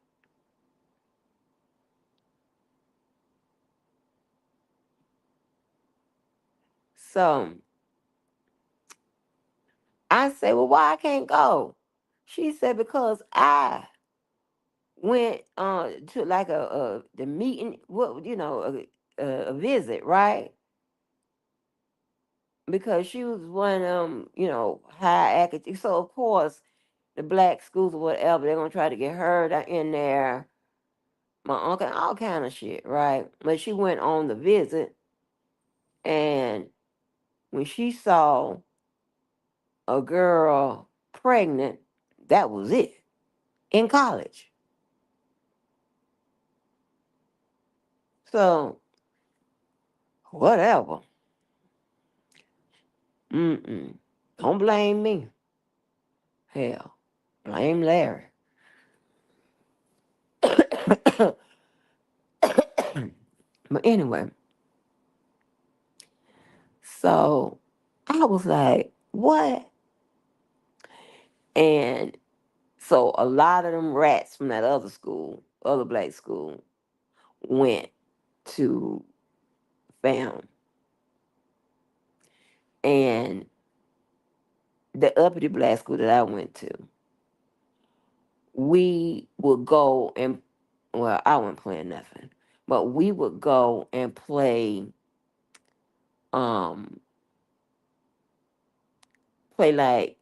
So I say, well, why I can't go? She said because I went to like a the meeting, a visit, right? Because she was one high academic. So of course the black schools or whatever, they're gonna try to get her in there. My uncle, all kind of shit, right? But she went on the visit, and when she saw a girl pregnant, that was it in college. So whatever. Mm-mm. Don't blame me. Hell, blame Larry. But anyway, so I was like, what? And so a lot of them rats from that other school, other black school, went to FAM. And the uppity black school that I went to, we would go and, well, I wasn't playing nothing, but we would go and um, play like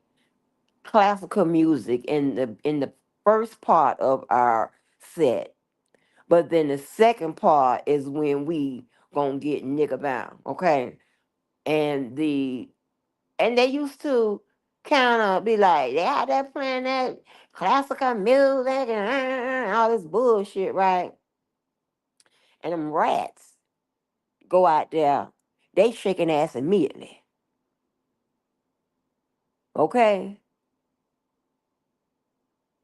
classical music in the first part of our set. But then the second part is when we gonna get nigga bound, okay? And they used to kind of be like, they out there playing that classical music and all this bullshit, right? And them rats go out there, they shaking ass immediately, okay?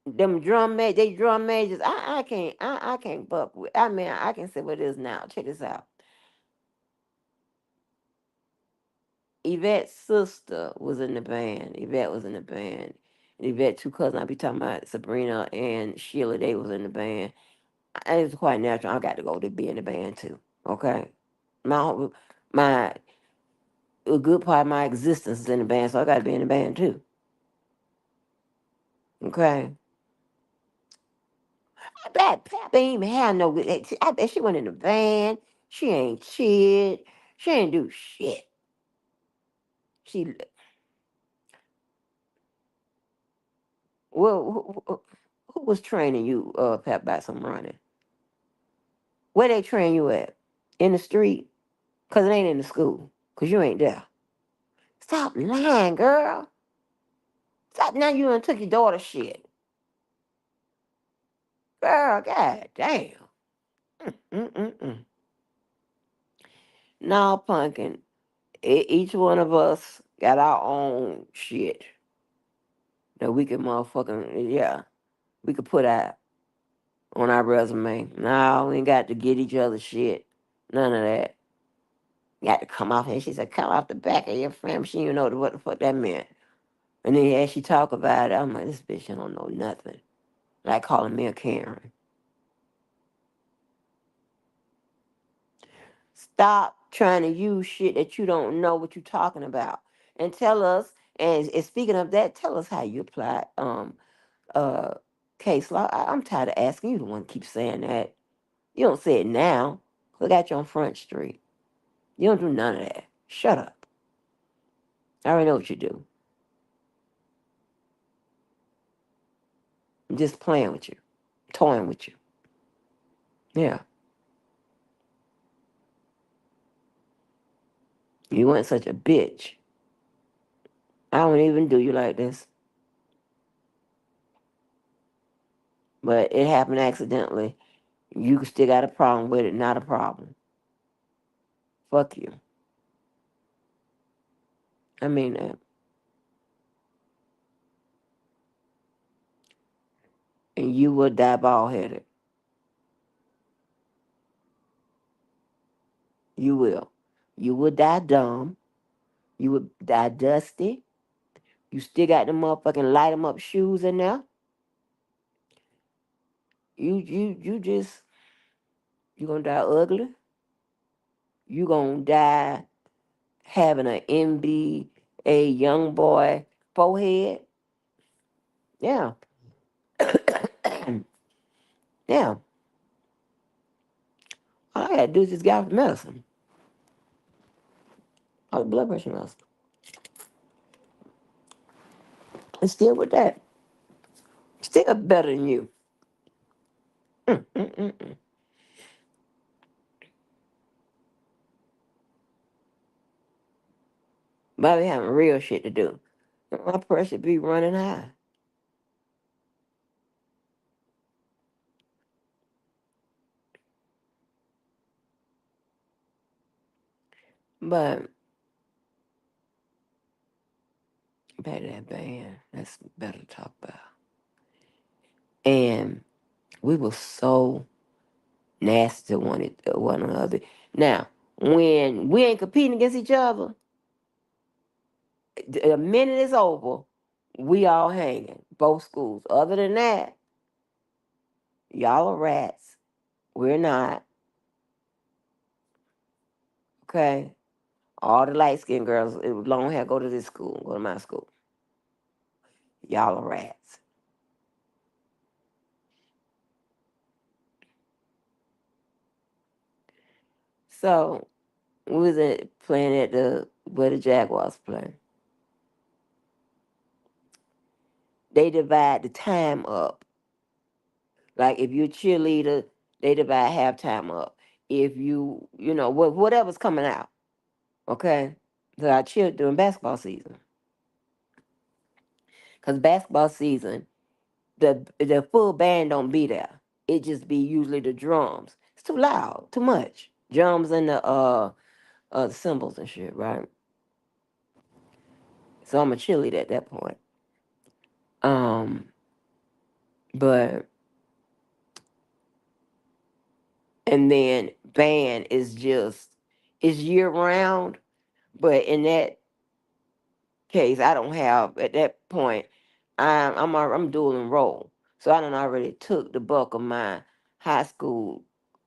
They drum majors. I can't buck with. I mean, I can say what it is now. Check this out. Yvette's sister was in the band. Yvette was in the band. And Yvette, two cousins, I be talking about Sabrina and Sheila, they was in the band. It's quite natural. I got to go to be in the band too. Okay. My a good part of my existence is in the band, so I got to be in the band too. Okay. I bet Pap ain't even had no. I bet she went in the band. She ain't cheered. She ain't do shit. She well, who was training you, Pap, about some running? Where they train you at? In the street? Cause it ain't in the school. Cause you ain't there. Stop lying, girl. Stop now. You done took your daughter shit, girl. God damn. Mm-mm-mm. No, pumpkin. Each one of us got our own shit that we can motherfucking, yeah, we could put out on our resume. No, we ain't got to get each other shit. None of that. Got to come off here. She said, come off the back of your frame. She didn't know what the fuck that meant. And then as she talk about it, I'm like, this bitch don't know nothing. Like calling me a Karen. Stop trying to use shit that you don't know what you're talking about. And tell us, and speaking of that, tell us how you apply uh case law. I'm tired of asking you the one keep saying that. You don't say it now. Look at you on Front Street. You don't do none of that. Shut up. I already know what you do. I'm just playing with you. Toying with you. Yeah. You weren't such a bitch. I don't even do you like this. But it happened accidentally. You still got a problem with it, not a problem. Fuck you. I mean that. And you will die bald headed. You will. You will die dumb. You will die dusty. You still got the motherfucking light 'em up shoes in there. You gonna die ugly. You gonna die having an NBA young boy forehead. Yeah. Yeah. All I gotta do is just get off the medicine. All the blood pressure medicine. And still with that. Still better than you. Mm. But I be having real shit to do. My pressure be running high. But back to that band, that's better to talk about. And we were so nasty to one another. Now, when we ain't competing against each other, the minute it's over, we all hanging, both schools. Other than that, y'all are rats. We're not. Okay? All the light skinned girls, long hair, go to this school, go to my school. Y'all are rats. So we was playing at where the Jaguars play. They divide the time up. Like if you're a cheerleader, they divide halftime up. If whatever's coming out, okay? So I cheered during basketball season. Cause basketball season, the full band don't be there. It just be usually the drums. It's too loud, too much. Drums and the cymbals and shit, right? So I'm a cheerleader at that point. Um, but and then band is just it's year round, but in that case, I don't have at that point. I'm dual enrolled, so I done already took the bulk of my high school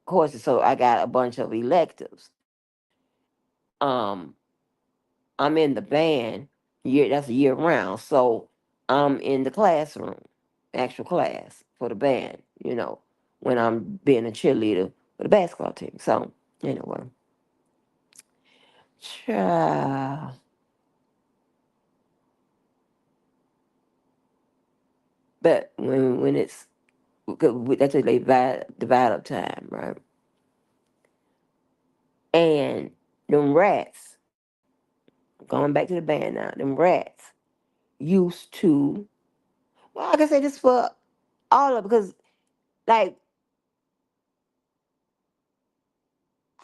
courses. So I got a bunch of electives. Um, I'm in the band year. That's year round. So I'm in the classroom, actual class for the band. When I'm being a cheerleader for the basketball team. So anyway, child. But when it's that's a divide up time, right? And them rats, going back to the band now, them rats used to, well, I can say this for all of, because, like,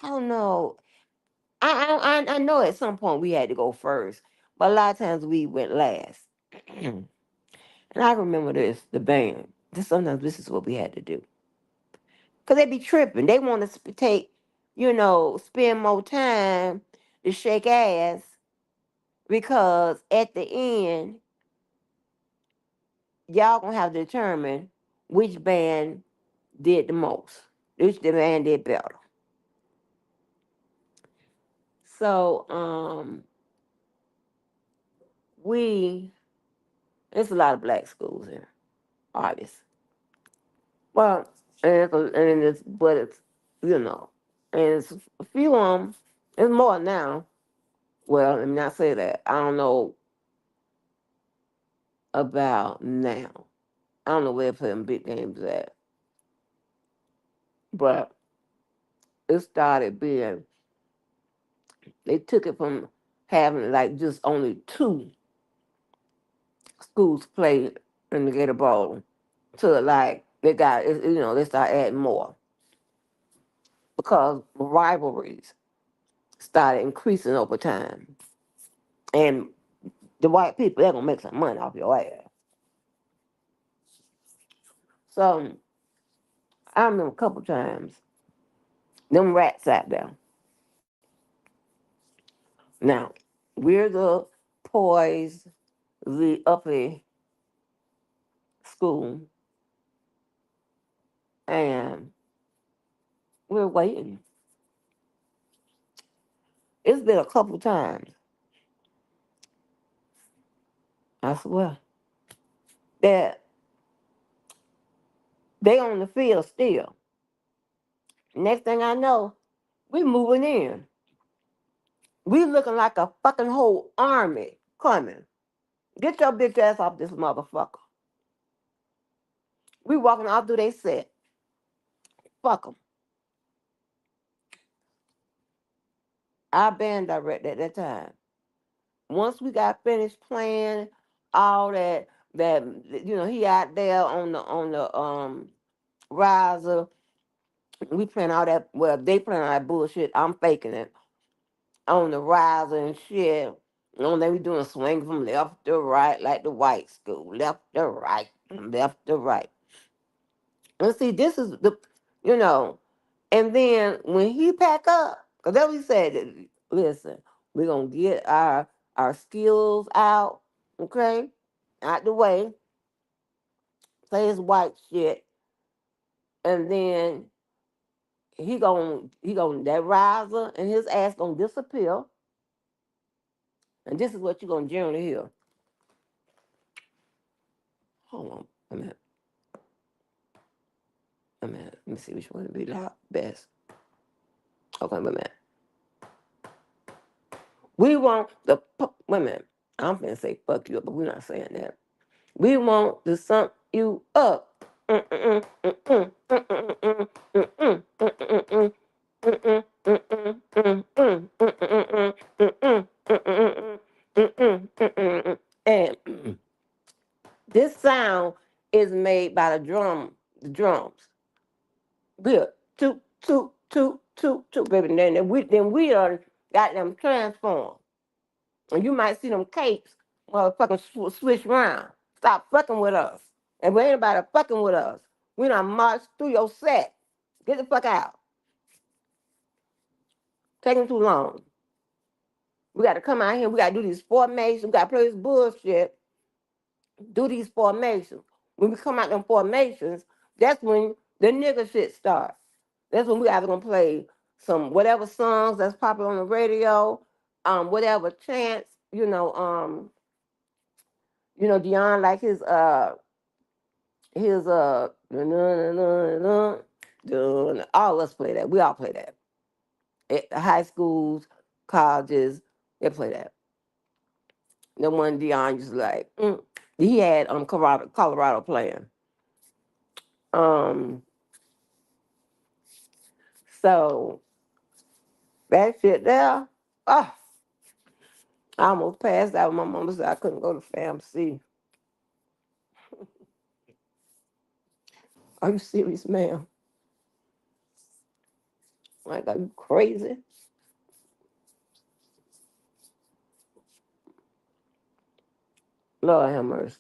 I don't know. I know at some point we had to go first, but a lot of times we went last. And I remember this, the band. Sometimes this is what we had to do. Because they be tripping. They want to spend more time to shake ass, because at the end, y'all gonna have to determine which band did the most, which the band did better. So we there's a lot of black schools here, obviously. Well, but it's and it's a few of them. There's more now. Well, let me not say that. I don't know about now. I don't know where they're putting big games at, but it started being. They took it from having like just only two schools play in the Gator Bowl to like they start adding more, because rivalries started increasing over time, and the white people, they're gonna make some money off your ass. So I remember a couple times them rats out there. Now we're the poised, the uppy school, and we're waiting. It's been a couple times, I swear, that they on the field still. Next thing I know, we moving in. We looking like a fucking whole army coming. Get your bitch ass off this motherfucker. We walking all through they set. Fuck them. Our band director at that time. Once we got finished playing all that he out there on the riser. We playing all that. Well, they playing all that bullshit. I'm faking it on the riser and shit. And then we doing swing from left to right like the white school, left to right, left to right. And see, this is you know, and then when he pack up, because that we said, listen, we're gonna get our skills out, okay, out the way, play his white shit, and then he gonna that riser and his ass gonna disappear, and this is what you're gonna generally hear. Hold on a minute. Let me see which one would be loud best. Okay, wait a minute. We want wait a minute. I'm gonna say fuck you up, but we're not saying that. We want to sum you up. And this sound is made by the drums. Good. Toot, toot, toot, toot, toot, baby. And then we are got them transformed. And you might see them capes motherfucking switch around. Stop fucking with us. And we ain't anybody fucking with us. We done marched through your set. Get the fuck out. Taking too long. We got to come out here. We got to do these formations. We got to play this bullshit. Do these formations. When we come out them formations, that's when the nigga shit starts. That's when we either gonna play some whatever songs that's popular on the radio, whatever chants, Dion like his all of us play that. We all play that. At high schools, colleges, they play that. The one Dion just like he had Colorado playing. Um, so that shit there. Oh, I almost passed out. My mama said I couldn't go to FAMC. Are you serious, ma'am? Like, are you crazy? Lord have mercy.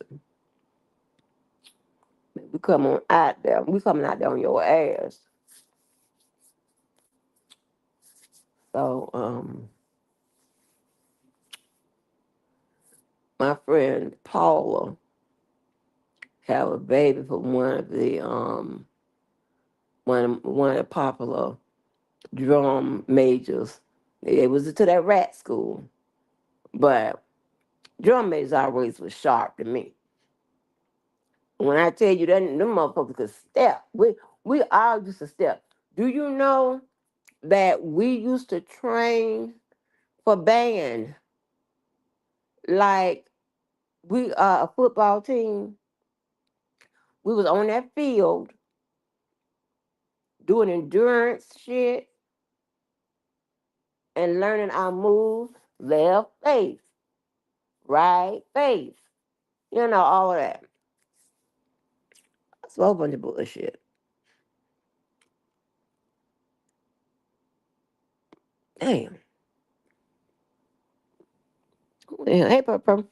We come on out there. We coming out there on your ass. So, my friend Paula had a baby for one of the popular drum majors. It was to that rat school, but drum majors always was sharp to me. When I tell you that them motherfuckers could step, we all used to step. Do you know that we used to train for band like we are a football team? We was on that field doing endurance shit and learning our moves, left face, right face, all of that. That's a whole bunch of bullshit. Damn. Yeah, hey, Purple.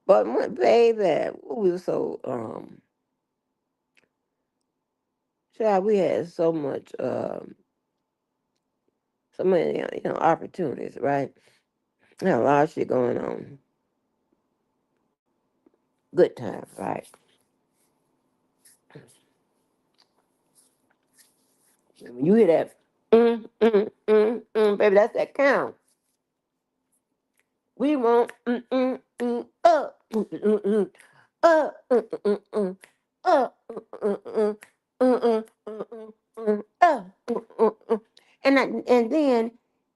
But baby, we were so child, we had so many opportunities, right? Had a lot of shit going on. Good times, right? When you hear that, baby, that's that count. We want uh, mm, mm, mm, uh, mm, mm, mm, mm, mm, and then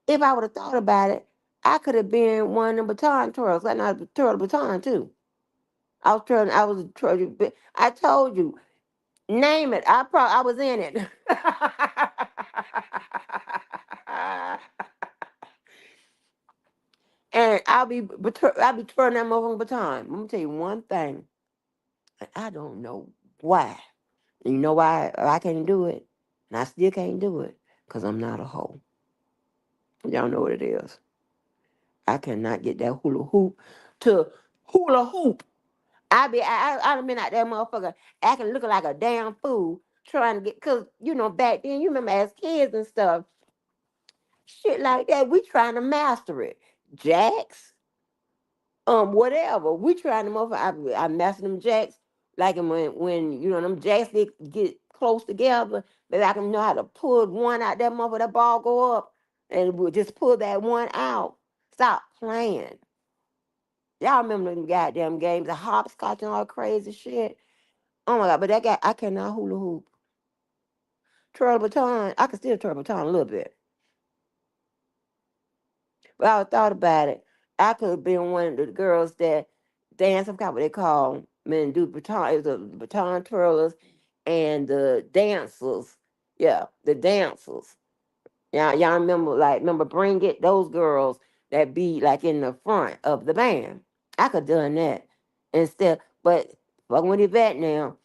if I would have thought about it, I could have been one of them baton twirls, like not twirl the baton too. I was a twirl. I told you, name it. I was in it. And I'll be twirling that motherfucking baton. I'm gonna tell you one thing. And I don't know why. And you know why I can't do it? And I still can't do it. Because I'm not a hoe. Y'all know what it is. I cannot get that hula hoop to hula hoop. I done been out there motherfucker acting looking like a damn fool trying to get, cause back then you remember as kids and stuff, shit like that, we trying to master it. Jacks, whatever. We trying to motherfucker. I master them jacks like when them jacks they get close together, that I can know how to pull one out that motherfucker, that ball go up, and we'll just pull that one out. Stop playing. Y'all remember them goddamn games, the hopscotch and all crazy shit. Oh my god, but that guy, I cannot hula hoop. Twirl the baton, I can still twirl the baton a little bit. But I thought about it. I could have been one of the girls that dance. I forgot what they call men do baton. It was the baton twirlers and the dancers. Yeah, the dancers. Y'all remember Bring It, those girls that be like in the front of the band. I could done that instead, but fucking with Yvette now.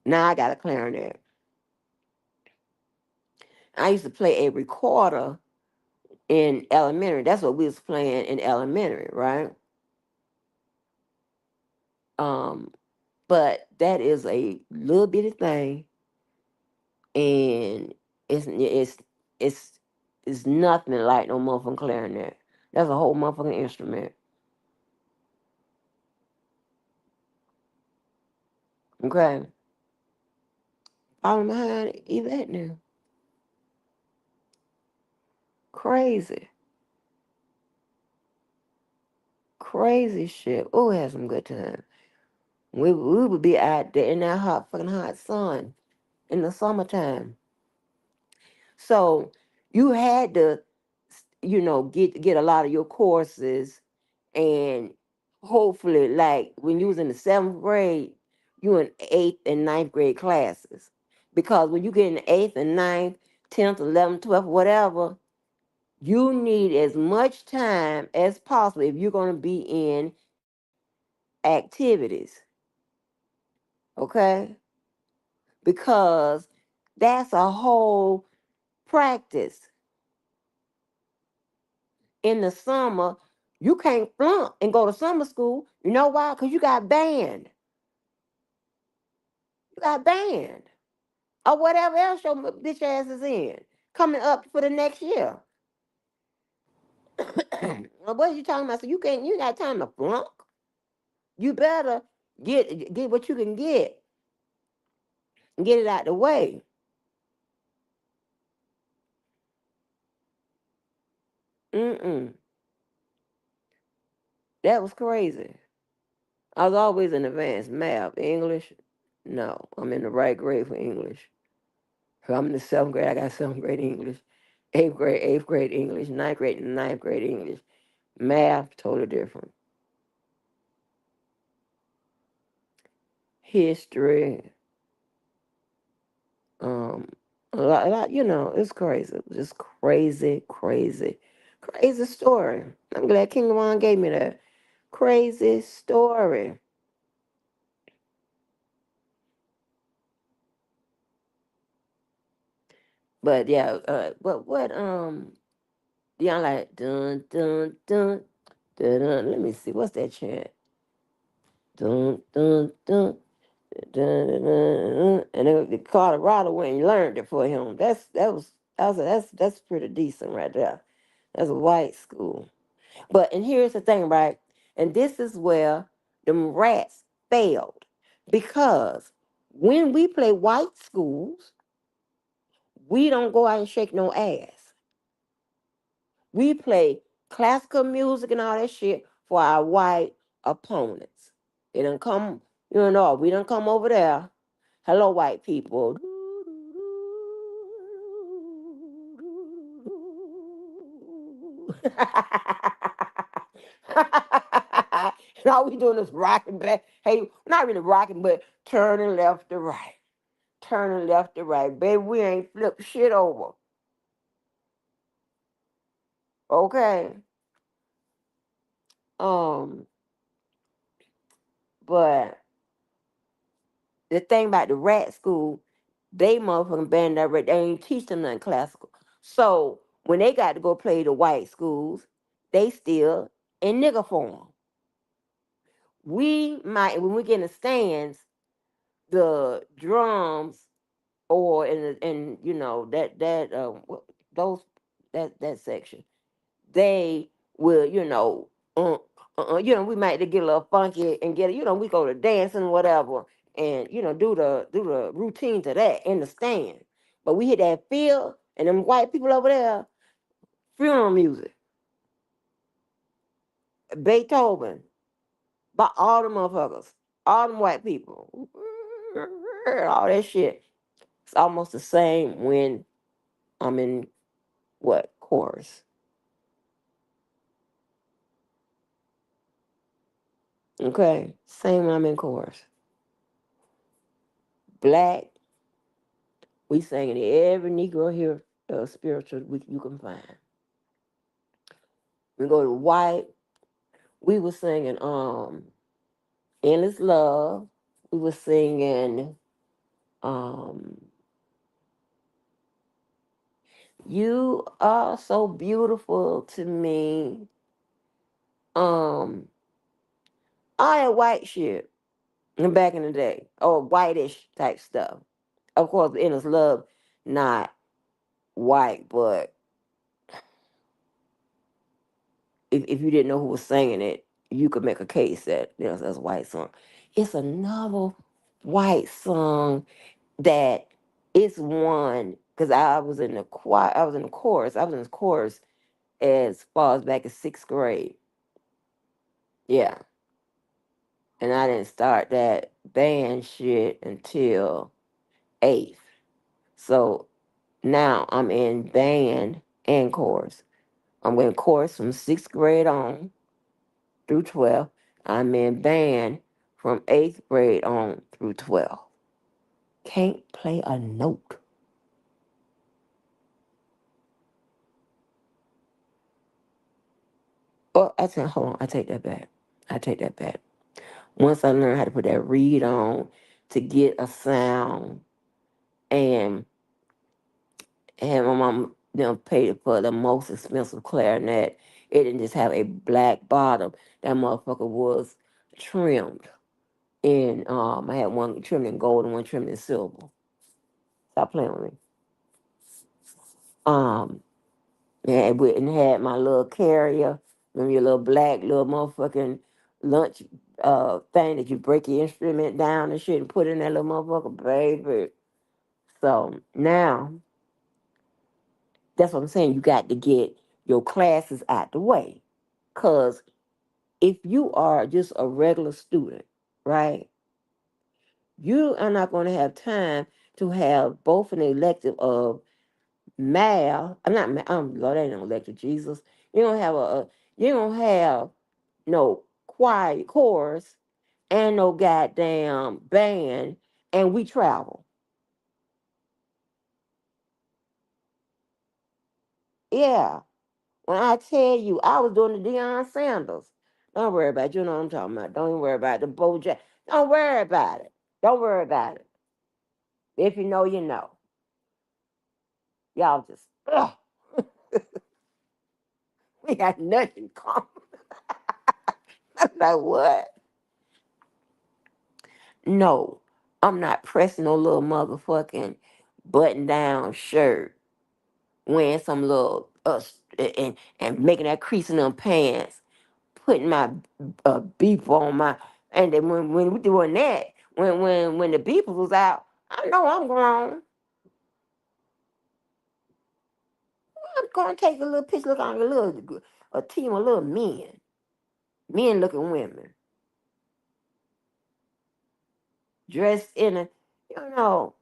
Now I got a clarinet. I used to play a recorder in elementary. That's what we was playing in elementary, right? Um, but that is a little bitty thing, and it's it's it's nothing like no motherfucking clarinet. That's a whole motherfucking instrument. Okay. Falling behind Yvette now. Crazy. Crazy shit. Oh, we had some good time. We would be out there in that hot fucking hot sun in the summertime. So you had to, get a lot of your courses, and hopefully, like when you was in the seventh grade, you in eighth and ninth grade classes, because when you get in the eighth and ninth, 10th, 11th, 12th, whatever, you need as much time as possible if you're going to be in activities, okay? Because that's a whole practice. In the summer, you can't flunk and go to summer school. You know why? Because you got band. You got band. Or whatever else your bitch ass is in. Coming up for the next year. What are you talking about? So you got time to flunk. You better get what you can get and get it out the way. Mm-mm. That was crazy. I was always in advanced math. English, no. I'm in the right grade for English. So I'm in the seventh grade. I got seventh grade English. Eighth grade English. Ninth grade English. Math, totally different. History, um, a lot. It's crazy. Just crazy, crazy, crazy story. I'm glad King One gave me that crazy story. But yeah, what yeah, like dun dun dun dun dun. Let me see, what's that chant? Dun dun dun dun dun, dun, dun. And then the Colorado went and learned it for him. That's pretty decent right there. That's a white school. But and here's the thing, right? And this is where them rats failed. Because when we play white schools, we don't go out and shake no ass. We play classical music and all that shit for our white opponents. They don't come, we don't come over there. Hello, white people. And all we doing is rocking back. Hey, not really rocking, but turning left to right. Turning left to right. Baby, we ain't flipped shit over. Okay. Um, but the thing about the rat school, they motherfucking banned that rat. They ain't teach them nothing classical. So when they got to go play the white schools, they still in nigger form. We might, when we get in the stands, the drums or in those that section, they will, we might get a little funky and we go to dancing or whatever, and do the routine to that in the stand. But we hit that field and them white people over there, funeral music, Beethoven, by all the motherfuckers, all them white people, all that shit. It's almost the same when I'm in what chorus. Okay, same when I'm in chorus. Black, we singing every Negro here spiritual you can find. We go to white, we were singing Endless Love. We were singing um You Are So Beautiful to Me. Um all that white shit back in the day. Or whitish type stuff. Of course, Endless Love, not. white, but if you didn't know who was singing it, you could make a case that that's a white song. It's another white song that it's one because I was in the choir, I was in the chorus, as far as back in 6th grade. Yeah, and I didn't start that band shit until 8th. So now I'm in band and chorus. I'm in chorus from 6th grade on through 12th. I'm in band from 8th grade on through 12th. Can't play a note. Oh, I said, hold on. I take that back. I take that back. Once I learned how to put that reed on to get a sound, and my mom paid for the most expensive clarinet. It didn't just have a black bottom. That motherfucker was trimmed. And I had one trimmed in gold and one trimmed in silver. Stop playing with me. Um, and had my little carrier, remember your little black little motherfucking lunch thing that you break your instrument down and shit and put in that little motherfucker, baby. So now that's what I'm saying. You got to get your classes out the way. Cause if you are just a regular student, right, you are not going to have time to have both an elective of math. I'm not. Lord, that ain't no elective. Jesus, you don't have you don't have no choir chorus and no goddamn band, and we travel. Yeah, when I tell you, I was doing the Deion Sanders. Don't worry about it. You know what I'm talking about. Don't even worry about the Bojack. Don't worry about it. Don't worry about it. If you know, you know. Y'all just, ugh, we got nothing in common. I'm like, what? No, I'm not pressing no little motherfucking button down shirt, wearing some little, and making that crease in them pants, putting my beeper on my, and then when we doing that, when the beeper was out, I know I'm grown. I'm gonna take a little picture, look like a team of little men looking women, dressed in a, you know,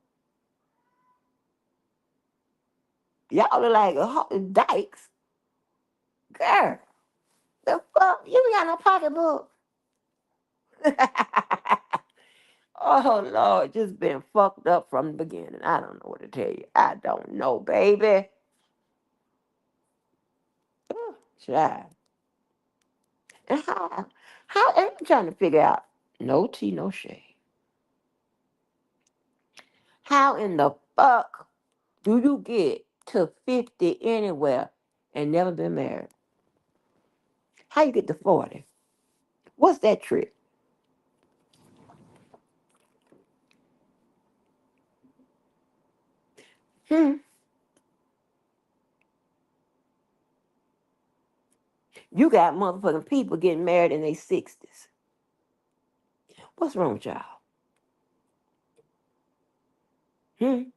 y'all look like dykes. Girl, the fuck? You ain't got no pocketbook. Oh Lord, just been fucked up from the beginning. I don't know what to tell you. I don't know, baby. Ooh, child. And how I'm trying to figure out, no tea, no shade. How in the fuck do you get to 50 anywhere and never been married? How you get to 40? What's that trick? Hmm. You got motherfucking people getting married in their 60s. What's wrong with y'all? Hmm.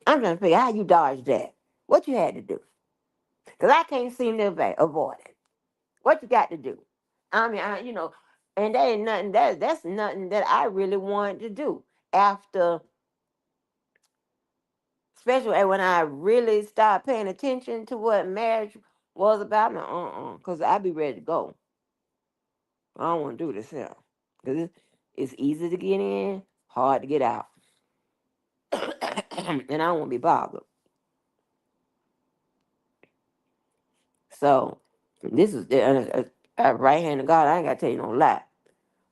I'm trying to figure out how you dodged that. What you had to do? Because I can't seem to avoid it. What you got to do? I mean, and that ain't nothing. That's nothing that I really wanted to do after, especially when I really started paying attention to what marriage was about. Now, because I'd be ready to go. I don't want to do this here because it's easy to get in, hard to get out, and I don't want to be bothered. So this is the right hand of God. I ain't got to tell you no lie.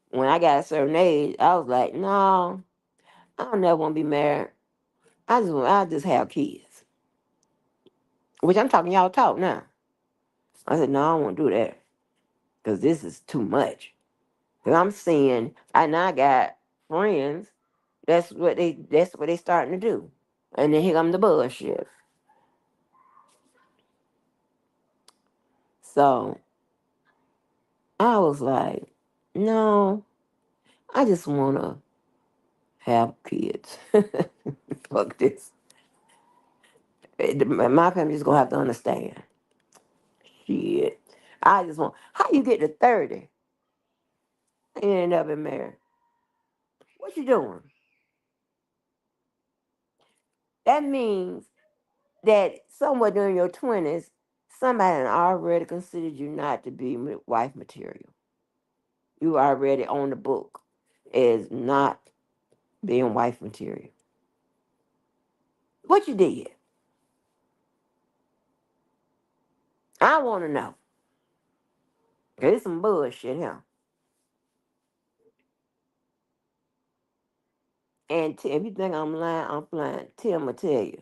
When I got a certain age, I was like, no, I don't never want to be married. I just have kids. Which I'm talking y'all talk now. I said, no, I don't want to do that. Because this is too much. Because I'm seeing, I now got friends, that's what they starting to do. And then here come the bullshit. So I was like, no, I just want to have kids. Fuck this. My family just gonna have to understand. Shit. I just want. How you get to 30 and you ain't never been married? What you doing? That means that somewhere during your 20s, somebody had already considered you not to be wife material. You already on the book as not being wife material. What you did? I want to know. 'Cause it's some bullshit here. And if you think I'm lying, I'm lying. Tim will tell you.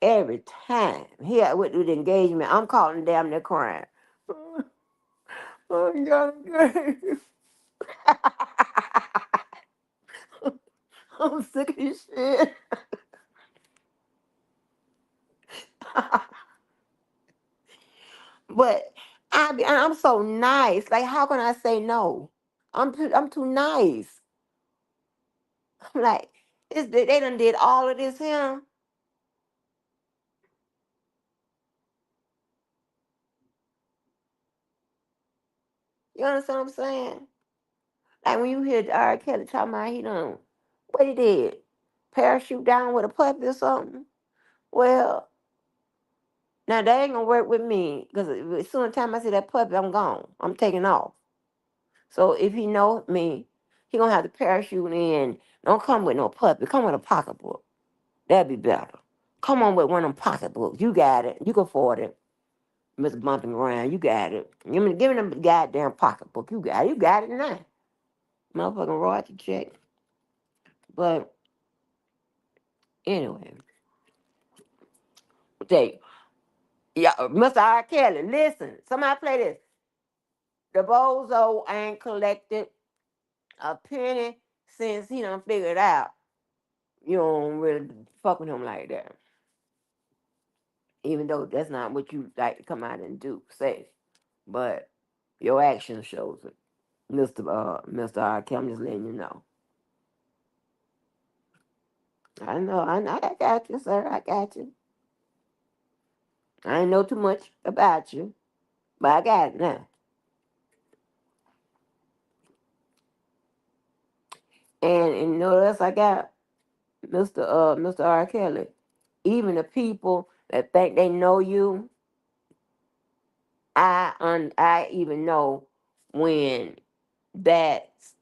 Every time he had with the engagement, I'm calling damn near crying. Oh, God, I'm sick of this shit. But I'm so nice. Like, how can I say no? I'm too nice. I'm like, they done did all of this here. You understand what I'm saying? Like when you hear R. Kelly talking about he done what he did, parachute down with a puppy or something. Well, now they ain't gonna work with me because as soon as time I see that puppy, I'm gone. I'm taking off. So if he know me, he gonna have to parachute in. Don't come with no puppy. Come with a pocketbook. That'd be better. Come on with one of them pocketbooks. You got it. You can afford it. Mr. Bumping around, you got it. Give me them goddamn pocketbook. You got it. You got it now. Motherfucking royalty check. But anyway, I'll tell you, yeah, Mr. R. Kelly, listen. Somebody play this. The bozo ain't collected a penny since he done figured out you don't really fuck with him like that. Even though that's not what you like to come out and do, say. But your action shows it. Mr. R. Kelly, I'm just letting you know. I got you, sir. I got you. I ain't know too much about you, but I got it now. And you know what else I got? Mr. R. Kelly. Even the people that think they know you, I even know when that's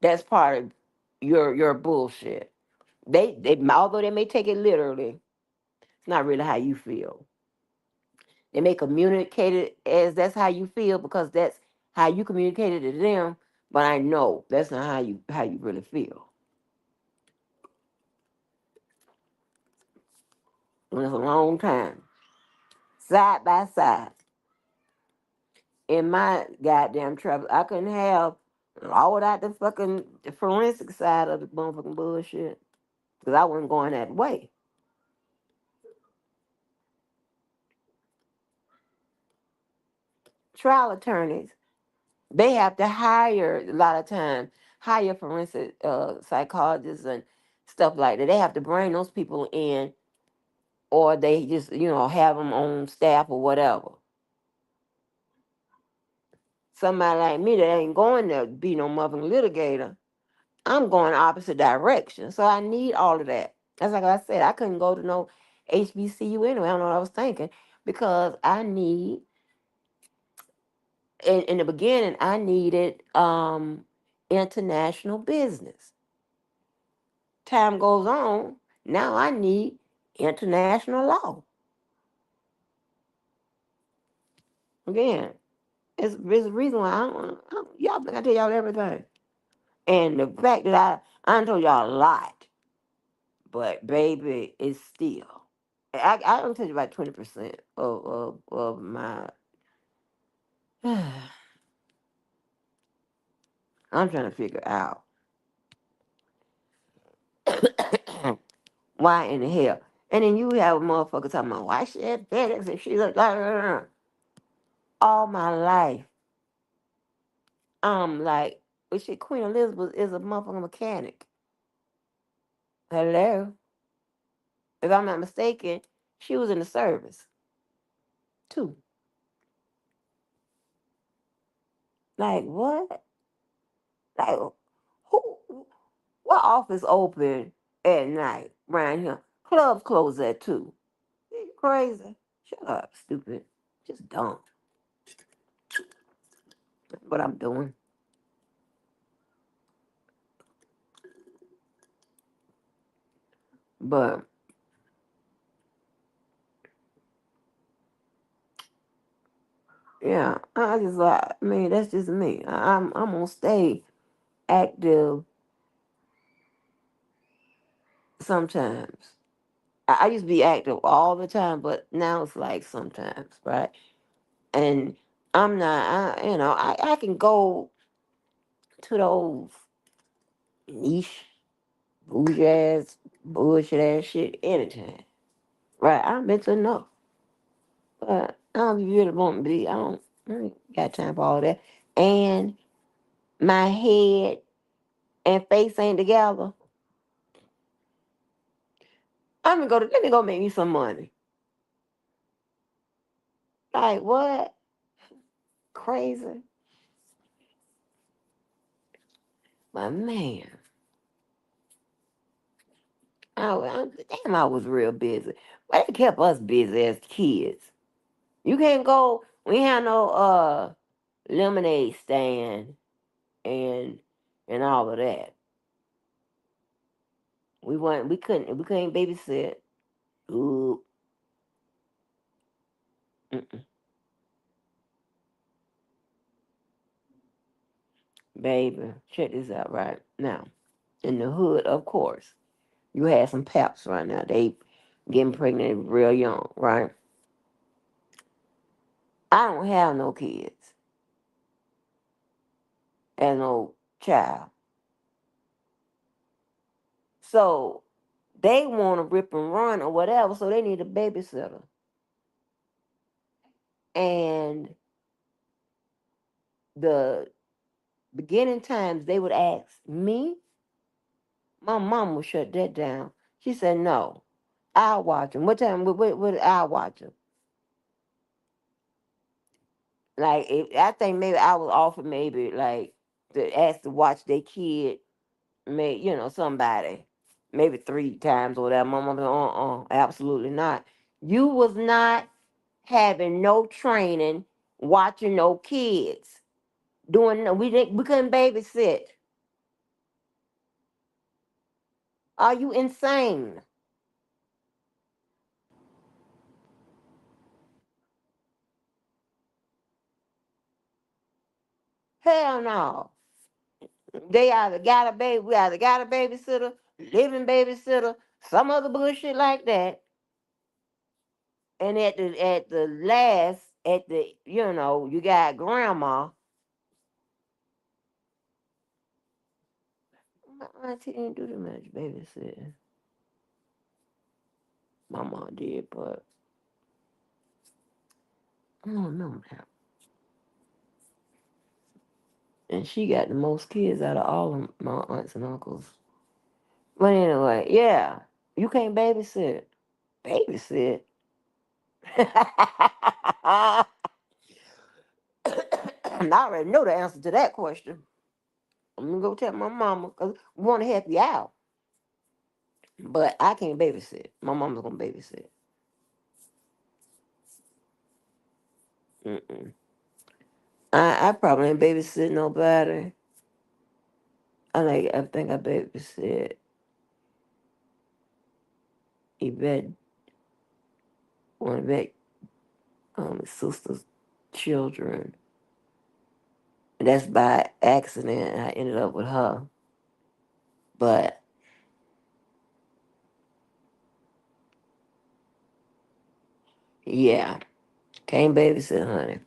that's part of your bullshit. They although they may take it literally, it's not really how you feel. They may communicate it as that's how you feel because that's how you communicated to them. But I know that's not how you really feel. And it's a long time, side by side. In my goddamn trouble, I couldn't have all without the forensic side of the motherfucking bullshit because I wasn't going that way. Trial attorneys, they have to hire a lot of times hire forensic psychologists and stuff like that. They have to bring those people in, or they just have them on staff or whatever. Somebody like me that ain't going to be no motherfucking litigator. I'm going opposite direction. So I need all of that. That's like I said, I couldn't go to no HBCU anyway. I don't know what I was thinking. Because I need in the beginning I needed international business. Time goes on, now I need international law. Again, it's a reason why y'all think I tell y'all everything. And the fact that I done told y'all a lot, but baby, it's still. I don't tell you about 20% of my. I'm trying to figure out why in the hell. And then you have a motherfucker talking about why she had FedEx and she look like. all my life. Like, well, shit, Queen Elizabeth is a motherfucking mechanic. Hello, if I'm not mistaken, she was in the service too. Like what? Like who? What office open at night around here? Clubs close at 2. You crazy? Shut up, stupid. Just don't. That's what I'm doing. But yeah, I just like. I mean, that's just me. I'm gonna stay active sometimes. I used to be active all the time, but now it's like sometimes, right? And I'm not. I can go to those niche, bougie ass, bullshit ass shit anytime. Right? I'm into enough. But I don't be really want to be. I ain't got time for all that. And my head and face ain't together. Let me go make me some money. Like what? Crazy. But man, damn, I was real busy. But it kept us busy as kids. You can't go. We had no lemonade stand and all of that. We couldn't babysit. Ooh, mm-mm. Baby, check this out right now. In the hood, of course, you had some paps right now. They getting pregnant real young, right? I don't have no kids and no child. So they want to rip and run or whatever, so they need a babysitter. And the beginning times they would ask me, my mom would shut that down. She said, no, I'll watch them. What time? What I'll watch them. Like, I think maybe I was offered maybe like to ask to watch their kid, somebody, maybe 3 times or whatever. My mom said, absolutely not. You was not having no training, watching no kids, we couldn't babysit. Are you insane? Hell no. They either got a baby, we either got a babysitter, living babysitter, some other bullshit like that. And at the last, you got grandma. My auntie didn't do too much babysitting. My mom did, but I don't remember that. And she got the most kids out of all of my aunts and uncles. But anyway, yeah, you can't babysit. Babysit? I already know the answer to that question. I'm gonna go tell my mama because we want to help you out. But I can't babysit. My mama's gonna babysit. Mm-mm. I probably ain't babysit nobody. I think I babysit Yvette, one of Yvette sister's children. And that's by accident. I ended up with her. But yeah, can't babysit, honey.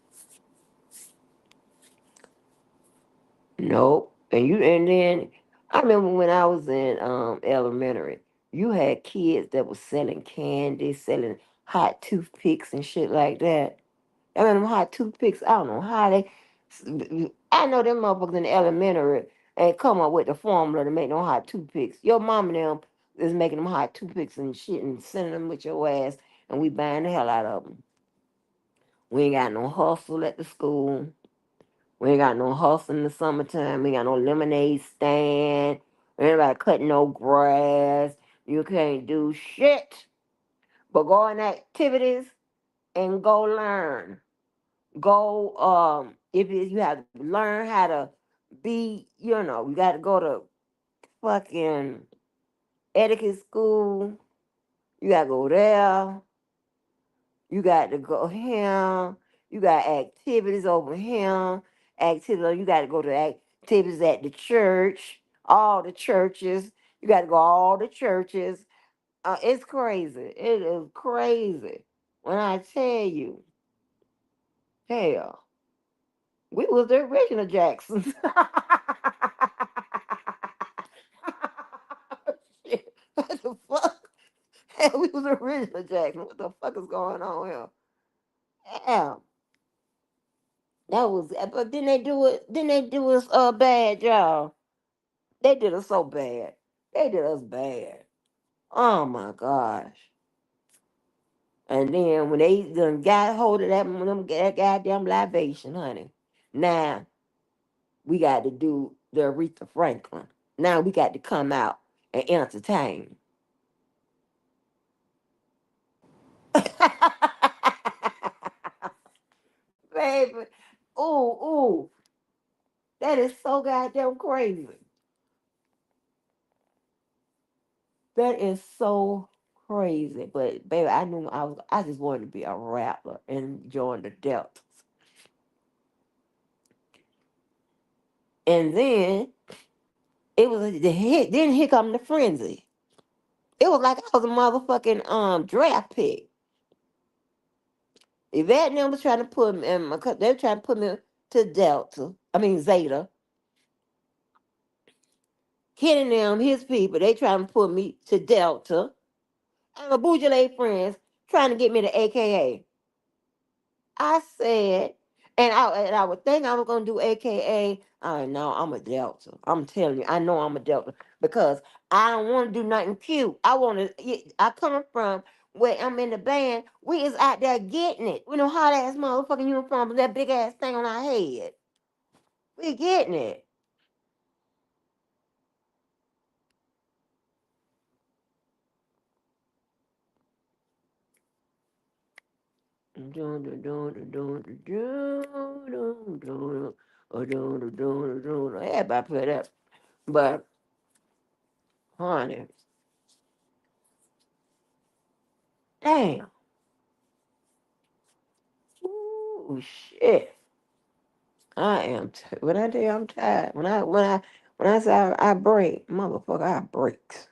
Nope. And then I remember when I was in elementary, you had kids that was selling candy, selling hot toothpicks and shit like that. I mean, them hot toothpicks. I don't know how they. I know them motherfuckers in the elementary and come up with the formula to make them hot toothpicks. Your mom and them is making them hot toothpicks and shit and sending them with your ass, and we buying the hell out of them. We ain't got no hustle at the school. We ain't got no hustle in the summertime. We ain't got no lemonade stand. We ain't got cutting no grass. You can't do shit but go on activities and go learn. Go if you have to learn how to be, you got to go to fucking etiquette school. You got to go there. You got to go here. You got activities over here. Activities. You got to go to activities at the church. All the churches. You got to go all the churches. It's crazy. It is crazy. When I tell you, hell, we was the original Jacksons. Shit, what the fuck? Hell, we was the original Jacksons. What the fuck is going on here? Yeah, that was. But didn't they do it? Didn't they do us bad, y'all? They did us so bad. They did us bad. Oh my gosh. And then when they done got hold of that goddamn libation, honey. Now we got to do the Aretha Franklin. Now we got to come out and entertain. Baby, ooh, ooh, that is so goddamn crazy. That is so crazy. But baby, I knew I just wanted to be a rapper and join the Deltas. And then it was the hit. Then here come the frenzy. It was like I was a motherfucking draft pick. Yvette and them was trying to put me in they were trying to put me to Delta. I mean Zeta. Ken and them, his people, they trying to put me to Delta. And my Bougele friends trying to get me to AKA. I said, and I would think I was gonna do AKA. No, I'm a Delta. I'm telling you, I know I'm a Delta because I don't want to do nothing cute. I want to. I coming from where I'm in the band. We is out there getting it. We know hot ass motherfucking uniform with that big ass thing on our head. We getting it. Everybody play that, but honey, damn, ooh shit. I am. When I tell you I'm tired, when I say I break, motherfucker, I breaks.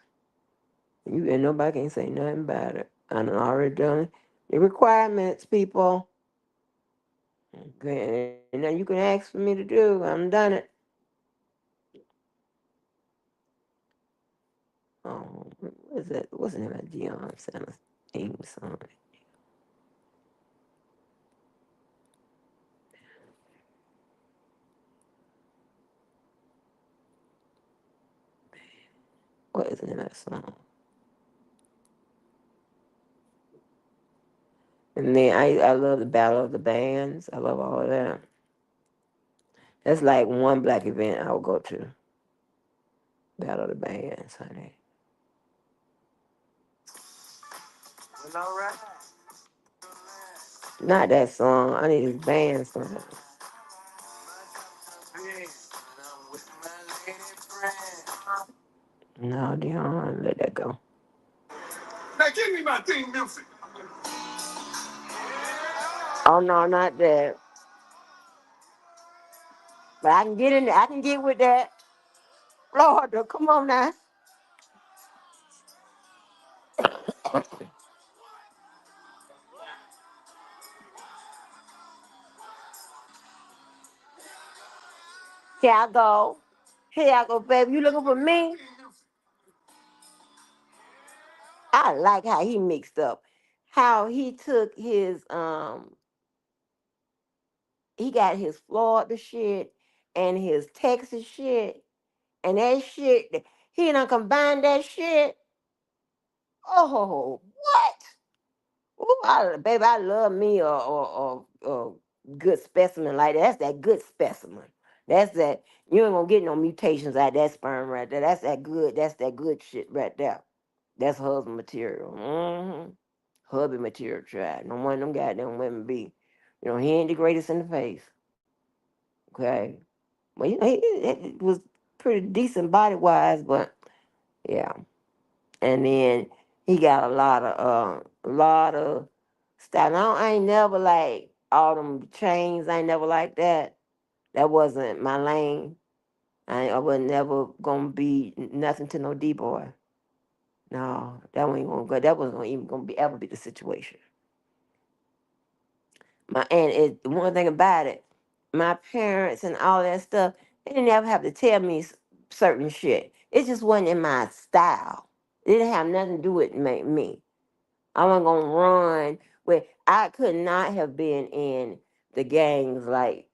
You and nobody can say nothing about it. I done already done the requirements, people. Okay, and now you can ask for me to do. I'm done it. Oh, what is that? What's the name of Deion Sanders theme song? What is the name of that song? And then I love the Battle of the Bands. I love all of that. That's like one black event I would go to. Battle of the Bands, honey. Not that song. I need his band song. No, Dion, let that go. Now give me my theme music. Oh no, not that. But I can get in there. I can get with that. Lord, come on now. Here I go. Here I go, baby. You looking for me? I like how he mixed up. How he took his he got his Florida shit and his Texas shit, and that shit, he done combined that shit. Oh, what? Ooh, baby, I love me a good specimen like that. That's that good specimen. That's that. You ain't gonna get no mutations out of that sperm right there. That's that good. That's that good shit right there. That's husband material. Hubby material. Try. No one of them goddamn women be. He ain't the greatest in the face. Okay. Well, he was pretty decent body wise, but yeah. And then he got a lot of stuff. Now I ain't never like all them chains. I ain't never like that. That wasn't my lane. I was never gonna be nothing to no D boy. No, that ain't gonna go. That wasn't even gonna be ever be the situation. One thing about it, my parents and all that stuff, they didn't ever have to tell me certain shit. It just wasn't in my style. It didn't have nothing to do with me. I wasn't gonna run with. I could not have been in the gangs like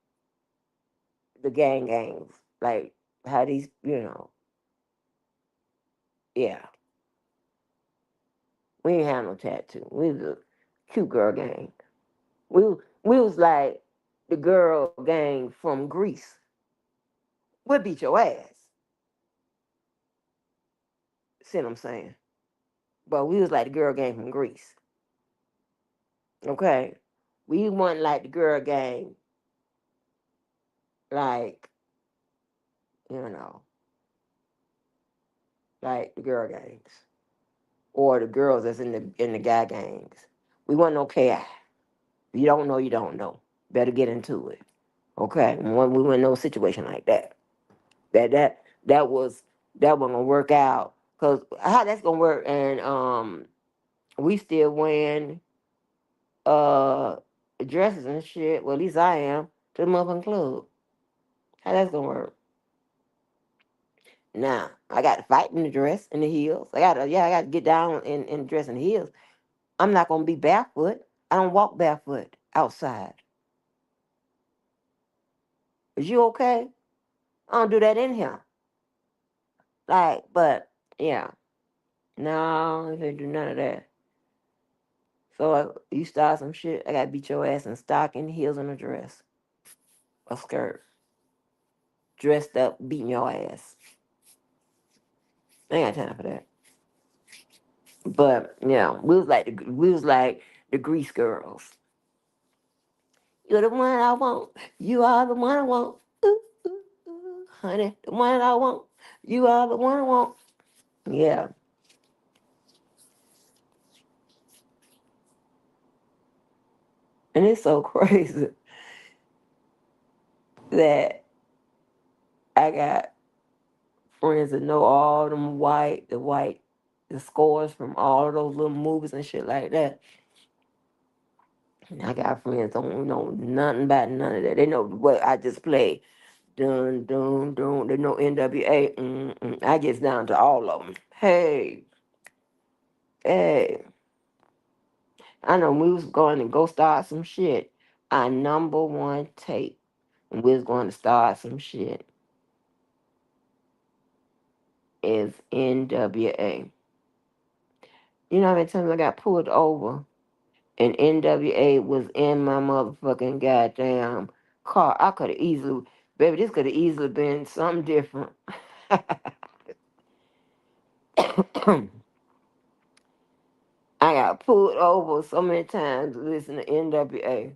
the gangs, like how these, yeah. We didn't have no tattoo. We was a cute girl gang. We was like the girl gang from Greece. We'll beat your ass. See what I'm saying? But we was like the girl gang from Greece. Okay? We wasn't like the girl gang, like, you know, like the girl gangs. Or the girls that's in the guy gangs. We wasn't no KI. You don't know, you don't know. Better get into it. Okay? We were in no situation like that. That that that was that wasn't gonna work out. Cause how that's gonna work, and we still wearing uh dresses and shit. Well, at least I am to the motherfucking club. How that's gonna work? Now I got to fight in the dress and the heels. I got to get down in the dress and the heels. I'm not gonna be barefoot. I don't walk barefoot outside. Is you okay? I don't do that in here. Like, but yeah, no, I can't do none of that. So you start some shit, I gotta beat your ass in stocking, heels, and a dress, a skirt, dressed up, beating your ass. I ain't got time for that. But yeah, we was like the Grease girls. You're the one I want. You are the one I want. Ooh, ooh, ooh, honey, the one I want. You are the one I want. Yeah, and it's so crazy that I got friends that know all them the scores from all of those little movies and shit like that. And I got friends don't know nothing about none of that. They know what I just played. Dun dun dun. They know NWA. I gets down to all of them. Hey, hey. I know we was going to go start some shit. Our number one tape. And we was going to start some shit is NWA. You know how many times I got pulled over and NWA was in my motherfucking goddamn car? I could have easily, baby, this could have easily been something different. I got pulled over so many times to listen to NWA.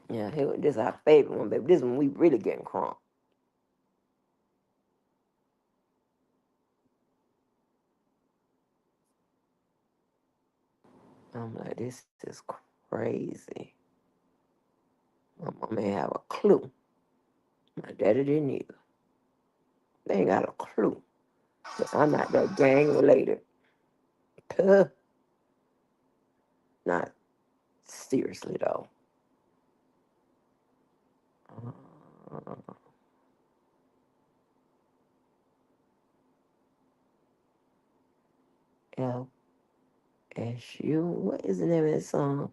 Yeah, this is our favorite one, baby. This one we really getting crunk. I'm like, this is crazy. My mama ain't have a clue. My daddy didn't either. They ain't got a clue. But I'm not that gang related. Puh. Not seriously though. Uh, FSU. What is the name of that song?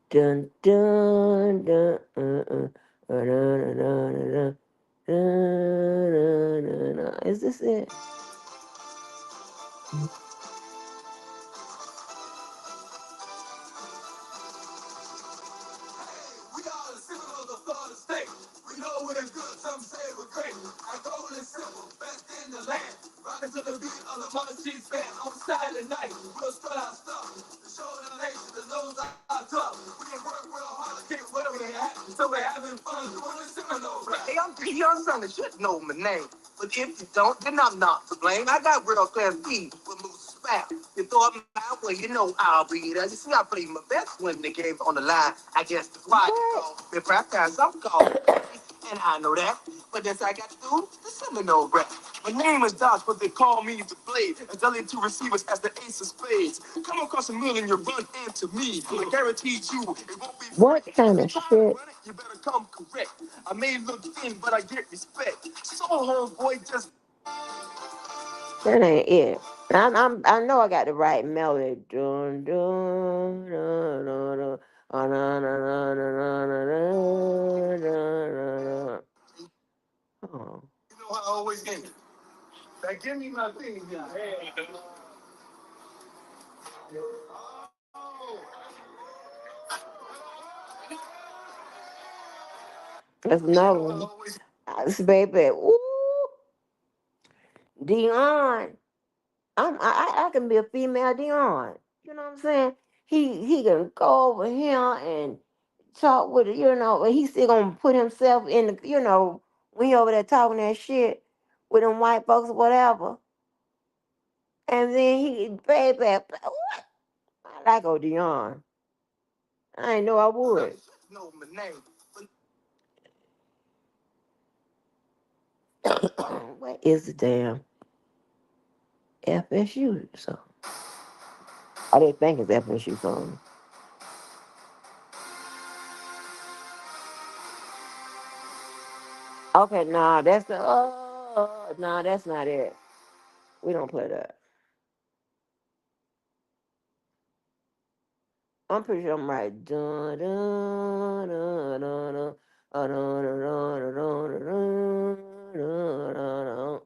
Dun dun dun dun dun dun dun. Is this it? We are the citizens of Florida State. We know it is good, some say we're great. Our goal is simple, best in the land. Rockin' to the beat of the Mother Cheese band. On Saturday night, we'll spread our stuff. To show the nation that those are tough. We can work real hard to get whatever they at. So we're having fun doing this Seminole rap. Hey, I'm P. Young Son, you should know my name. But if you don't, then I'm not to blame. I got real class B with loose spap. You throw it my way, you know I'll be there. You see, I played my best when the game's on the line. I guess the quiet call. If I pass, I'm called. And I know that. But that's I got to do the Seminole rap. My name is Dodge, but they call me the Blade. And dealing to receivers as the ace of spades. Come across a million, you run into me. I guarantee you, it won't be free. What kind If of you try to shit? run it, you better come correct. I may look thin, but I get respect. So, homeboy, just That ain't it. I know I got the right melody. Dun dun dun dun dun. Dun, dun, dun, dun, dun, dun, dun, dun, dun. Oh, you know how I always end it. Now, give me my thing now. that's You another know how I one. always Baby, ooh, Dion. I can be a female Dion. You know what I'm saying? He can go over here and talk with it, but he's still gonna put himself in the, when he over there talking that shit with them white folks or whatever. And then he baby, what? I like old Dion. I didn't know I would. know my name. What is the damn FSU song? I didn't think it's FSU song. Okay, nah, that's the nah, that's not it. We don't play that. I'm pretty sure I'm right. Dun, dun, dun, dun, dun, dun, dun, dun, dun, dun, dun, dun, dun.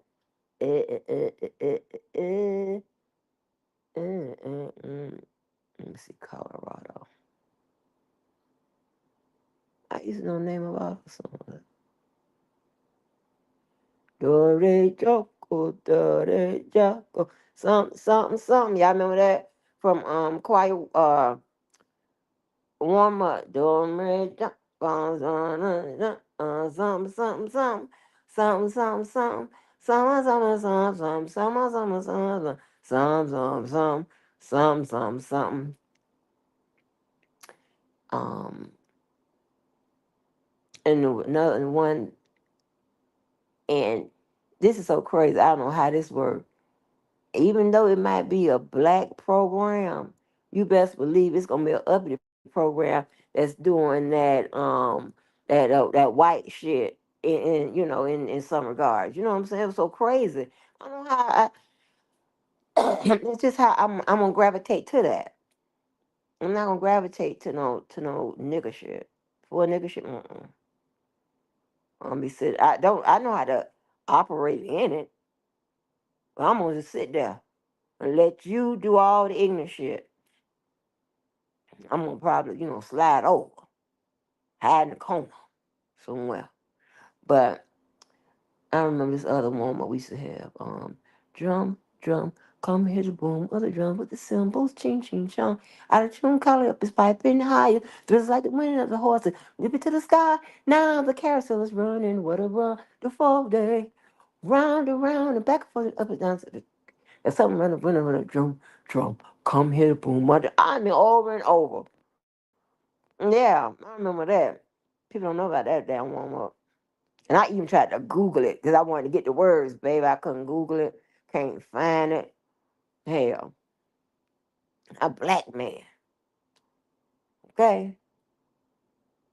Eh, eh, eh, eh, eh, eh, eh, Let me see, Colorado. I used to know the name of all the songs. Dore Joko, Dore Joko, something, something, something. Y'all remember that from Choir warm up? Dore Joko, something, something, something, something, something, something, something, something, something, something, something, something, something, something, something, something, something. Um, and another one, and this is so crazy. I don't know how this works. Even though it might be a black program, you best believe it's gonna be an uppity program that's doing that white shit in some regards. You know what I'm saying? It was so crazy. I don't know how it's just how I'm gonna gravitate to that. I'm not gonna gravitate to no nigga shit. For a nigga shit, I'm gonna be sitting. I know how to operate in it, but I'm gonna just sit there and let you do all the ignorant shit. I'm gonna probably, slide over, hide in the corner somewhere. But I remember this other one we used to have. Drum, drum, come hear the boom of the drum with the cymbals, ching, ching, chong. Out of tune, collar up is piping higher. Thrills like the wind of the horses. Nip it to the sky. Now the carousel is running. What a run, the fall day. Round and round and back and forth, up and down. And something running, drum, drum, come hear the boom. I mean, over and over. Yeah, I remember that. People don't know about that damn warm up. And I even tried to Google it because I wanted to get the words, baby. I couldn't Google it. Can't find it. Hell, a black man, okay,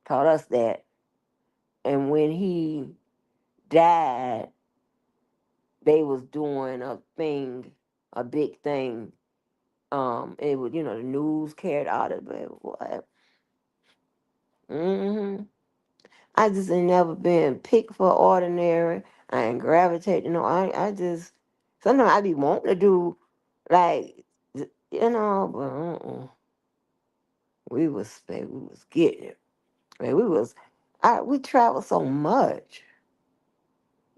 taught us that. And when he died, they was doing a big thing It would, the news carried all that, but what? Hmm. I just ain't never been picked for ordinary. I ain't gravitate, I just, sometimes I be wanting to do, like, but we was getting it. Man, we traveled so much.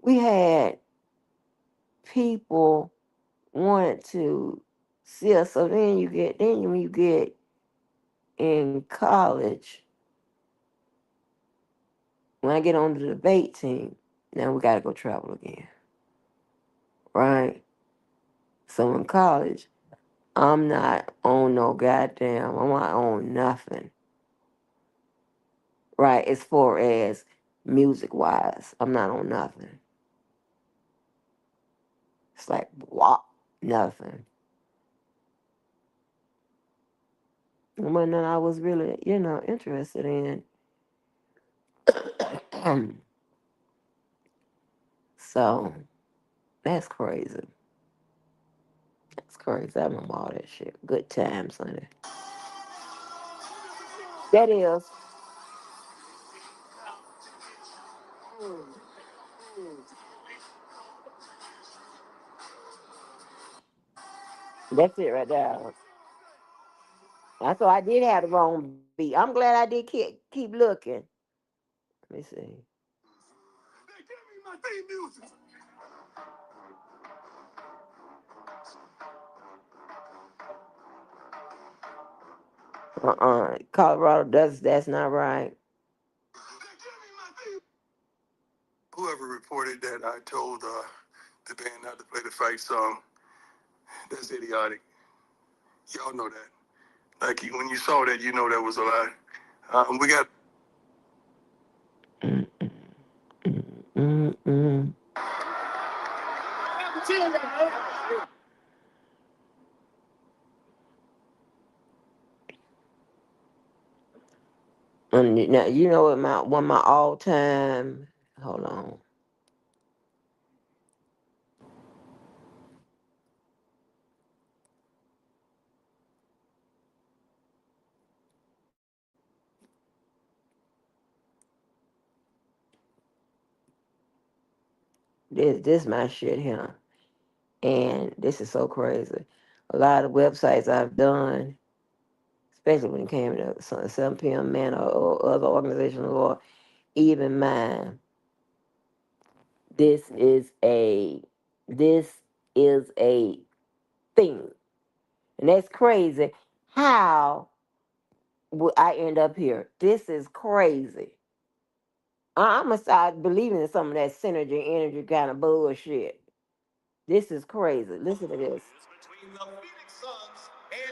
We had people want to see us. So when you get in college, when I get on the debate team, now we gotta go travel again, right? So in college, I'm not on no goddamn. I'm not on nothing, right? As far as music wise, I'm not on nothing. It's like what? Nothing. But then I was really, interested in. So that's crazy. That's crazy. I remember all that shit. Good times, honey. That is. That's it right there. That's why I did have the wrong beat. I'm glad I did keep looking. Let me see. Colorado does. That's not right. Whoever reported that I told the band not to play the fight song, that's idiotic. Y'all know that. Like when you saw that, you know that was a lie. We got. Mm, mm, mm. And now you know what one of my all time. Hold on. This my shit here, and this is so crazy. A lot of websites I've done, especially when it came to 7 p.m. Man or other organizations or even mine. This is a this is a thing, and that's crazy. How would I end up here? This is crazy. I'm gonna start believing in some of that synergy energy kind of bullshit. This is crazy. Listen to this.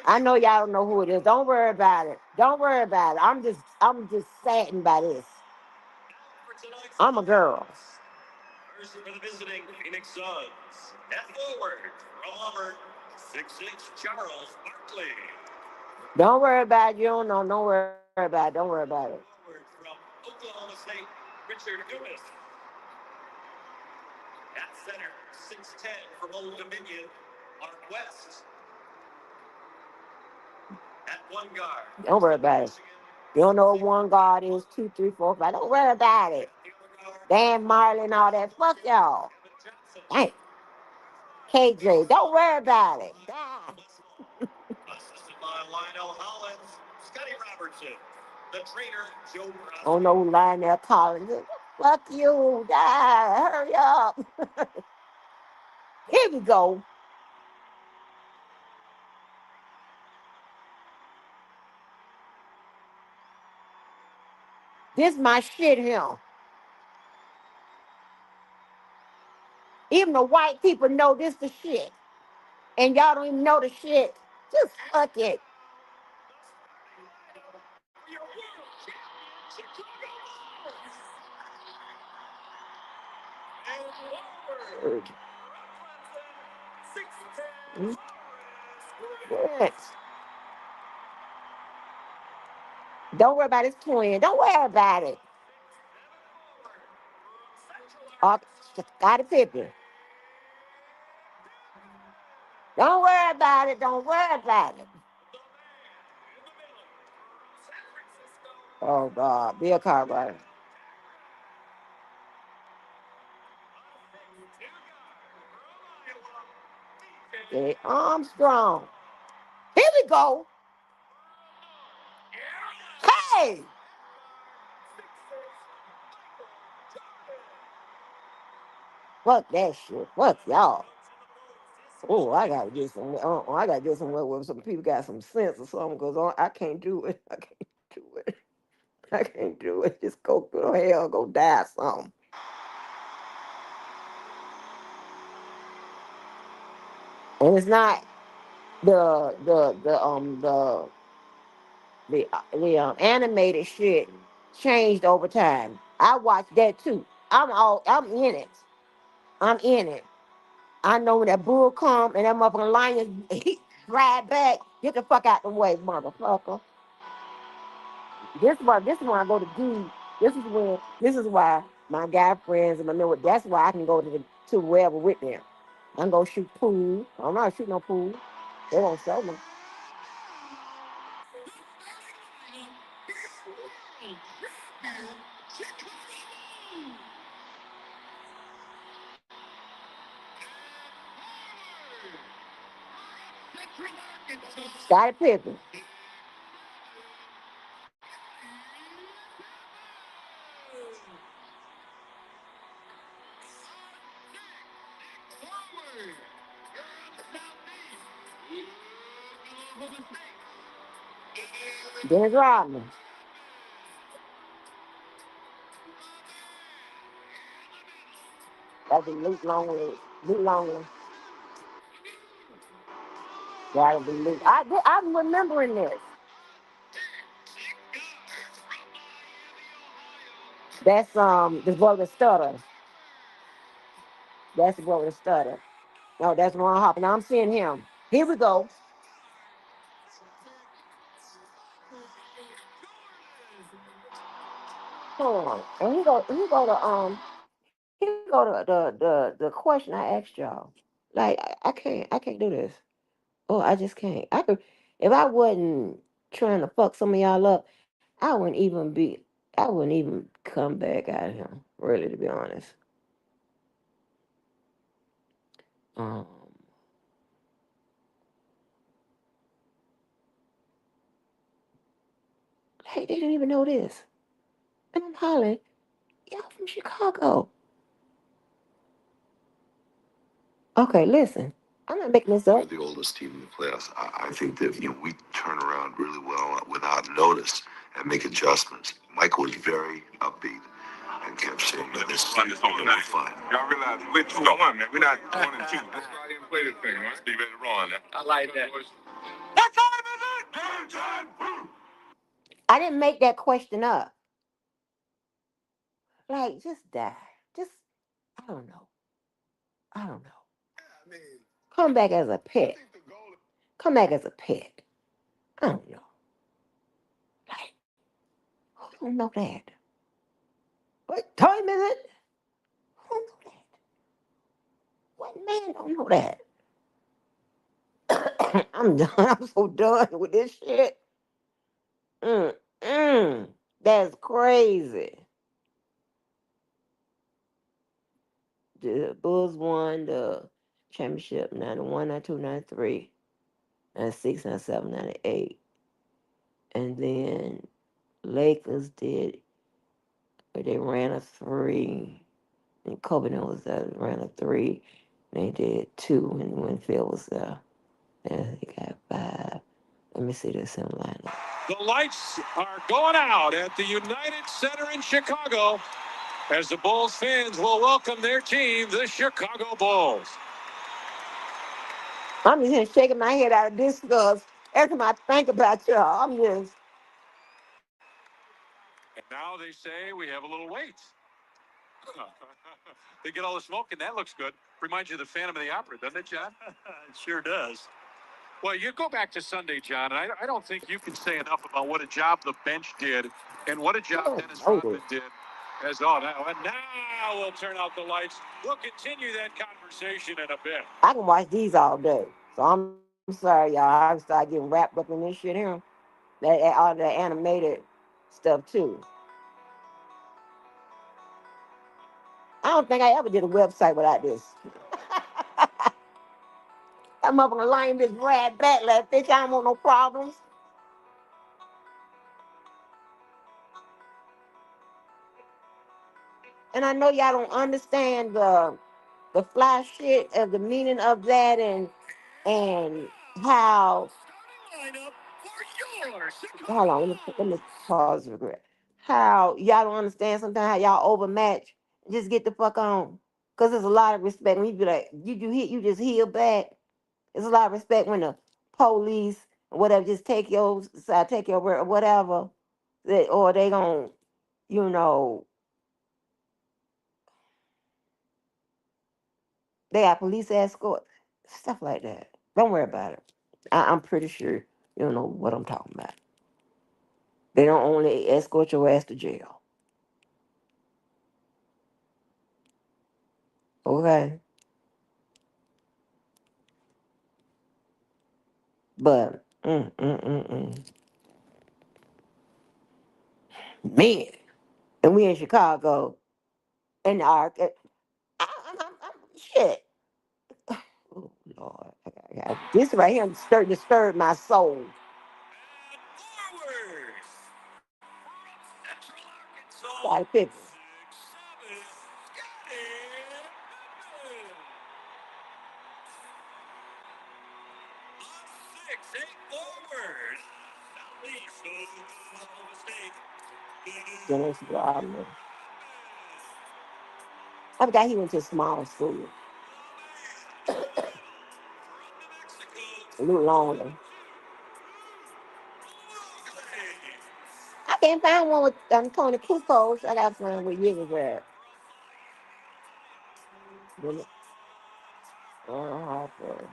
I know y'all don't know who it is. Don't worry about it. Don't worry about it. I'm just saddened by this. I'm a girl. First for the visiting Phoenix Suns. At forward, from 6'6" Charles Barkley. Don't worry about it. You don't know. Don't worry about it. Don't worry about it. Forward from Oklahoma State, Richard Dumas. At center, 6'10" from Old Dominion, Mark West. At one guard. Don't worry about it. You don't know what one guard is, 2, 3, 4, 5. Don't worry about it. Dan Marley and all that. Fuck y'all. Dang. KJ, don't worry about it. Assisted by Lionel Hollins, Scotty Robertson, the trainer, Joe Brasco. Oh no, Lionel Collins. Fuck you. Hurry up. Here we go. This my shit here. Even the white people know this the shit. And y'all don't even know the shit. Just fuck it. Good. Don't worry about his twin. Don't worry about it. Scottie Pippen. Don't worry about it. Don't worry about it. Oh God, Bill Cartwright. Okay, Armstrong. Here we go. Hey, fuck that shit. Fuck y'all. Oh, I gotta get some. I gotta get somewhere where some people got some sense or something. Cause I can't do it. I can't do it. I can't do it. Just go through hell. Go die something. And it's not the animated shit changed over time. I watched that too. I'm in it. I'm in it. I know when that bull come and that motherfucking lion he ride back. Get the fuck out the way, motherfucker. This is when I go to do. This is why my guy friends and my know that's why I can go to wherever with them. I can go shoot pool. I'm not shooting no pool. They won't show me. Scottie Pippen. Dennis Rodman. That'd be Luke Longley. Luke Longley. That'll be Luke. I'm remembering this. That's the boy with stutter. That's the boy with stutter. No, that's Ron Harper. Now I'm seeing him. Here we go. Hold on. And he go to the question I asked y'all. Like I can't do this. Oh, I just can't. I could if I wasn't trying to fuck some of y'all up, I wouldn't even come back out of him, really to be honest. Um hey, they didn't even know this. And I'm hollering, y'all from Chicago. Okay, listen. I'm not making this We're up. the oldest team in the playoffs. I think that we turn around really well without notice and make adjustments. Michael was very upbeat and kept saying that this is fun. Y'all realize we're 2-1, man. We're not 1-2. Let's go out here and play this thing, right? Be ready to run. I like that. What time is it? Game time. I didn't make that question up. Like, just die. Just I don't know. I don't know. I mean, Come back as a pet. Come back as a pet. I don't know. Like, who don't know that? What time is it? Who don't know that? What man don't know that? I'm done. I'm so done with this shit. Mm, mm. That's crazy. The Bulls won the championship 91, 92, 93, 96, 97, 98. And then Lakers did, but they ran a three. And Covenant was there, ran a three. They did two, and Winfield was there. And they got five. Let me see this in lineup. The lights are going out at the United Center in Chicago as the Bulls fans will welcome their team, the Chicago Bulls. I'm just here shaking my head out of disgust every time I think about y'all. I'm just. And now they say we have a little wait. They get all the smoke, and that looks good. Reminds you of the Phantom of the Opera, doesn't it, John? It sure does. Well, you go back to Sunday, John, and I don't think you can say enough about what a job the bench did and what a job Dennis Rodman did. As all now, and now we'll turn out the lights. We'll continue that conversation in a bit. I can watch these all day. So I'm sorry, y'all. I start getting wrapped up in this shit here. All the animated stuff too. I don't think I ever did a website without this. That motherfucker lying this rat back like bitch. I don't want no problems. And I know y'all don't understand the fly shit of the meaning of that and how. Hold on, let me pause for a minute. How y'all don't understand sometimes how y'all overmatch. Just get the fuck on. Cause there's a lot of respect when you be like, you hit, you just heal back. There's a lot of respect when the police or whatever just take your side, take your word or whatever. Or they gon' you know, they got police escort, stuff like that. Don't worry about it. I'm pretty sure you don't know what I'm talking about. They don't only escort your ass to jail. Okay? But man, and we in Chicago, and shit. Oh Lord, this right here disturbed my soul. Got a picture. Dennis Rodman. I forgot he went to a small school. A little longer. I can't find one with Tony Kukoc. I got to find what year was that. Harper.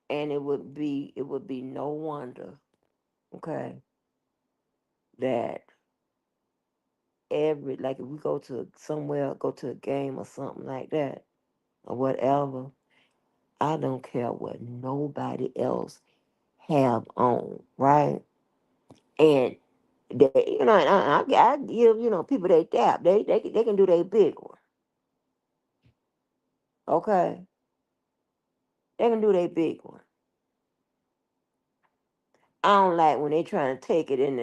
And it would be no wonder, okay, that every like if we go to somewhere, go to a game or something like that, or whatever, I don't care what nobody else have on, right? And they, and I give people they dap, they can do their big one, okay? They can do their big one. I don't like when they trying to take it in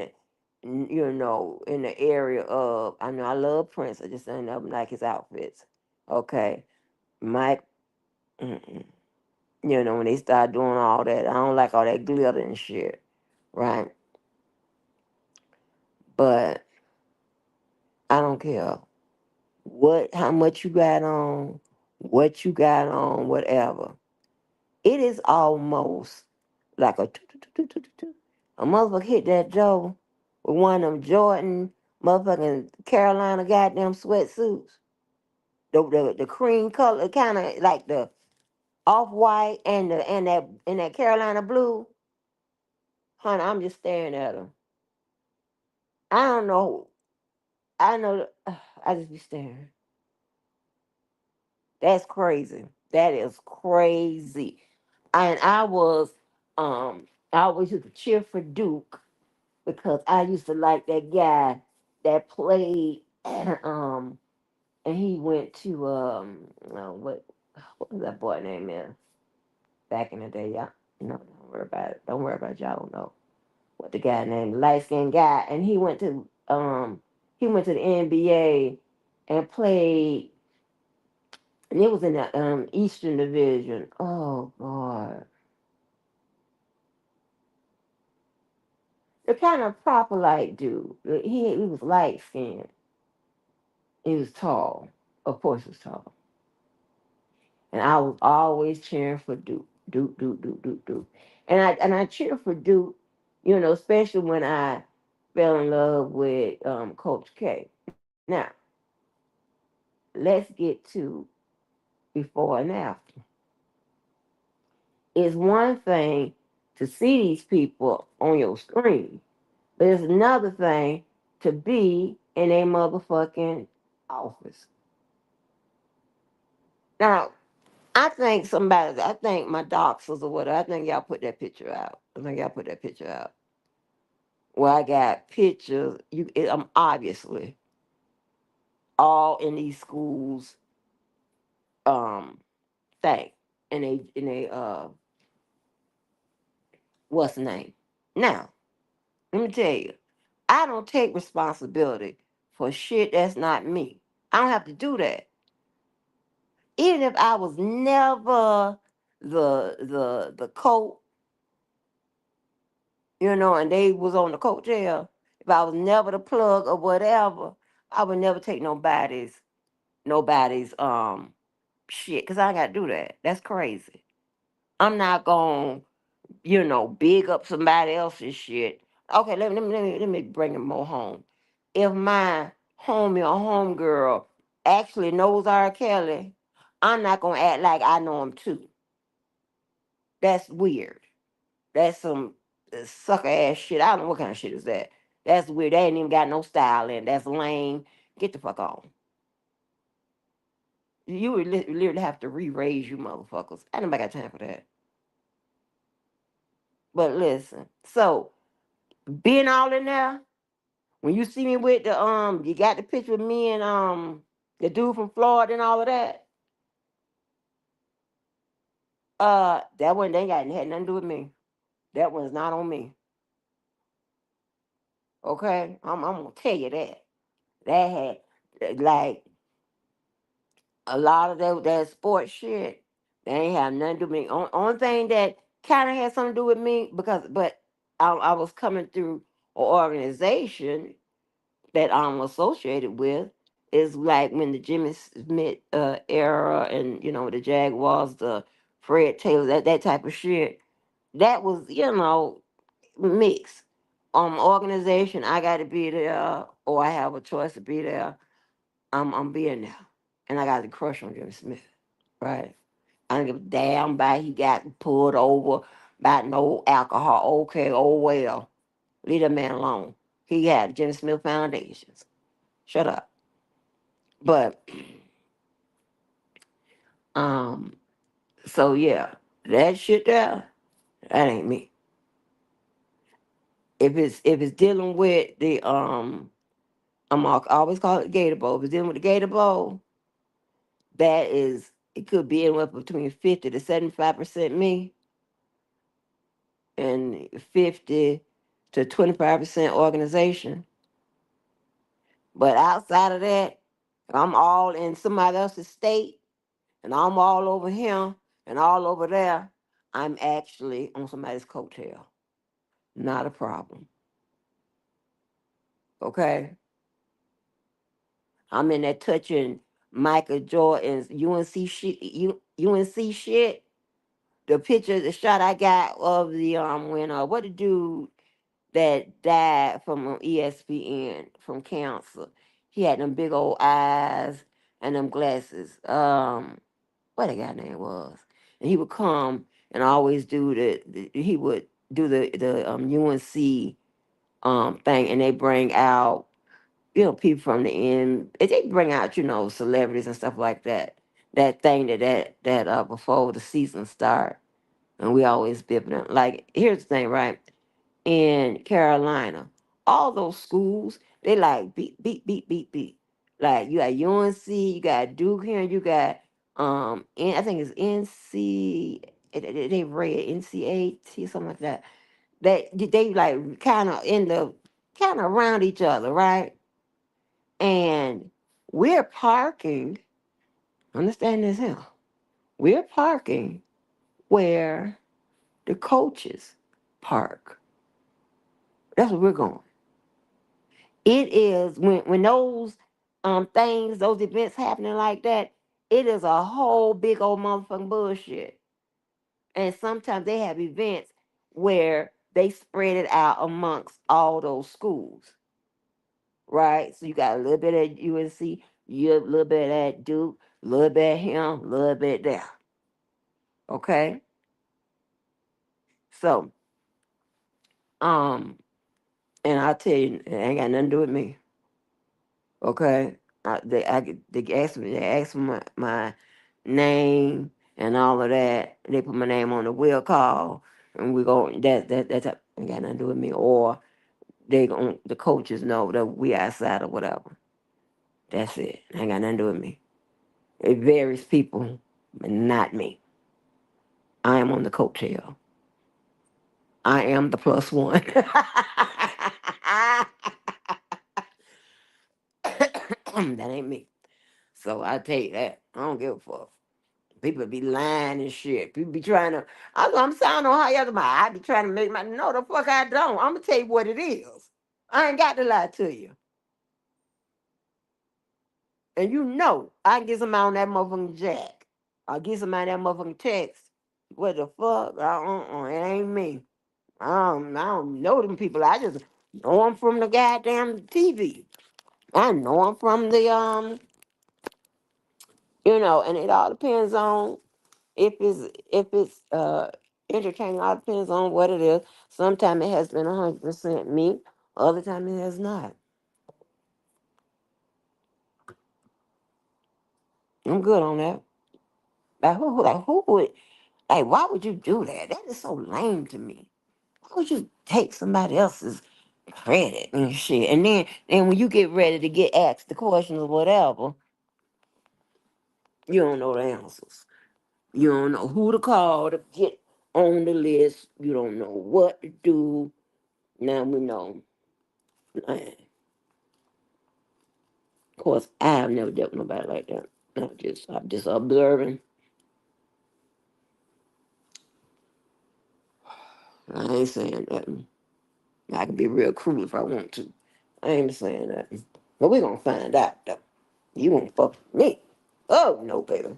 in the area of. I know I love Prince. I just don't like his outfits. Okay, Mike. Mm-mm. When they start doing all that, I don't like all that glitter and shit, right? But I don't care how much you got on, what you got on, whatever. It is almost like a a motherfucker hit that door with one of them Jordan motherfucking Carolina goddamn sweatsuits. The cream color, kind of like the off white and that Carolina blue. Honey, I'm just staring at them. I don't know. I know. I just be staring. That's crazy. That is crazy. And I always used to cheer for Duke because I used to like that guy that played and he went to what was that boy name is back in the day, y'all. No, don't worry about it. Don't worry about it. Y'all don't know what the guy named, light skinned guy, and he went to the NBA and played, and it was in the Eastern Division. Oh God, the kind of proper light dude. He was light skinned. He was tall. Of course, he was tall. And I was always cheering for Duke, Duke, Duke, Duke, Duke, Duke. And I cheer for Duke, especially when I fell in love with Coach K. Now, let's get to before and after. It's one thing to see these people on your screen, But it's another thing to be in a motherfucking office. Now, I think my doctors or whatever, I think y'all put that picture out. I think y'all put that picture out. Well, I got pictures. I'm obviously all in these schools, um, thing. In a what's the name? Now, let me tell you, I don't take responsibility for shit that's not me. I don't have to do that. Even if I was never the coat, and they was on the coattail, if I was never the plug or whatever, I would never take nobody's shit, because I ain't gotta do that. That's crazy. I'm not gonna, big up somebody else's shit. Okay, let me bring it more home. If my homie or homegirl actually knows R. Kelly, I'm not gonna act like I know him too. That's weird. That's some sucker ass shit. I don't know what kind of shit is that. That's weird. They ain't even got no style in. That's lame. Get the fuck on. You would literally have to re-raise you motherfuckers. I don't got time for that. But listen, so being all in there, when you see me with you got the picture of me and the dude from Florida and all of that. That one they ain't got had nothing to do with me. That one's not on me. Okay, I'm gonna tell you that. That had like a lot of that sports shit. They ain't have nothing to do with me. Only thing that kind of had something to do with me but I was coming through an organization that I'm associated with is like when the Jimmy Smith era and the Jaguars, the Fred Taylor, that type of shit. That was mixed. Organization, I got to be there, or I have a choice to be there. I'm being there, and I got to crush on Jimmy Smith, right? I don't give a damn by he got pulled over by no alcohol. Okay, oh well, leave that man alone. He had Jimmy Smith Foundations. Shut up. But um, so yeah, that shit there, that ain't me. If it's dealing with the always call it Gator Bowl. If it's dealing with the Gator Bowl, it could be anywhere between 50 to 75% me and 50 to 25% organization. But outside of that, if I'm all in somebody else's state and I'm all over here and all over there, I'm actually on somebody's coattail. Not a problem. Okay? I'm in there touching Michael Jordan's UNC shit. UNC shit. The shot I got of the when what the dude that died from ESPN from cancer. He had them big old eyes and them glasses. What the guy name was, and he would come and always do he would do the UNC thing, and they bring out people from the end. They bring out celebrities and stuff like that. That thing that before the season start, and we always bipping them. Like here's the thing, right? In Carolina, all those schools they like beat beat beat beat beat. Like you got UNC, you got Duke here, and you got I think it's NC. They read NCAT something like that. They like kind of around each other, right? And we're parking. Understand this here. We're parking where the coaches park. That's where we're going. It is when those those events happening like that, it is a whole big old motherfucking bullshit. And sometimes they have events where they spread it out amongst all those schools, right? So you got a little bit at UNC, you a little bit at Duke, a little bit at him, a little bit there. Okay? So, um, And I tell you, it ain't got nothing to do with me. Okay, they asked for my name and all of that. They put my name on the will call, and we go. That ain't got nothing to do with me. Or they gon' the coaches know that we outside or whatever. That's it. Ain't got nothing to do with me. It varies people, but not me. I am on the coattail. I am the plus one. That ain't me. So I tell you that. I don't give a fuck. People be lying and shit. People be trying to. I'm saying, I don't know how y'all about. I be trying to make my. No, the fuck I don't. I'm gonna tell you what it is. I ain't got to lie to you. And you know, I can get somebody on that motherfucking jack. I get somebody that motherfucking text. What the fuck? It ain't me. I don't know them people. I just know them from the goddamn TV. I know them from the and it all depends on if it's entertaining. All depends on what it is. Sometimes it has been 100% me. Other time it has not. I'm good on that. Who would why would you do that? That is so lame to me. Why would you take somebody else's credit and shit? And when you get ready to get asked the questions or whatever, you don't know the answers. You don't know who to call to get on the list. You don't know what to do. Now we know. Man, of course, I've never dealt with nobody like that. I'm just observing. I ain't saying nothing. I can be real cruel if I want to. I ain't saying nothing. But we gonna find out though. You won't fuck with me. Oh no, baby.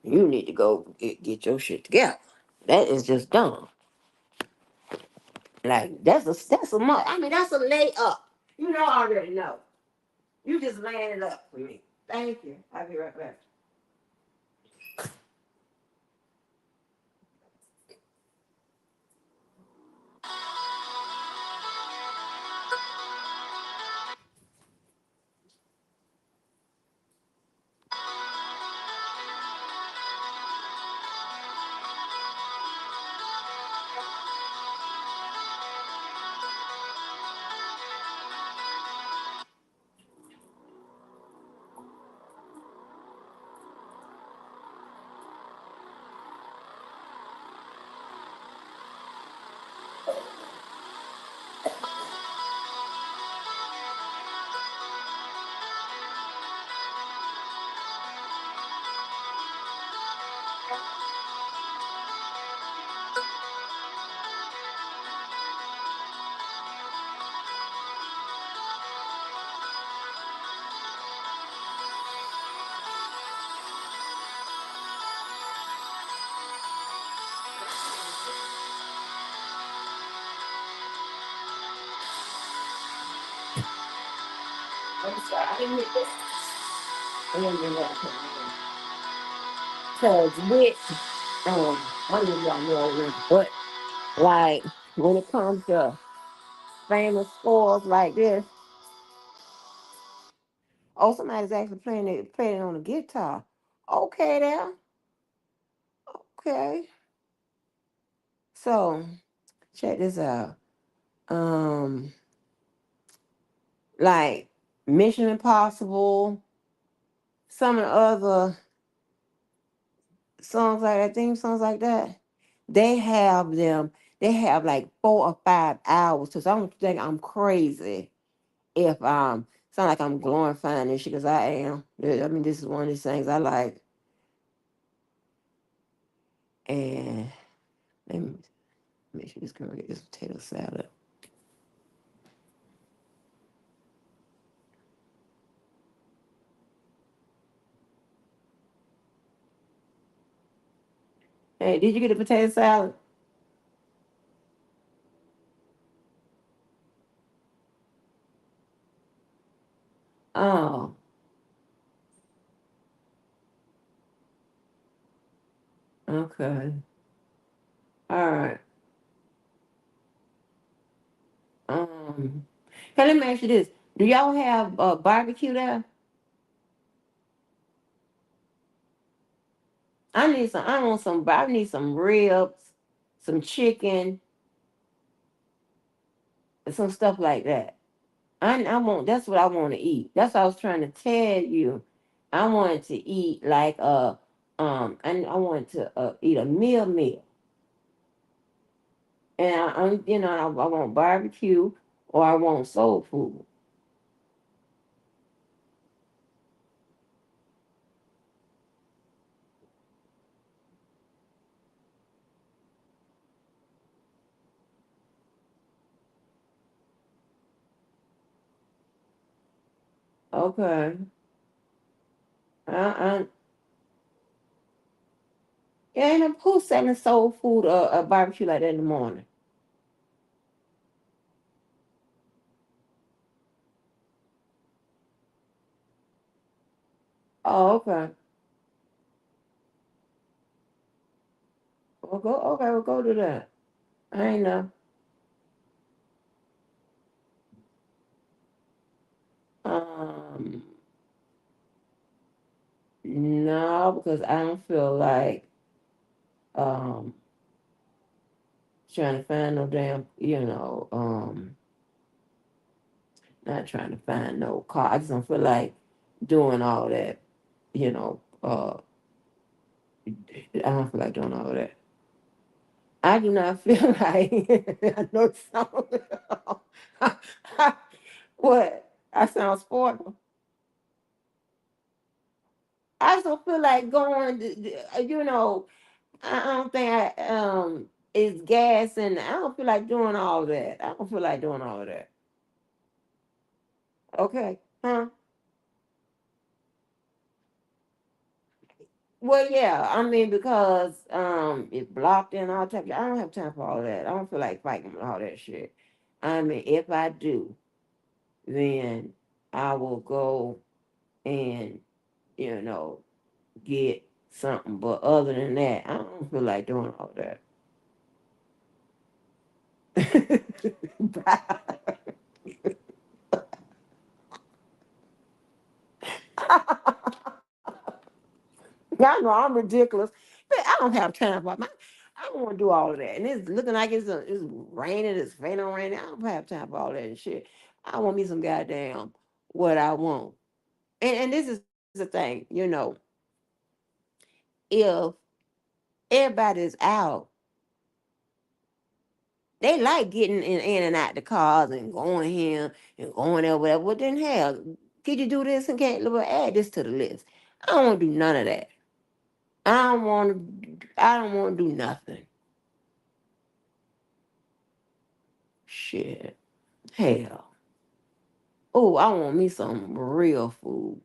You need to go get your shit together. That is just dumb. Like that's a must. I mean that's a layup. You know I already know. You just laying it up for me. Thank you. I'll be right back. I'm sorry. I didn't hit this. I didn't do that. Cause I don't know if y'all know, but like when it comes to famous scores like this, oh, somebody's actually playing it on the guitar. Okay, there. Okay. So check this out. Um, like Mission Impossible, some of the other songs like that, theme songs like that, they have them. They have like 4 or 5 hours. So I don't think I'm crazy if sound like I'm glorifying this shit because I am. I mean, this is one of these things I like. And let me make sure this girl get this potato salad. Hey, did you get the potato salad? Oh, okay. All right. Hey, let me ask you this: do y'all have barbecue there? I need some. I want some. I need some ribs, some chicken, some stuff like that. I want. That's what I want to eat. That's what I was trying to tell you. I wanted to eat like and I wanted to eat a meal, and I'm I want barbecue or I want soul food. Okay. I yeah, ain't who's selling soul food or a barbecue like that in the morning? Oh, okay. Well, go. Okay, we'll go to that. I ain't know. Um, no, because I don't feel like um trying to find no damn, not trying to find no car. I just don't feel like doing all that, you know. I don't feel like doing all that. I do not feel like I know it sound what I sound sporty. I just don't feel like going. I don't think it's gas, and I don't feel like doing all that. I don't feel like doing all that. Okay, huh? Well, yeah. I mean, because it's blocked and all type. I don't have time for all that. I don't feel like fighting with all that shit. I mean, if I do, then I will go and you know get something. But other than that, I don't feel like doing all that. Y'all know I'm ridiculous, but I don't have time for my. I don't want to do all of that. And it's looking like it's raining, it's raining, raining. I don't have time for all that shit. I want me some goddamn what I want. And this is the thing, if everybody's out, they like getting in and out the cars and going here and going there, whatever. Well, then hell, could you do this and can't add this to the list? I don't want to do none of that. I don't want to. I don't want to do nothing. Shit. Hell. Oh, I want me some real food.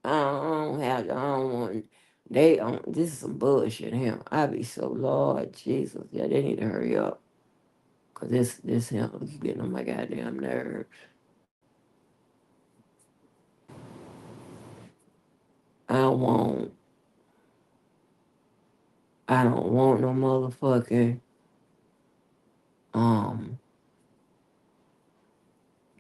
I don't have. I don't want. They don't. This is some bullshit here. I be so Lord Jesus. Yeah, they need to hurry up. Cause this him is getting on my goddamn nerves. I don't want. I don't want no motherfucking. Um.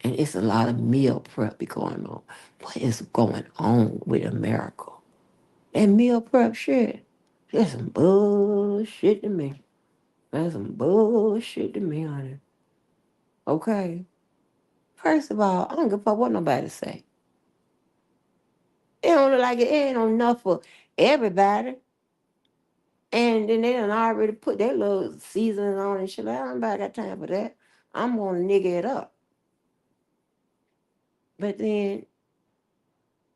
And it's a lot of meal prep be going on. What is going on with America? And meal prep shit. That's some bullshit to me. That's some bullshit to me, honey. Okay. First of all, I don't give a fuck what nobody say. It don't look like it ain't enough for everybody. And then they done already put their little seasoning on and shit. Like, nobody got time for that. I'm gonna nigga it up. But then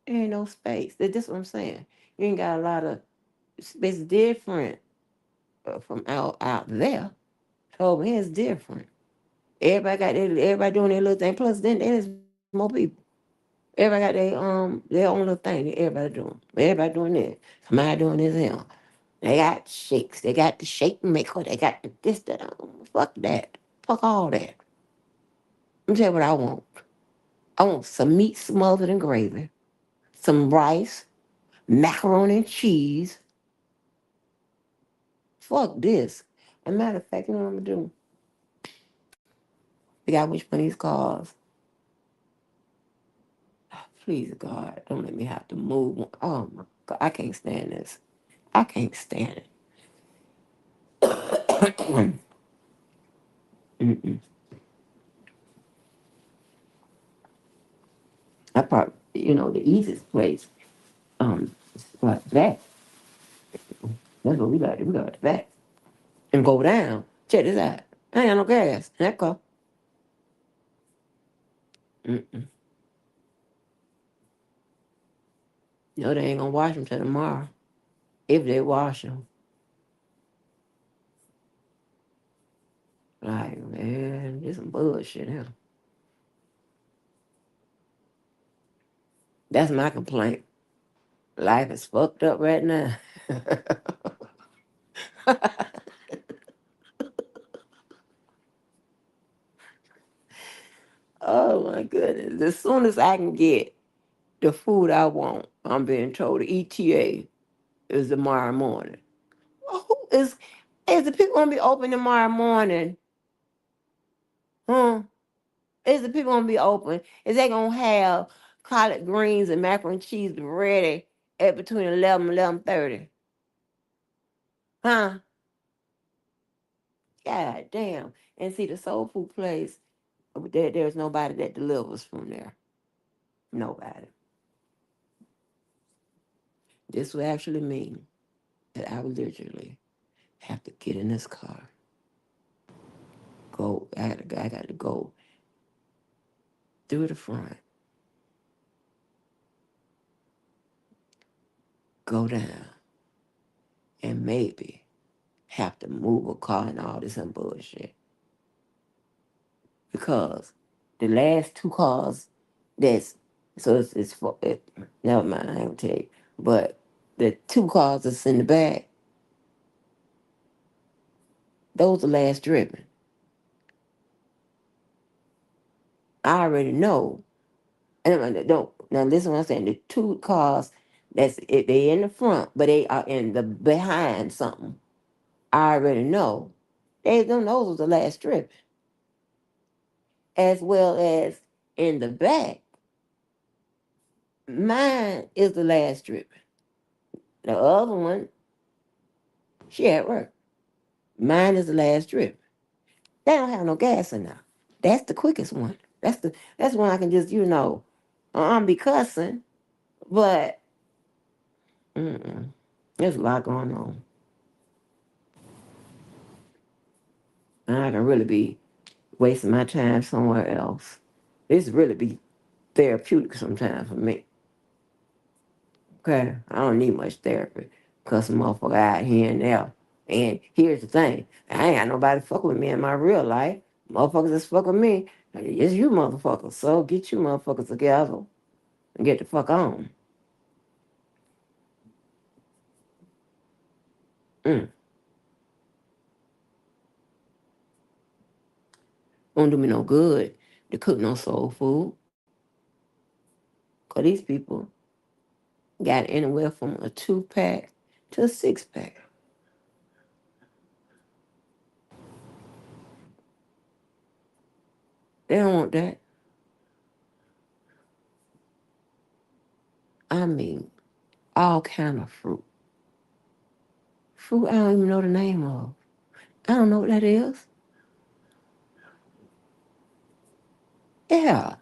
there ain't no space. That's what I'm saying. You ain't got a lot of space different from out there. So over here it's different. Everybody doing their little thing. Plus then there's more people. Everybody got their own little thing that everybody doing. Everybody doing this. Somebody doing this here. They got shakes. They got the shake maker. They got the this, that. Fuck that. Fuck all that. Let me tell you what I want. I want some meat smothered in gravy, some rice, macaroni and cheese. Fuck this. As a matter of fact, you know what I'm gonna do? We got which one of these cars? Please God, don't let me have to move. Oh my God, I can't stand this. I can't stand it. Mm-mm. I probably, the easiest place, is like that. That's what we got. We got that and go down. Check this out. I ain't got no gas in that car. Mm-mm. No, they ain't gonna wash them till tomorrow. If they wash them, like man, this some bullshit here. That's my complaint. Life is fucked up right now. Oh my goodness! As soon as I can get the food I want, I'm being told the ETA is tomorrow morning. Well, is the people gonna be open tomorrow morning? Huh? Is the people gonna be open? Is they gonna have collard greens and macaroni and cheese ready at between 11 and 11:30? Huh? God damn. And see the soul food place, there's nobody that delivers from there. Nobody. This would actually mean that I would literally have to get in this car, I got to go through the front, go down, and maybe have to move a car and all this and bullshit. Because the last two cars that's so it's for it, never mind, I ain't gonna tell you. But the two cars that's in the back, those are last driven. I already know. And don't now listen what I'm saying. The two cars they in the front, but they are in the behind something. I already know. Those are the last driven. As well as in the back, mine is the last driven. The other one, she at work. Mine is the last drip. They don't have no gas in there. That's the quickest one. That's one I can just be cussing, but there's a lot going on, and I can really be wasting my time somewhere else. This really be therapeutic sometimes for me. Okay, I don't need much therapy, cause some motherfucker out here and there. And here's the thing: I ain't got nobody fuck with me in my real life. Motherfuckers that's fuck with me. It's you motherfuckers. So get you motherfuckers together and get the fuck on. Mm. Won't do me no good to cook no soul food. Cause these people got anywhere from a 2-pack to a 6-pack. They don't want that. I mean, all kind of fruit. Fruit I don't even know the name of. I don't know what that is. Yeah.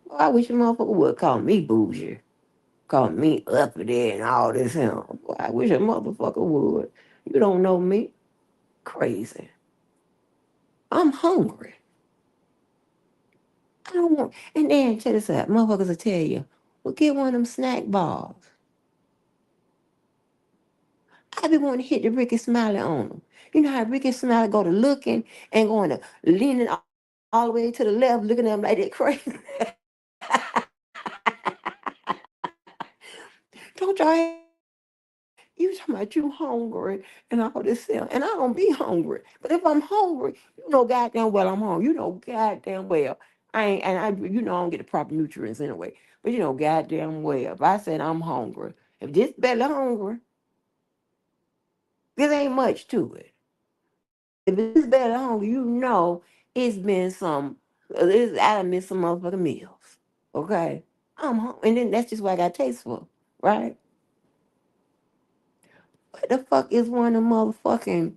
Well, I wish a motherfucker would call me bougie. Call me uppity and all this hell. Boy, I wish a motherfucker would. You don't know me. Crazy. I'm hungry. I don't want. And then check this out. Motherfuckers will tell you, well, get one of them snack bars. I be wanting to hit the Ricky Smiley on them. You know how Ricky Smiley go to looking and going to leaning all the way to the left, looking at them like that crazy. Don't y'all hear that? You talking about you hungry and all this stuff. And I don't be hungry. But if I'm hungry, you know goddamn well I'm hungry. You know goddamn well. I don't get the proper nutrients anyway. But you know goddamn well. If I said I'm hungry, if this belly hungry, this ain't much to it. If it's bad at home, you know it's been some. I done missed some motherfucking meals. Okay, I'm home, and then that's just what I got taste for, right? What the fuck is one of the motherfucking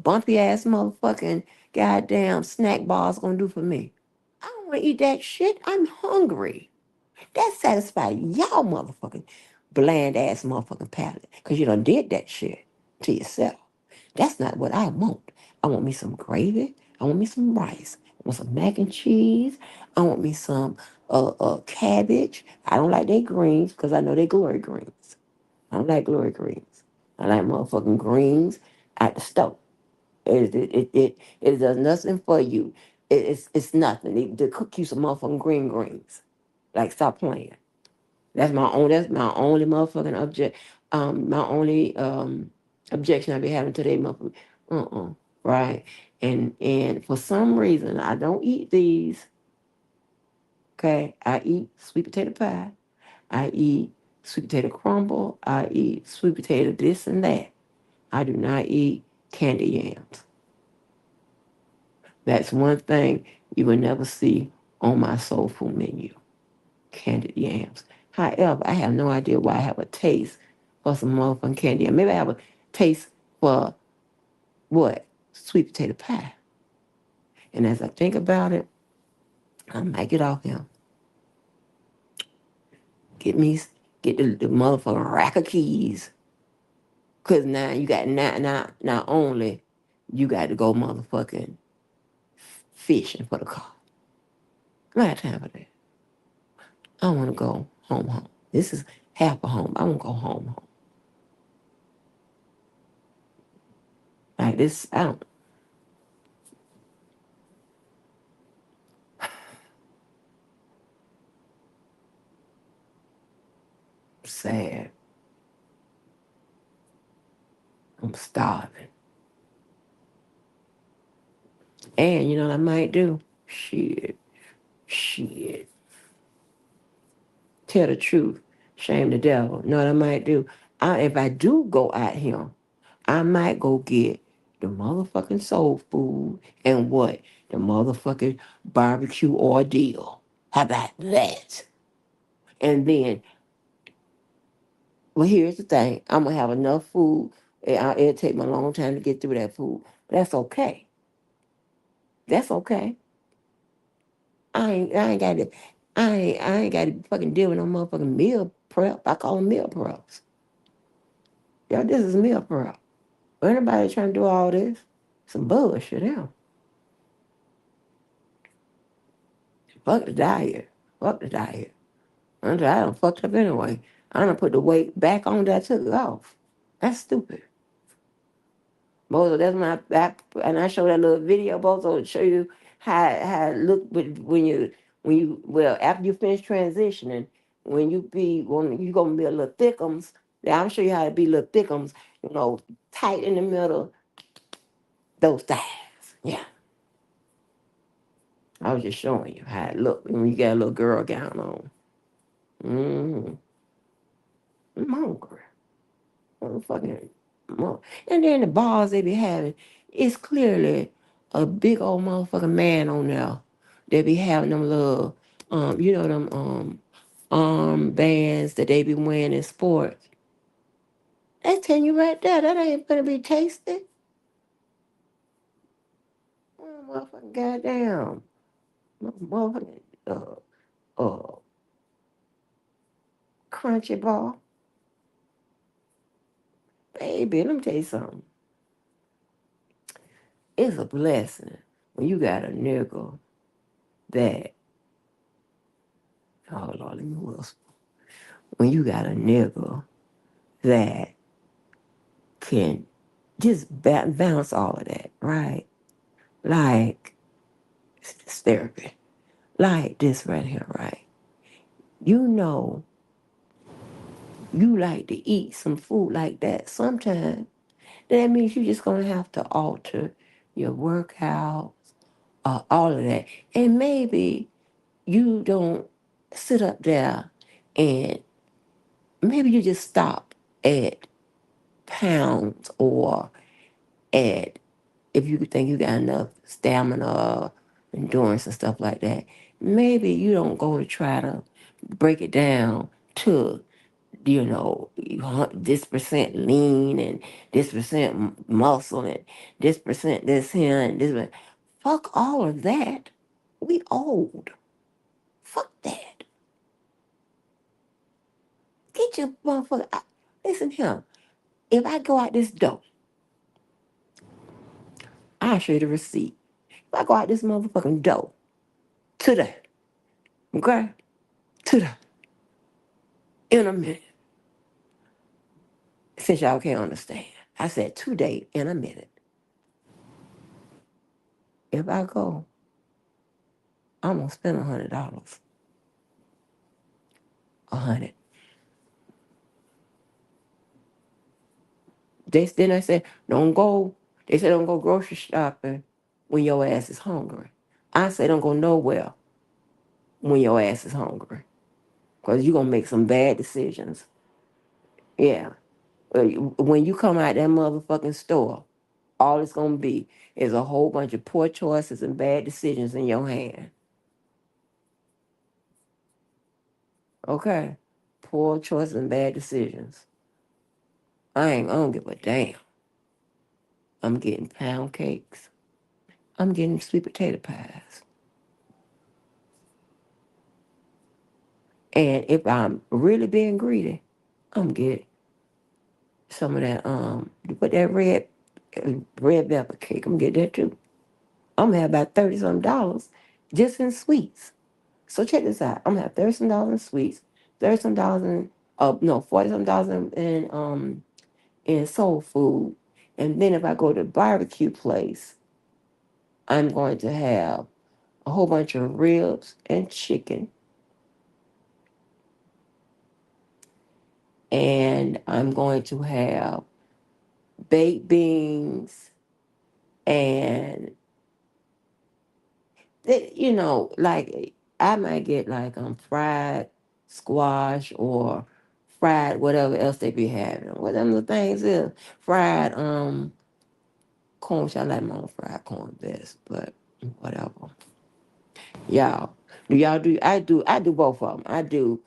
bumpy ass motherfucking goddamn snack bars gonna do for me? I don't want to eat that shit. I'm hungry. That satisfies y'all motherfucking bland ass motherfucking palate. Cause you done did that shit to yourself. That's not what I want. I want me some gravy. I want me some rice. I want some mac and cheese. I want me some cabbage. I don't like their greens because I know they glory greens. I don't like glory greens. I like motherfucking greens at the stove. It does nothing for you. It's nothing. To cook you some motherfucking greens. Like stop playing. That's my only motherfucking object. My only objection I be having today, motherfucker. Right. And for some reason I don't eat these. Okay. I eat sweet potato pie. I eat sweet potato crumble. I eat sweet potato this and that. I do not eat candy yams. That's one thing you will never see on my soul food menu. Candied yams. However, I have no idea why I have a taste for some motherfucking candy yam. Maybe I have a taste for what? Sweet potato pie. And as I think about it, I might get off him. Get me, get the motherfucking rack of keys. Cause now you got not only you got to go motherfucking fishing for the car. I don't have time for that. I want to go home. This is half a home. I want to go home. Like this, I don't. Sad. I'm starving. And you know what I might do? Shit. Tell the truth. Shame the devil. You know what I might do? If I do go out here, I might go get the motherfucking soul food and what? The motherfucking barbecue ordeal. How about that? And then, well, here's the thing. I'm going to have enough food. It'll take me a long time to get through that food. But that's okay. That's okay. I ain't got to I ain't got to fucking deal with no motherfucking meal prep. I call them meal preps. Yo, this is meal prep. Anybody trying to do all this? Some bullshit, yeah. Fuck the diet. Fuck the diet. I done fucked up anyway. I done put the weight back on that I took it off. That's stupid. Bozo, that's my back, and I show that little video, Bozo, to show you how it look when you well after you finish transitioning, when you gonna be a little thickums. Yeah, I'm show you how to be little thickums, tight in the middle, those thighs. Yeah, I was just showing you how it look when you got a little girl gown on. Mm-hmm. I'm hungry. Motherfucking and then the balls they be having, it's clearly a big old motherfucking man on there. They be having them little them arm bands that they be wearing in sports. That's telling you right there, that ain't gonna be tasty. Motherfucking goddamn. Motherfucking uh crunchy ball. Baby, let me tell you something. It's a blessing when you got a nigga that oh Lord, let me whisper. When you got a nigga that can just bounce all of that, right? Like it's therapy. Like this right here, right? You know, you like to eat some food like that sometimes. That means you just gonna have to alter your workout, all of that. And maybe you don't sit up there and maybe you just stop at pounds or at if you think you got enough stamina, endurance, and stuff like that, maybe you don't go to try to break it down to, this percent lean and this percent muscle and this percent this here and this. Fuck all of that. We old. Fuck that. Get your motherfucker. Listen here. If I go out this door, I'll show you the receipt. If I go out this motherfucking door today, okay? Today, in a minute. Since y'all can't understand. I said today in a minute. If I go, I'm gonna spend $100. 100. Then I said, don't go. They said don't go grocery shopping when your ass is hungry. I say don't go nowhere when your ass is hungry. Because you're gonna make some bad decisions. Yeah. When you come out that motherfucking store, all it's gonna be is a whole bunch of poor choices and bad decisions in your hand. Okay? Poor choices and bad decisions. I don't give a damn. I'm getting pound cakes. I'm getting sweet potato pies. And if I'm really being greedy, I'm getting some of that put that red velvet cake. I'm getting that too. I'm gonna have about 30 some dollars just in sweets. So check this out. I'm gonna have 30 some dollars in sweets, 30 some dollars in 40 some dollars in soul food. And then if I go to barbecue place, I'm going to have a whole bunch of ribs and chicken. And I'm going to have baked beans and like I might get like fried squash or fried whatever else they be having. Whatever the things is. Fried corn, which I like my own fried corn best, but whatever. Y'all. Do y'all do I do both of them. I do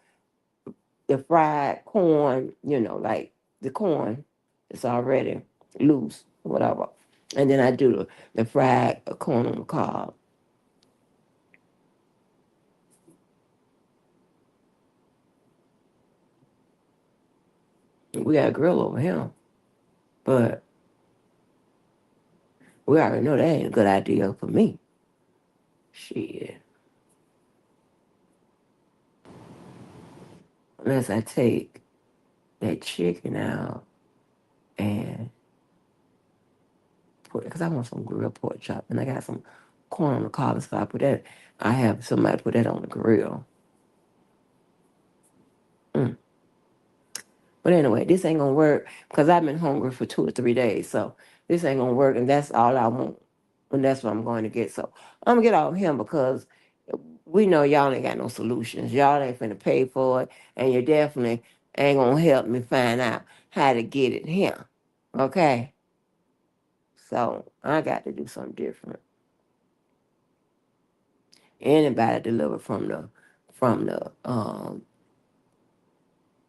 the fried corn, like the corn that's already loose, whatever. And then I do the fried corn on the cob. We got a grill over here, but we already know that ain't a good idea for me. Shit. Unless I take that chicken out and put, because I want some grilled pork chop, and I got some corn on the cob, so I have somebody put that on the grill. Mm. But anyway, this ain't gonna work because I've been hungry for 2 or 3 days. So this ain't gonna work, and that's all I want. And that's what I'm going to get. So I'm gonna get off him because we know y'all ain't got no solutions. Y'all ain't finna pay for it, and you definitely ain't gonna help me find out how to get it here. Okay? So I got to do something different. Anybody deliver from the um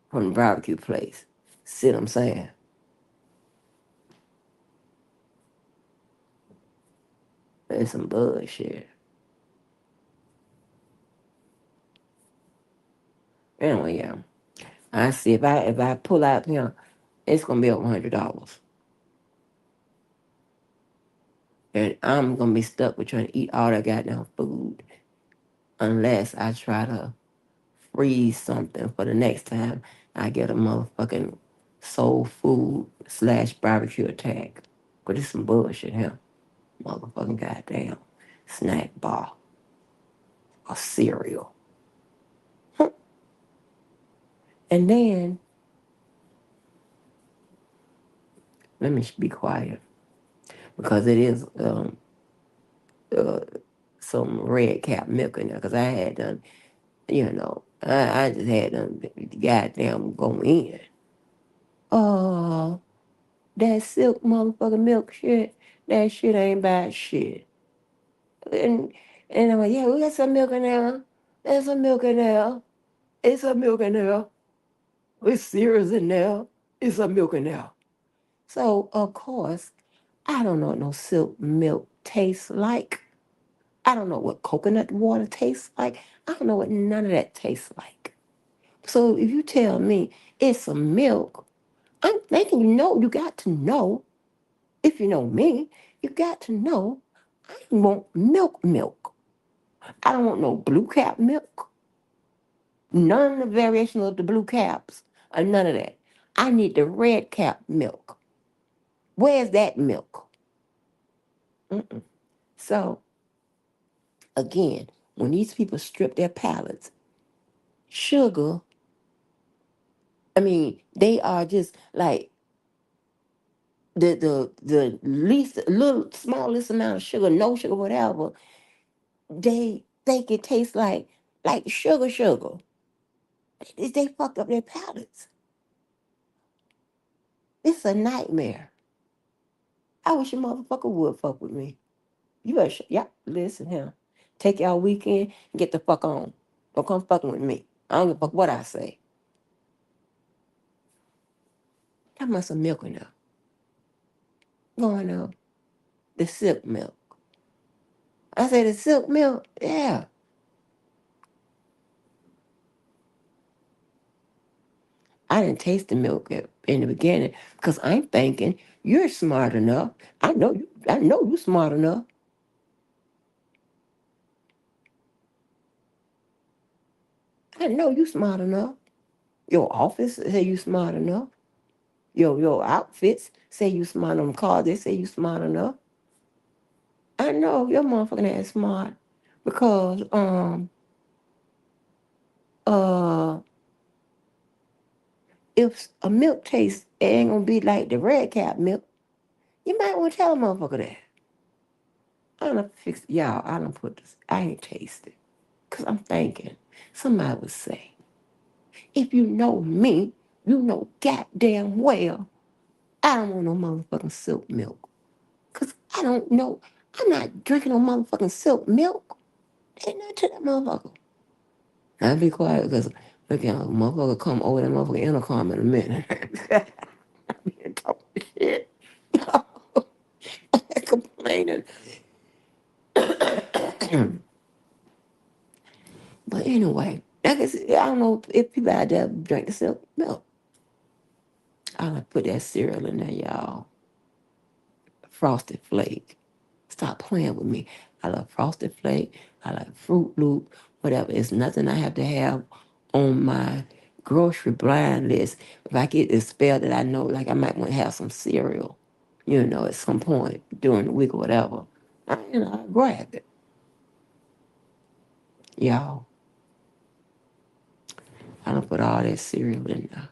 from the barbecue place. See what I'm saying? That's some bullshit. Anyway, yeah. I see if I pull out here, it's gonna be over $100. And I'm gonna be stuck with trying to eat all that goddamn food unless I try to freeze something for the next time I get a motherfucking soul food slash barbecue attack. But it's some bullshit here. Motherfucking goddamn snack bar or cereal. And then, let me be quiet because it is uh, some red cap milk in there because I had done, I just had done goddamn go in. Oh, that silk motherfucking milk shit. That shit ain't bad shit. And I'm like, yeah, we got some milk in there. There's some milk in there. It's some milk in there. With cereals in there. It's some milk in there. So of course, I don't know what no silk milk tastes like. I don't know what coconut water tastes like. I don't know what none of that tastes like. So if you tell me it's some milk, I'm thinking you got to know. If you know me, you got to know I want milk. I don't want no blue cap milk. None of the variation of the blue caps or none of that. I need the red cap milk. Where's that milk? Mm-mm. So again, when these people strip their palates, sugar, I mean, they are just like the least little smallest amount of sugar, no sugar, whatever, they think it tastes like sugar. They fucked up their palates. It's a nightmare. I wish a motherfucker would fuck with me. You better yeah, listen here. Take y'all weekend and get the fuck on. Don't come fucking with me. I don't give a fuck what I say. That must some milk in there. Going on. The silk milk. I say the silk milk, yeah. I didn't taste the milk in the beginning because I'm thinking you're smart enough. I know you smart enough. I know you smart enough. Your office say you smart enough. Your outfits say you smart enough. Cars, they say you smart enough. I know your motherfucking ass smart because uh if a milk taste it ain't gonna be like the red cap milk, you might want to tell a motherfucker that. I don't fix y'all. I don't put this. I ain't tasted because I'm thinking somebody would say, if you know me, you know goddamn well I don't want no motherfucking silk milk because I don't know. I'm not drinking no motherfucking silk milk. Ain't nothing to that motherfucker. I'll be quiet because look at motherfucker come over that motherfucking intercom in a minute. I be talking shit. Complaining. But anyway, I don't know if people out there drink the silk milk. I like put that cereal in there, y'all. Frosted Flake. Stop playing with me. I love Frosted Flake. I like Fruit Loop. Whatever. It's nothing I have to have on my grocery blind list. If I get this spell that I know, like I might want to have some cereal, at some point during the week or whatever. I grab it. Y'all, I don't put all that cereal in there.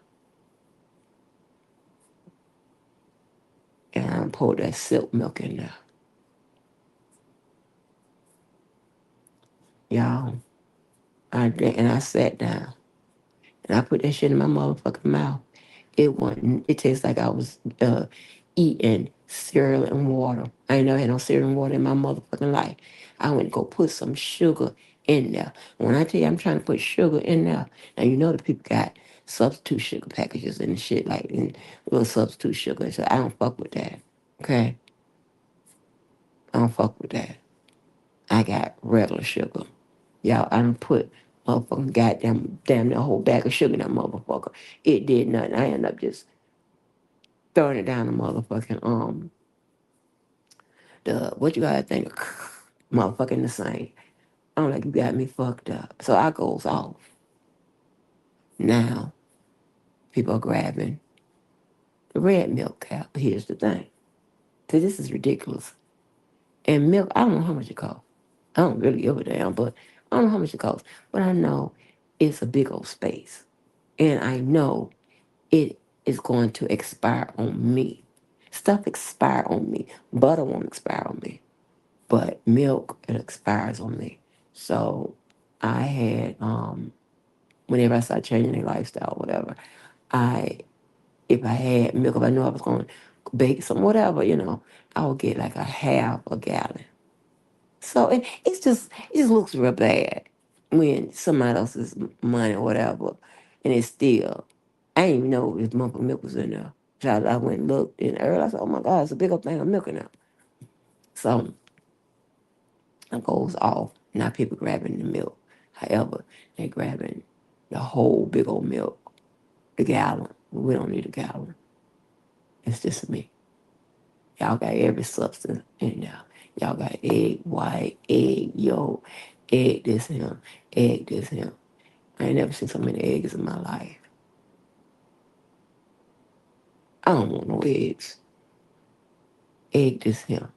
And I don't pour that silk milk in there. Y'all, I sat down and I put that shit in my motherfucking mouth. It wasn't. It tastes like I was eating cereal and water. I ain't never had no cereal and water in my motherfucking life. I went to go put some sugar in there. When I tell you I'm trying to put sugar in there, now you know the people got substitute sugar packages and shit like and little substitute sugar. So I don't fuck with that. Okay, I don't fuck with that. I got regular sugar. Y'all, I done put motherfucking goddamn damn the whole bag of sugar in that motherfucker. It did nothing. I ended up just throwing it down the motherfucking the what you gotta think motherfucking the same. I'm like you got me fucked up. So I goes off. Now people are grabbing the red milk cap. But here's the thing. So this is ridiculous. And milk, I don't know how much it costs. I don't really give a damn, but I don't know how much it costs. But I know it's a big old space. And I know it is going to expire on me. Stuff expire on me. Butter won't expire on me. But milk, it expires on me. So I had, whenever I started changing their lifestyle, whatever, if I had milk, if I knew I was going to bake some whatever, I would get like a half a gallon. So it just looks real bad when somebody else's money or whatever, and it's still. I didn't even know this month of milk was in there. So I went and looked in early. I said, "Oh my God, it's a big old thing of milk in there." So it goes off. Not people grabbing the milk. However, they grabbing the whole big old milk, the gallon. We don't need a gallon. It's just me. Y'all got every substance in there. Y'all got egg white, egg yolk, egg this here, egg this here. I ain't never seen so many eggs in my life. I don't want no eggs. Egg this here.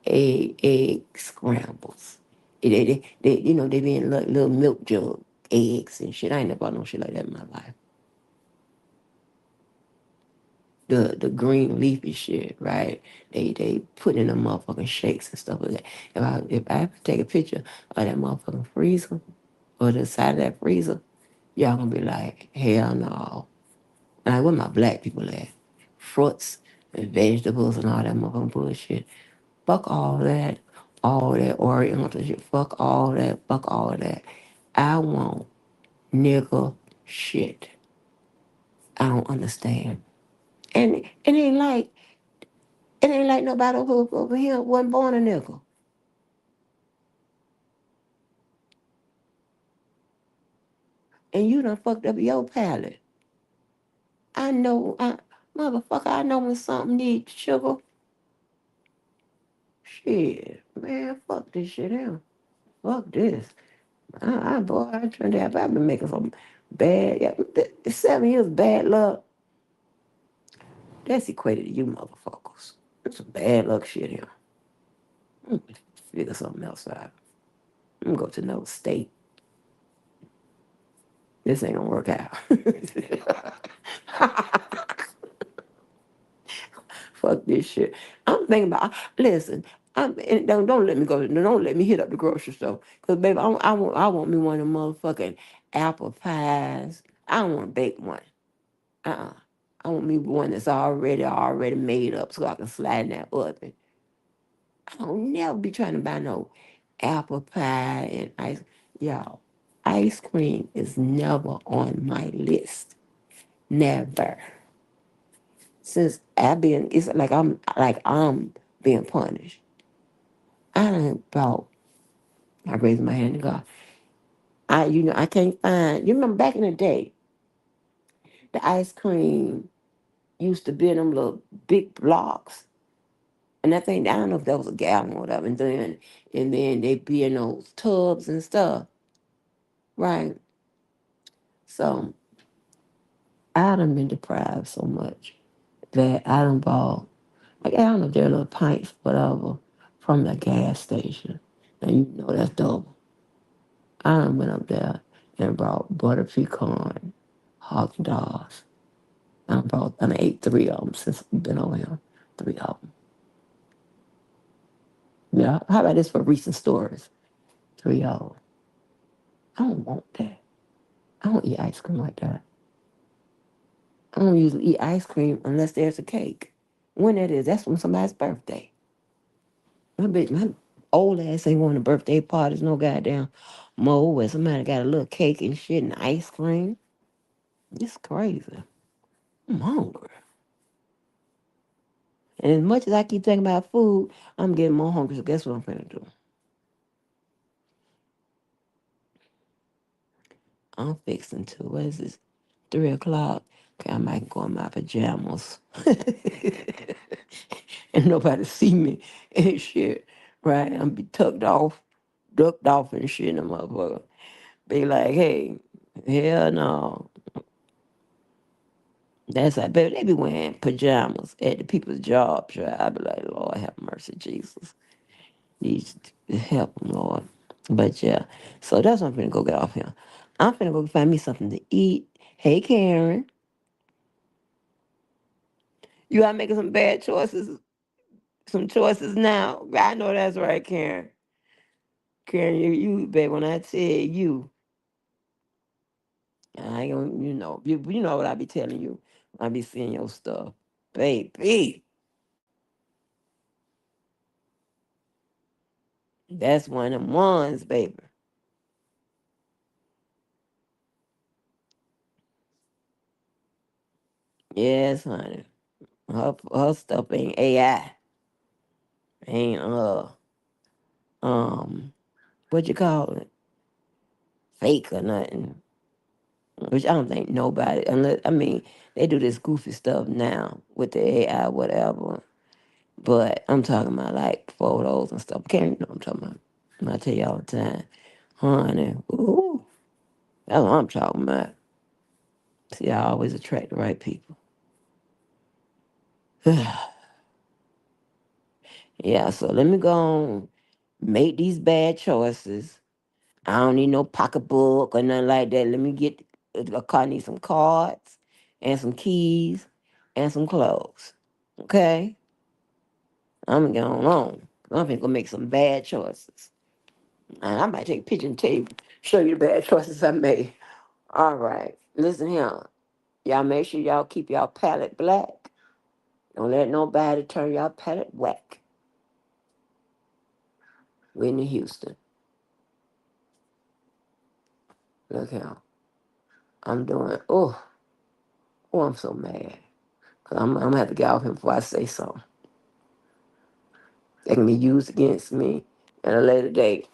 Egg scrambles. They be in little milk jug eggs and shit. I ain't never bought no shit like that in my life. The green leafy shit, right? They put in the motherfucking shakes and stuff like that. If I have to take a picture of that motherfucking freezer or the side of that freezer, y'all gonna be like, hell no. Like, where my black people at? Fruits and vegetables and all that motherfucking bullshit. Fuck all that Oriental shit. Fuck all that. Fuck all of that. I want nigga shit. I don't understand. And it ain't like nobody over here wasn't born a nigga. And you done fucked up your palate. I know, motherfucker, I know when something needs sugar. Shit, man, fuck this shit out. Fuck this. Boy, I turned out, I've been making some bad, yeah, 7 years bad luck. That's equated to you motherfuckers. That's some bad luck shit here. Figure something else out. I'm gonna go to another state. This ain't gonna work out. Fuck this shit. I'm thinking about. Listen, and don't let me go. Don't let me hit up the grocery store. Cause baby, I want me one of them motherfucking apple pies. I don't want to bake one. I want me one that's already made up so I can slide in that oven. I don't never be trying to buy no apple pie and ice. Y'all, ice cream is never on my list. Never. Since it's like I'm being punished. I done bought. I raised my hand to God. I can't find. You remember back in the day, the ice cream used to be in them little big blocks, and I don't know if that was a gallon or whatever. And then they be in those tubs and stuff, right? So I done been deprived so much that I done bought, like, I don't know if they're little pints, whatever, from the gas station. And you know that's double. I done went up there and brought butter pecan hot dogs. I done ate three of them since we've been over here. Three of them. Yeah, how about this for recent stories? Three of them. I don't want that. I don't eat ice cream like that. I don't usually eat ice cream unless there's a cake. When that is, that's when somebody's birthday. My old ass ain't going to birthday parties, no goddamn mo where somebody got a little cake and shit and ice cream. It's crazy. I'm hungry. And as much as I keep thinking about food, I'm getting more hungry. So guess what I'm finna do? I'm fixing to. What is this? 3 o'clock. Okay, I might go in my pajamas. And nobody see me and shit. Right? I'm be tucked off, ducked off and shit in the motherfucker. Be like, hey, hell no. That's like, baby, they be wearing pajamas at the people's jobs. Right? I be like, Lord have mercy, Jesus. Needs to help them, Lord. But yeah, so that's what I'm finna go get off here. I'm finna go find me something to eat. Hey, Karen, you are making some bad choices, some choices now. I know that's right, Karen. Karen, babe, when I tell you, I ain't gonna, you know what I be telling you. I be seeing your stuff, baby. That's one of them ones, baby. Yes, honey. Her stuff ain't AI. Ain't um what you call it? Fake or nothing. Which I don't think nobody unless I mean they do this goofy stuff now with the AI whatever. But I'm talking about like photos and stuff. Can't you know what I'm talking about? And I tell you all the time, honey, ooh, that's what I'm talking about. See, I always attract the right people. Yeah, so let me go on, make these bad choices. I don't need no pocketbook or nothing like that. Let me get a car. I need some cards and some keys and some clothes. Okay, I'm going on. I'm gonna make some bad choices, and I might take a picture and tape, show you the bad choices I made. All right, listen here. Y'all make sure y'all keep y'all palate black. Don't let nobody turn y'all palate whack. Whitney Houston. Look here. I'm doing, I'm so mad. Cause I'm gonna have to get off him before I say something. That can be used against me at a later date.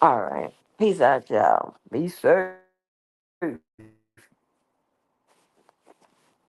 All right. Peace out, y'all. Be safe.